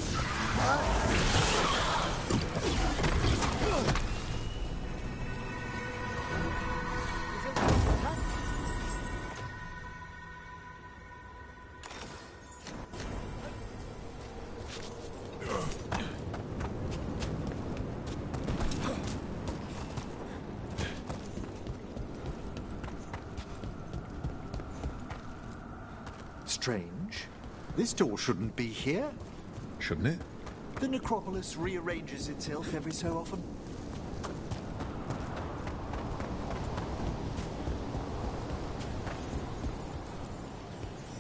Strange. This door shouldn't be here. Shouldn't it? The necropolis rearranges itself every so often.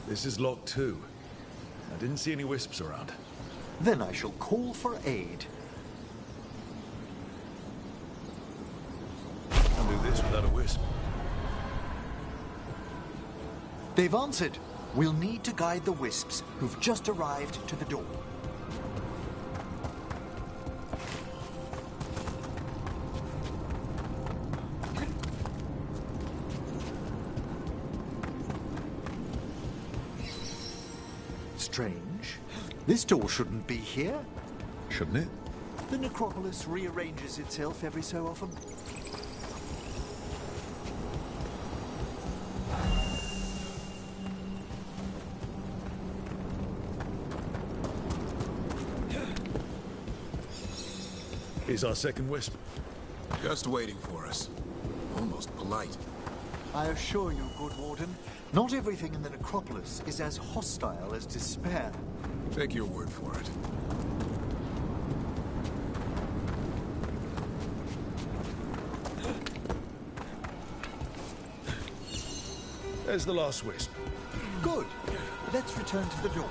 This is locked too. I didn't see any wisps around. Then I shall call for aid. I'll do this without a wisp. They've answered. We'll need to guide the wisps who've just arrived to the door. Strange. This door shouldn't be here. Shouldn't it? The necropolis rearranges itself every so often. Is our second wisp? Just waiting for us. Almost polite. I assure you, good Warden, not everything in the necropolis is as hostile as despair. Take your word for it. There's the last wisp. Good. Let's return to the door.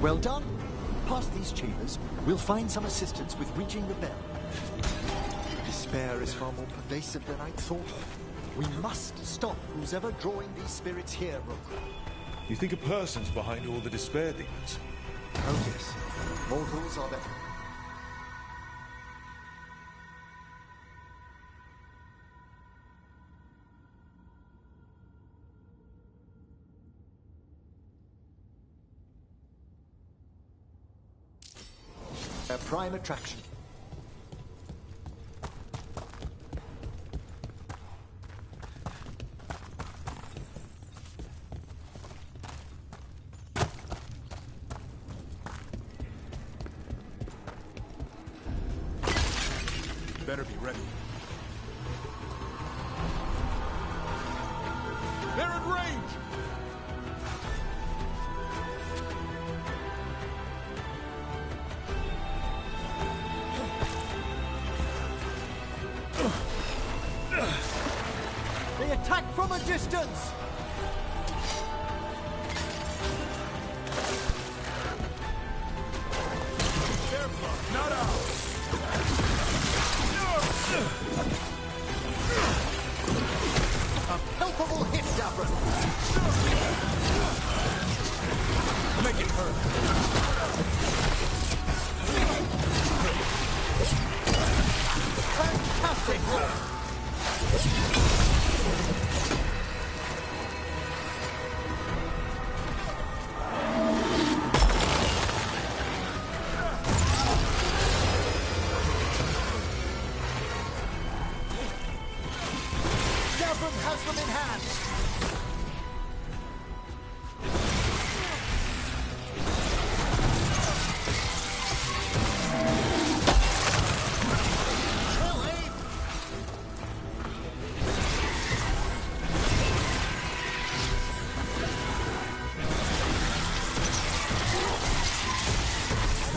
Well done. Past these chambers, we'll find some assistance with reaching the bell. Despair is far more pervasive than I'd thought. We must stop who's ever drawing these spirits here, Rook. You think a person's behind all the despair demons? Oh yes. Mortals are the... a prime attraction. Better be ready. They're in range! They attack from a distance! Their blood, not ours! A palpable hit, Davron! Make it hurt! Fantastic! Davron has them in hand!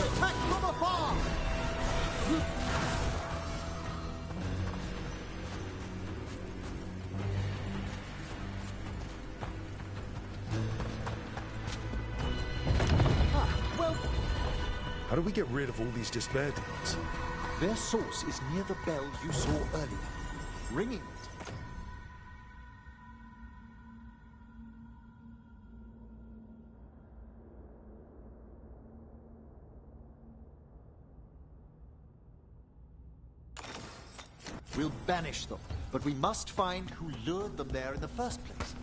Attack from afar! Well, How do we get rid of all these despair demons? their source is near the bell you saw earlier. Ringing it. We'll banish them, but we must find who lured them there in the first place.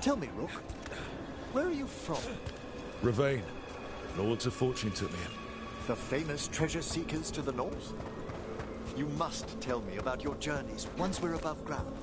Tell me, Rook, where are you from? Ravane. Lords of Fortune took me in. The famous treasure seekers to the north? You must tell me about your journeys once we're above ground.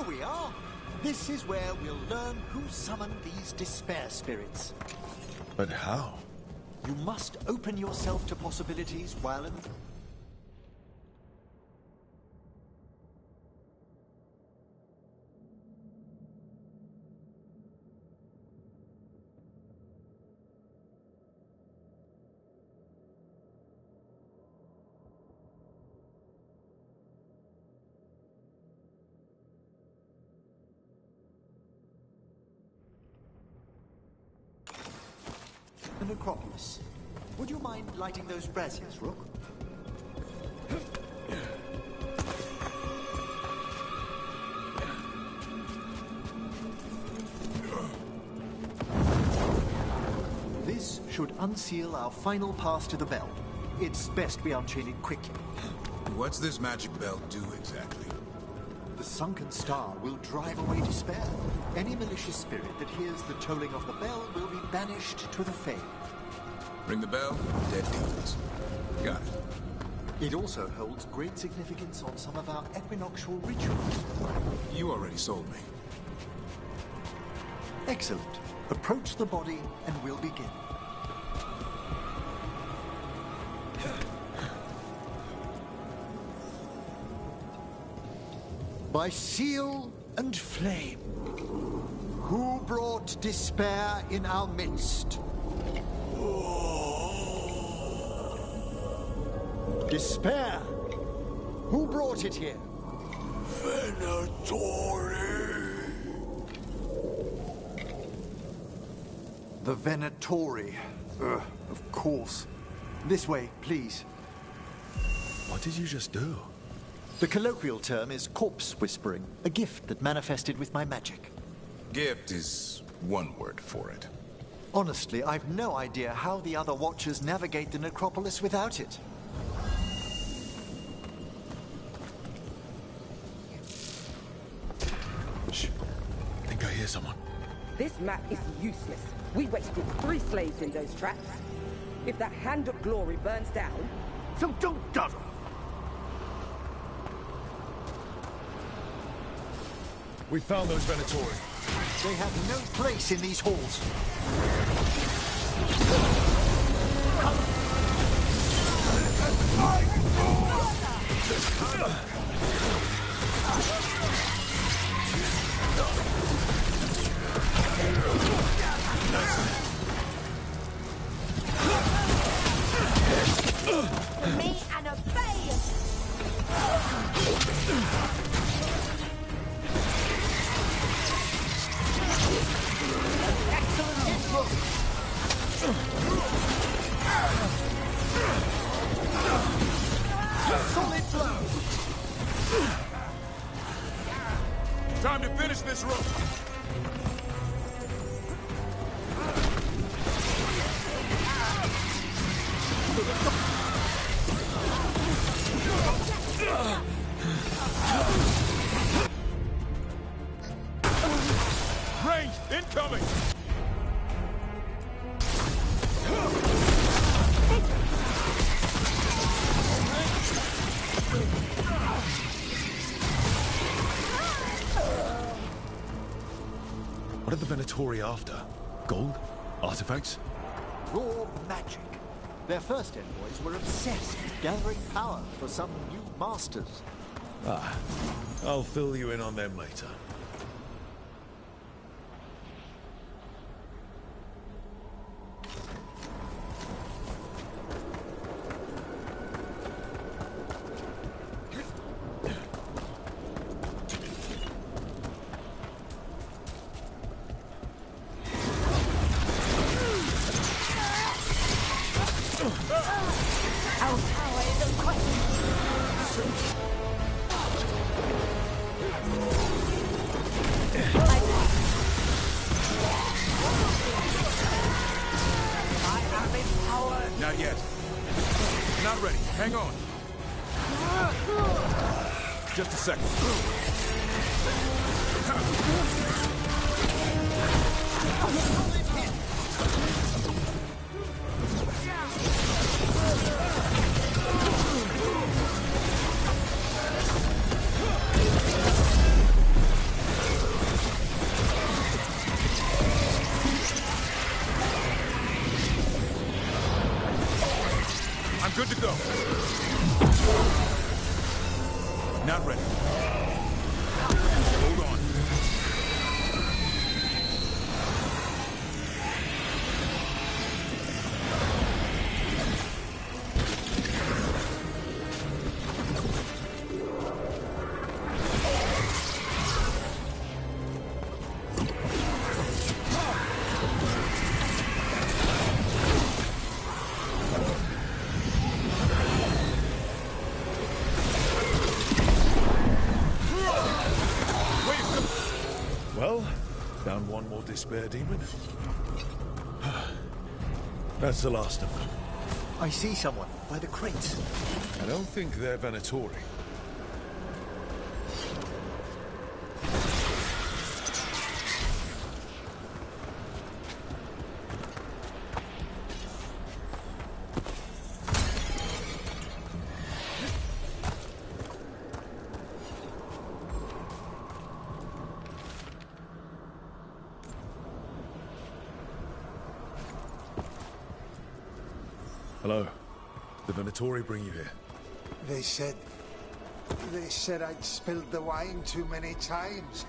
here we are. This is where we'll learn who summoned these despair spirits. But how? You must open yourself to possibilities while in... the necropolis. Would you mind lighting those braziers, Rook? This should unseal our final path to the bell. It's best we unchain it quickly. What's this magic bell do exactly? The sunken star will drive away despair. Any malicious spirit that hears the tolling of the bell will be banished to the Fade. Ring the bell, dead demons. Got it. It also holds great significance on some of our equinoctial rituals. You already sold me. Excellent. Approach the body and we'll begin. By seal and flame, who brought despair in our midst? Despair? Who brought it here? Venatori. The Venatori. Of course. This way, please. What did you just do? The colloquial term is corpse whispering, a gift that manifested with my magic. Gift is one word for it. Honestly, I've no idea how the other Watchers navigate the necropolis without it. Shh. I think I hear someone. This map is useless. We wasted 3 slaves in those traps. If that Hand of Glory burns down... So don't dawdle! We found those Venatori. They have no place in these halls. Me and obey! Solid blow! Time to finish this room! Range incoming! What are the Venatori after? Gold? Artifacts? Raw magic. Their first envoys were obsessed with gathering power for some new masters. Ah, I'll fill you in on them later. Our power is unquestioned. I am empowered. Not yet. Not ready. Hang on. Just a second. Presto! Not ready. Hold on. Well, down one more despair demon. That's the last of them. I see someone by the crates. I don't think they're Venatori. Hello. The Venatori bring you here. They said I'd spilled the wine too many times.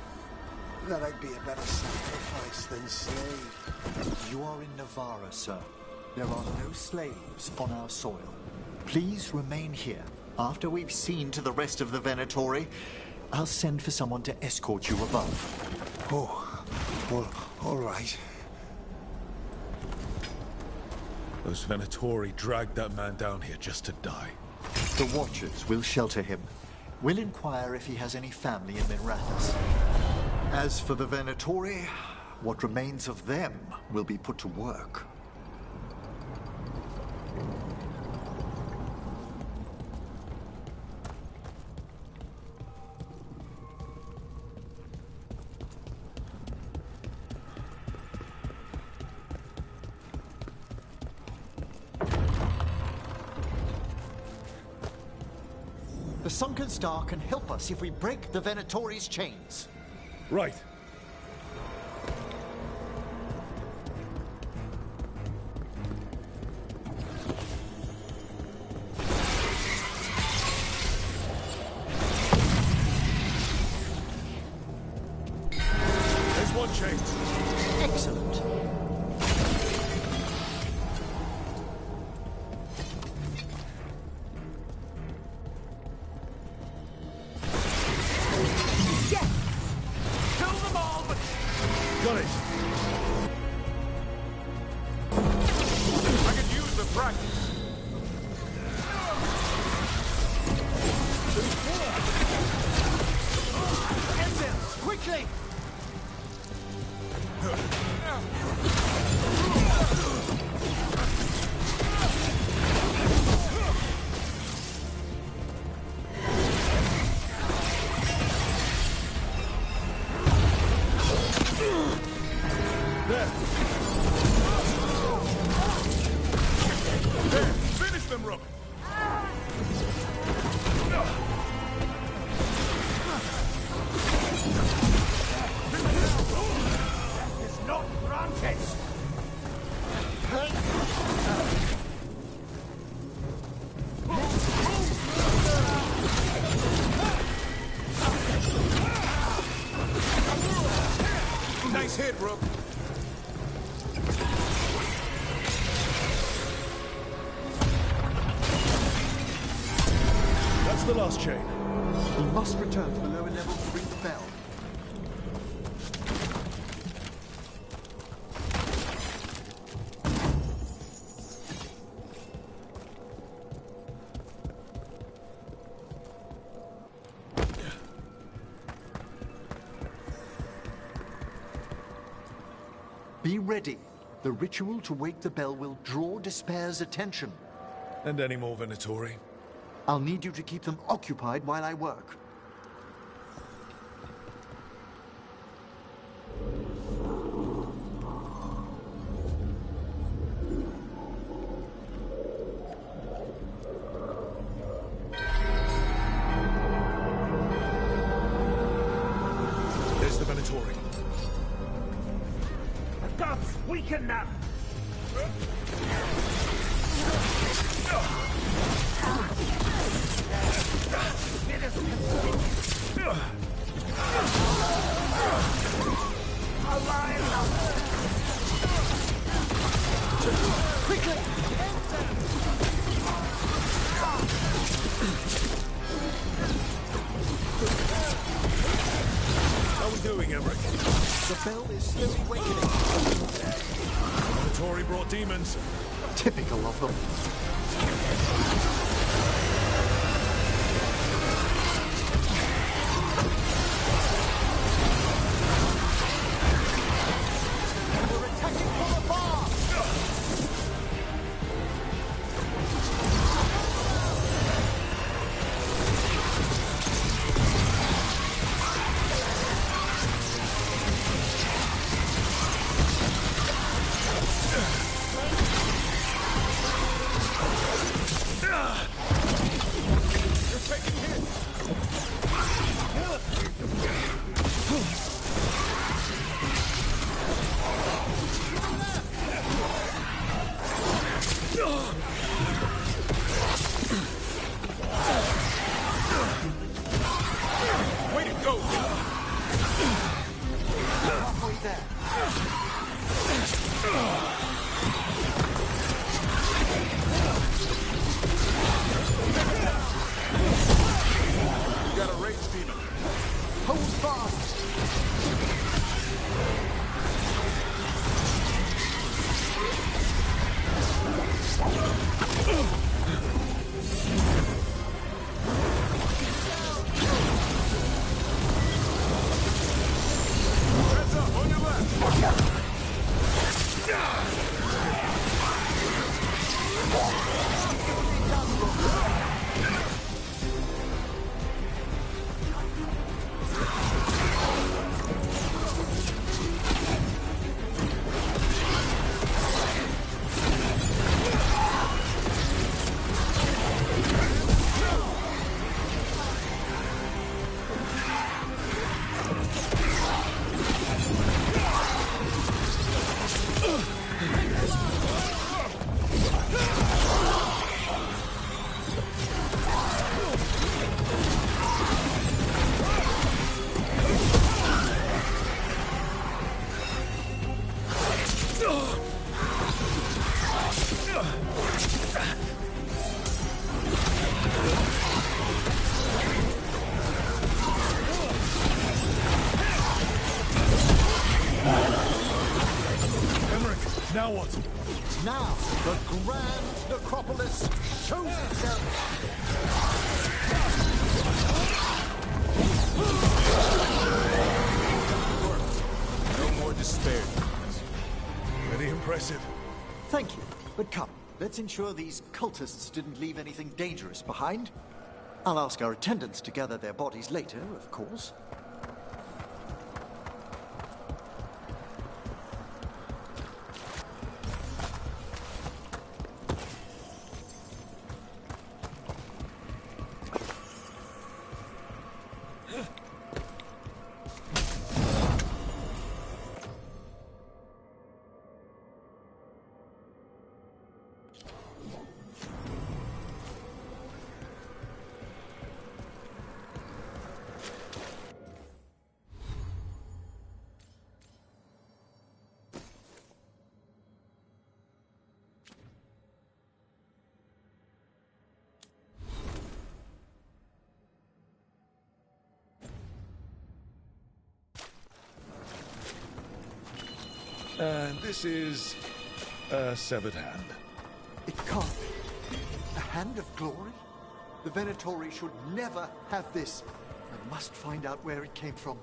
That I'd be a better sacrifice than slave. You are in Navarra, sir. There are no slaves on our soil. Please remain here. After we've seen to the rest of the Venatori, I'll send for someone to escort you above. Oh, well, all right. Those Venatori dragged that man down here just to die. The Watchers will shelter him. We'll inquire if he has any family in Minrathous. As for the Venatori, what remains of them will be put to work. The Sunken Star can help us if we break the Venatori's chains. Right. There's one chain. Excellent. Got it. I could use the practice. Engines, quickly! There, finish them, Rook. It's not granted. Nice hit, Rook. That's the last chain. We must return to the lower level to ring the bell. Be ready. The ritual to wake the bell will draw Despair's attention. And any more Venatori? I'll need you to keep them occupied while I work. There's the Venatori. Gods, weaken them! How are we doing, Emmerich? The bell is slowly wakening. The Tory brought demons. Typical of them. We're attacking from afar! Way to go! Halfway there. We got a rage demon. Hold fast! Heads up, on your left. Emmerich, now what? Now, the Grand Necropolis shows itself! No more despair. Very impressive. Thank you, but come, let's ensure these cultists didn't leave anything dangerous behind. I'll ask our attendants to gather their bodies later, of course. And this is a severed hand. It can't be. A hand of glory? The Venatori should never have this. I must find out where it came from.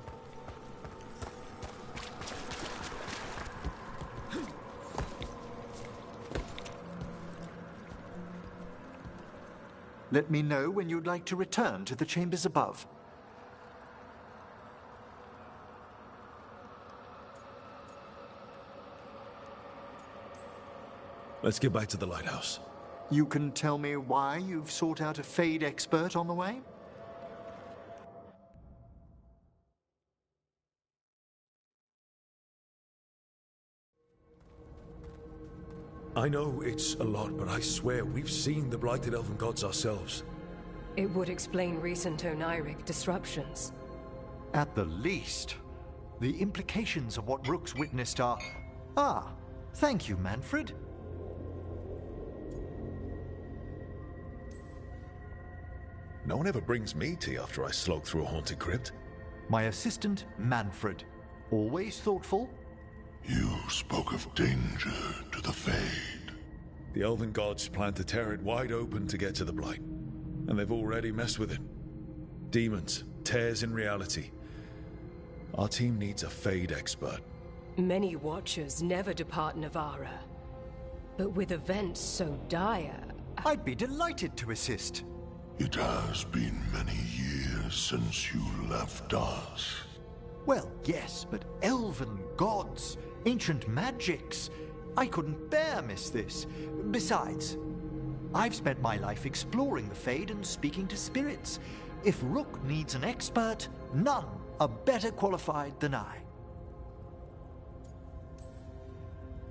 Let me know when you'd like to return to the chambers above. Let's get back to the lighthouse. You can tell me why you've sought out a Fade expert on the way? I know it's a lot, but I swear we've seen the blighted elven gods ourselves. It would explain recent oniric disruptions. At the least, the implications of what Rook's witnessed are... Ah, thank you, Manfred. No one ever brings me tea after I slog through a haunted crypt. My assistant, Manfred. Always thoughtful. You spoke of danger to the Fade. The elven gods plan to tear it wide open to get to the Blight. And they've already messed with it. Demons, tears in reality. Our team needs a Fade expert. Many Watchers never depart Navarra. But with events so dire... I'd be delighted to assist. It has been many years since you left us. Well, yes, but elven gods, ancient magics. I couldn't bear miss this. Besides, I've spent my life exploring the Fade and speaking to spirits. If Rook needs an expert, none are better qualified than I.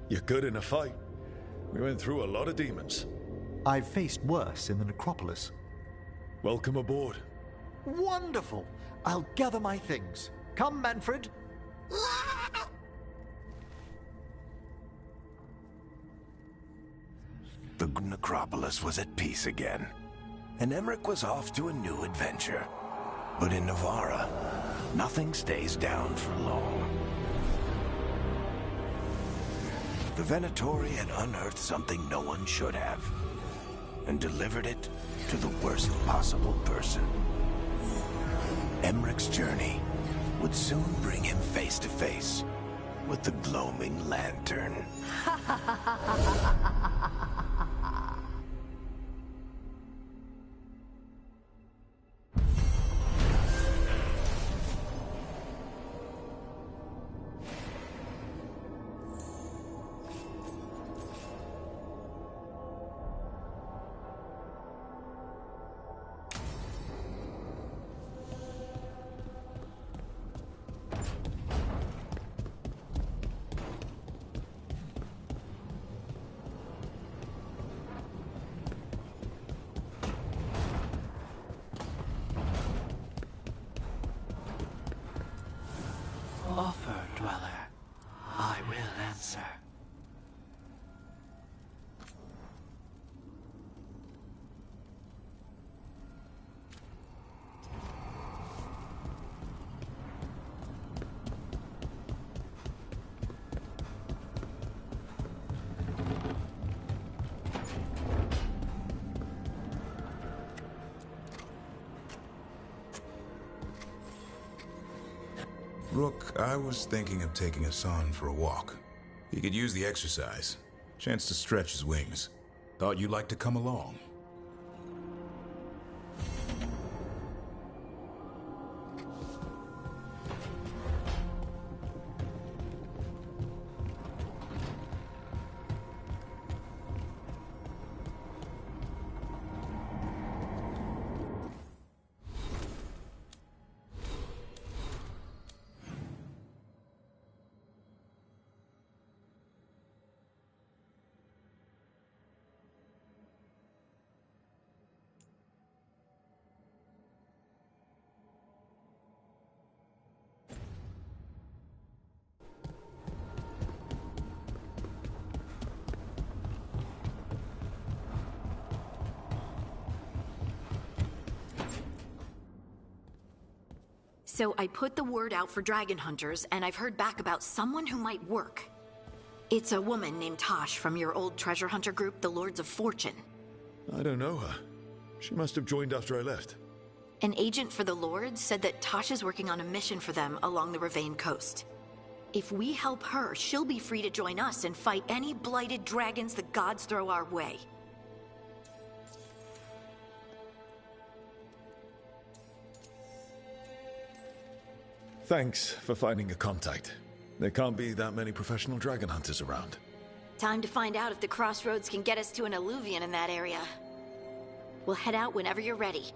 You're good in a fight. We went through a lot of demons. I've faced worse in the necropolis. Welcome aboard. Wonderful! I'll gather my things. Come, Manfred. The necropolis was at peace again, and Emmerich was off to a new adventure. But in Navarra, nothing stays down for long. The Venatori had unearthed something no one should have, and delivered it to the worst possible person. Emmerich's journey would soon bring him face to face with the gloaming lantern. Offer, Dweller. I will answer. Rook, I was thinking of taking Hassan for a walk. He could use the exercise. Chance to stretch his wings. Thought you'd like to come along. So I put the word out for dragon hunters, and I've heard back about someone who might work. It's a woman named Tosh from your old treasure hunter group, the Lords of Fortune. I don't know her. She must have joined after I left. An agent for the Lords said that Tosh is working on a mission for them along the Ravane coast. If we help her, she'll be free to join us and fight any blighted dragons the gods throw our way. Thanks for finding a contact. There can't be that many professional dragon hunters around. Time to find out if the crossroads can get us to an alluvion in that area. We'll head out whenever you're ready.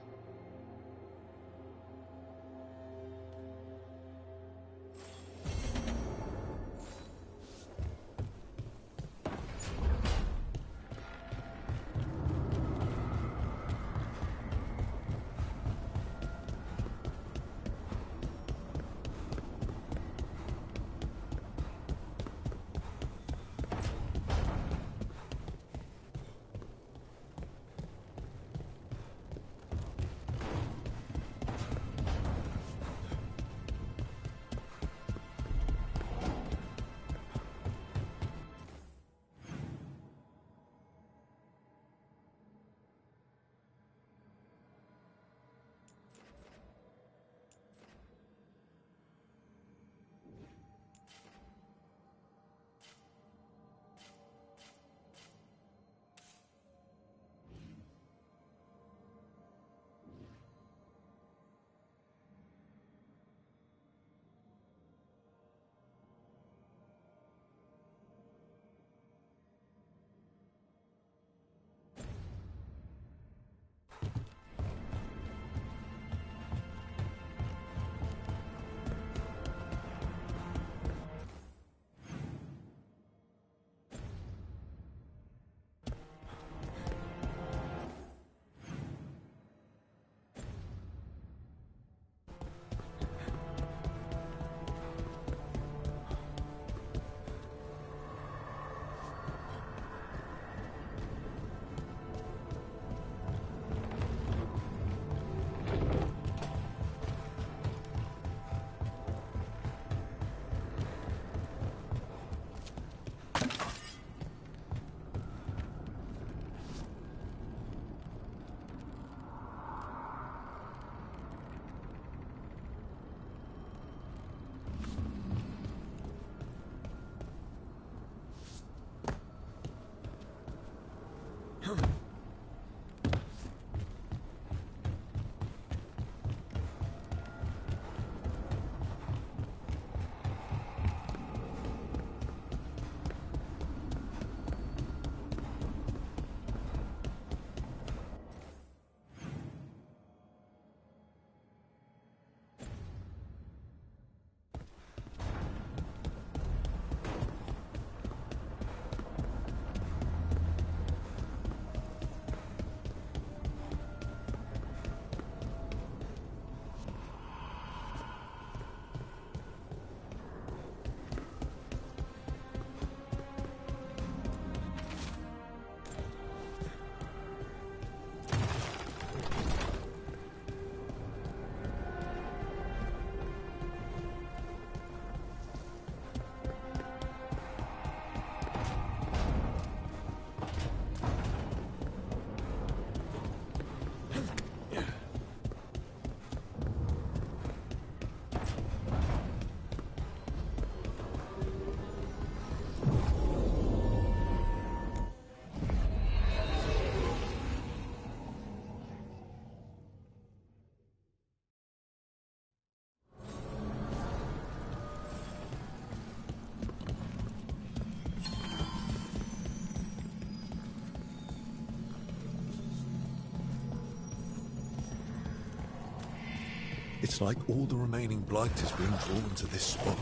It's like all the remaining blight is being drawn to this spot.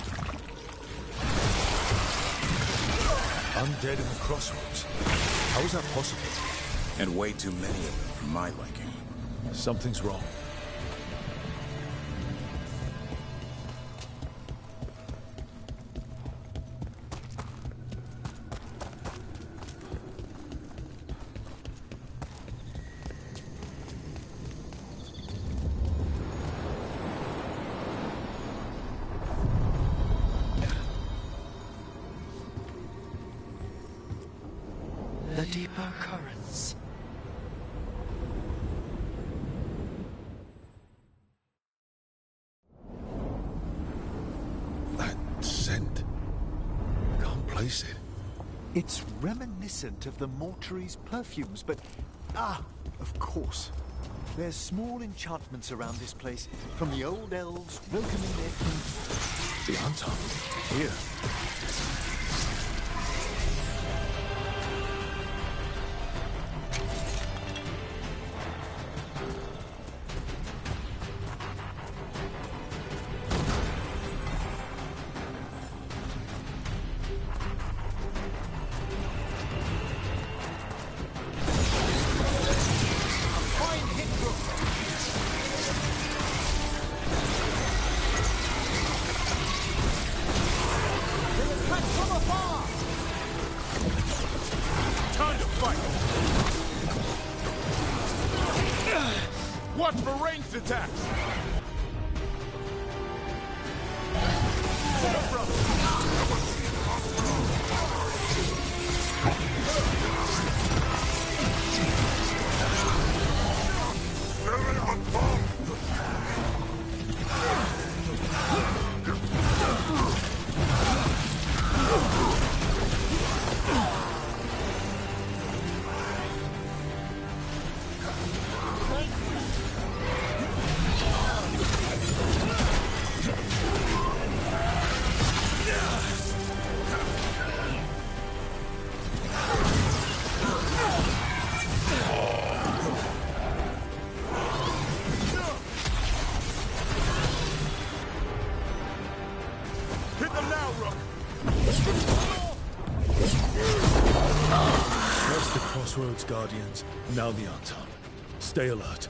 Undead in the crossroads. How is that possible? And way too many of them for my liking. Something's wrong. The deeper currents. That scent. Can't place it. It's reminiscent of the mortuary's perfumes, but... Ah, of course. There's small enchantments around this place, from the old elves welcoming their king. The Anton. Here. Watch for ranged attacks! Hit them now, Rook! First the Crossroads Guardians, now the Anton. Stay alert.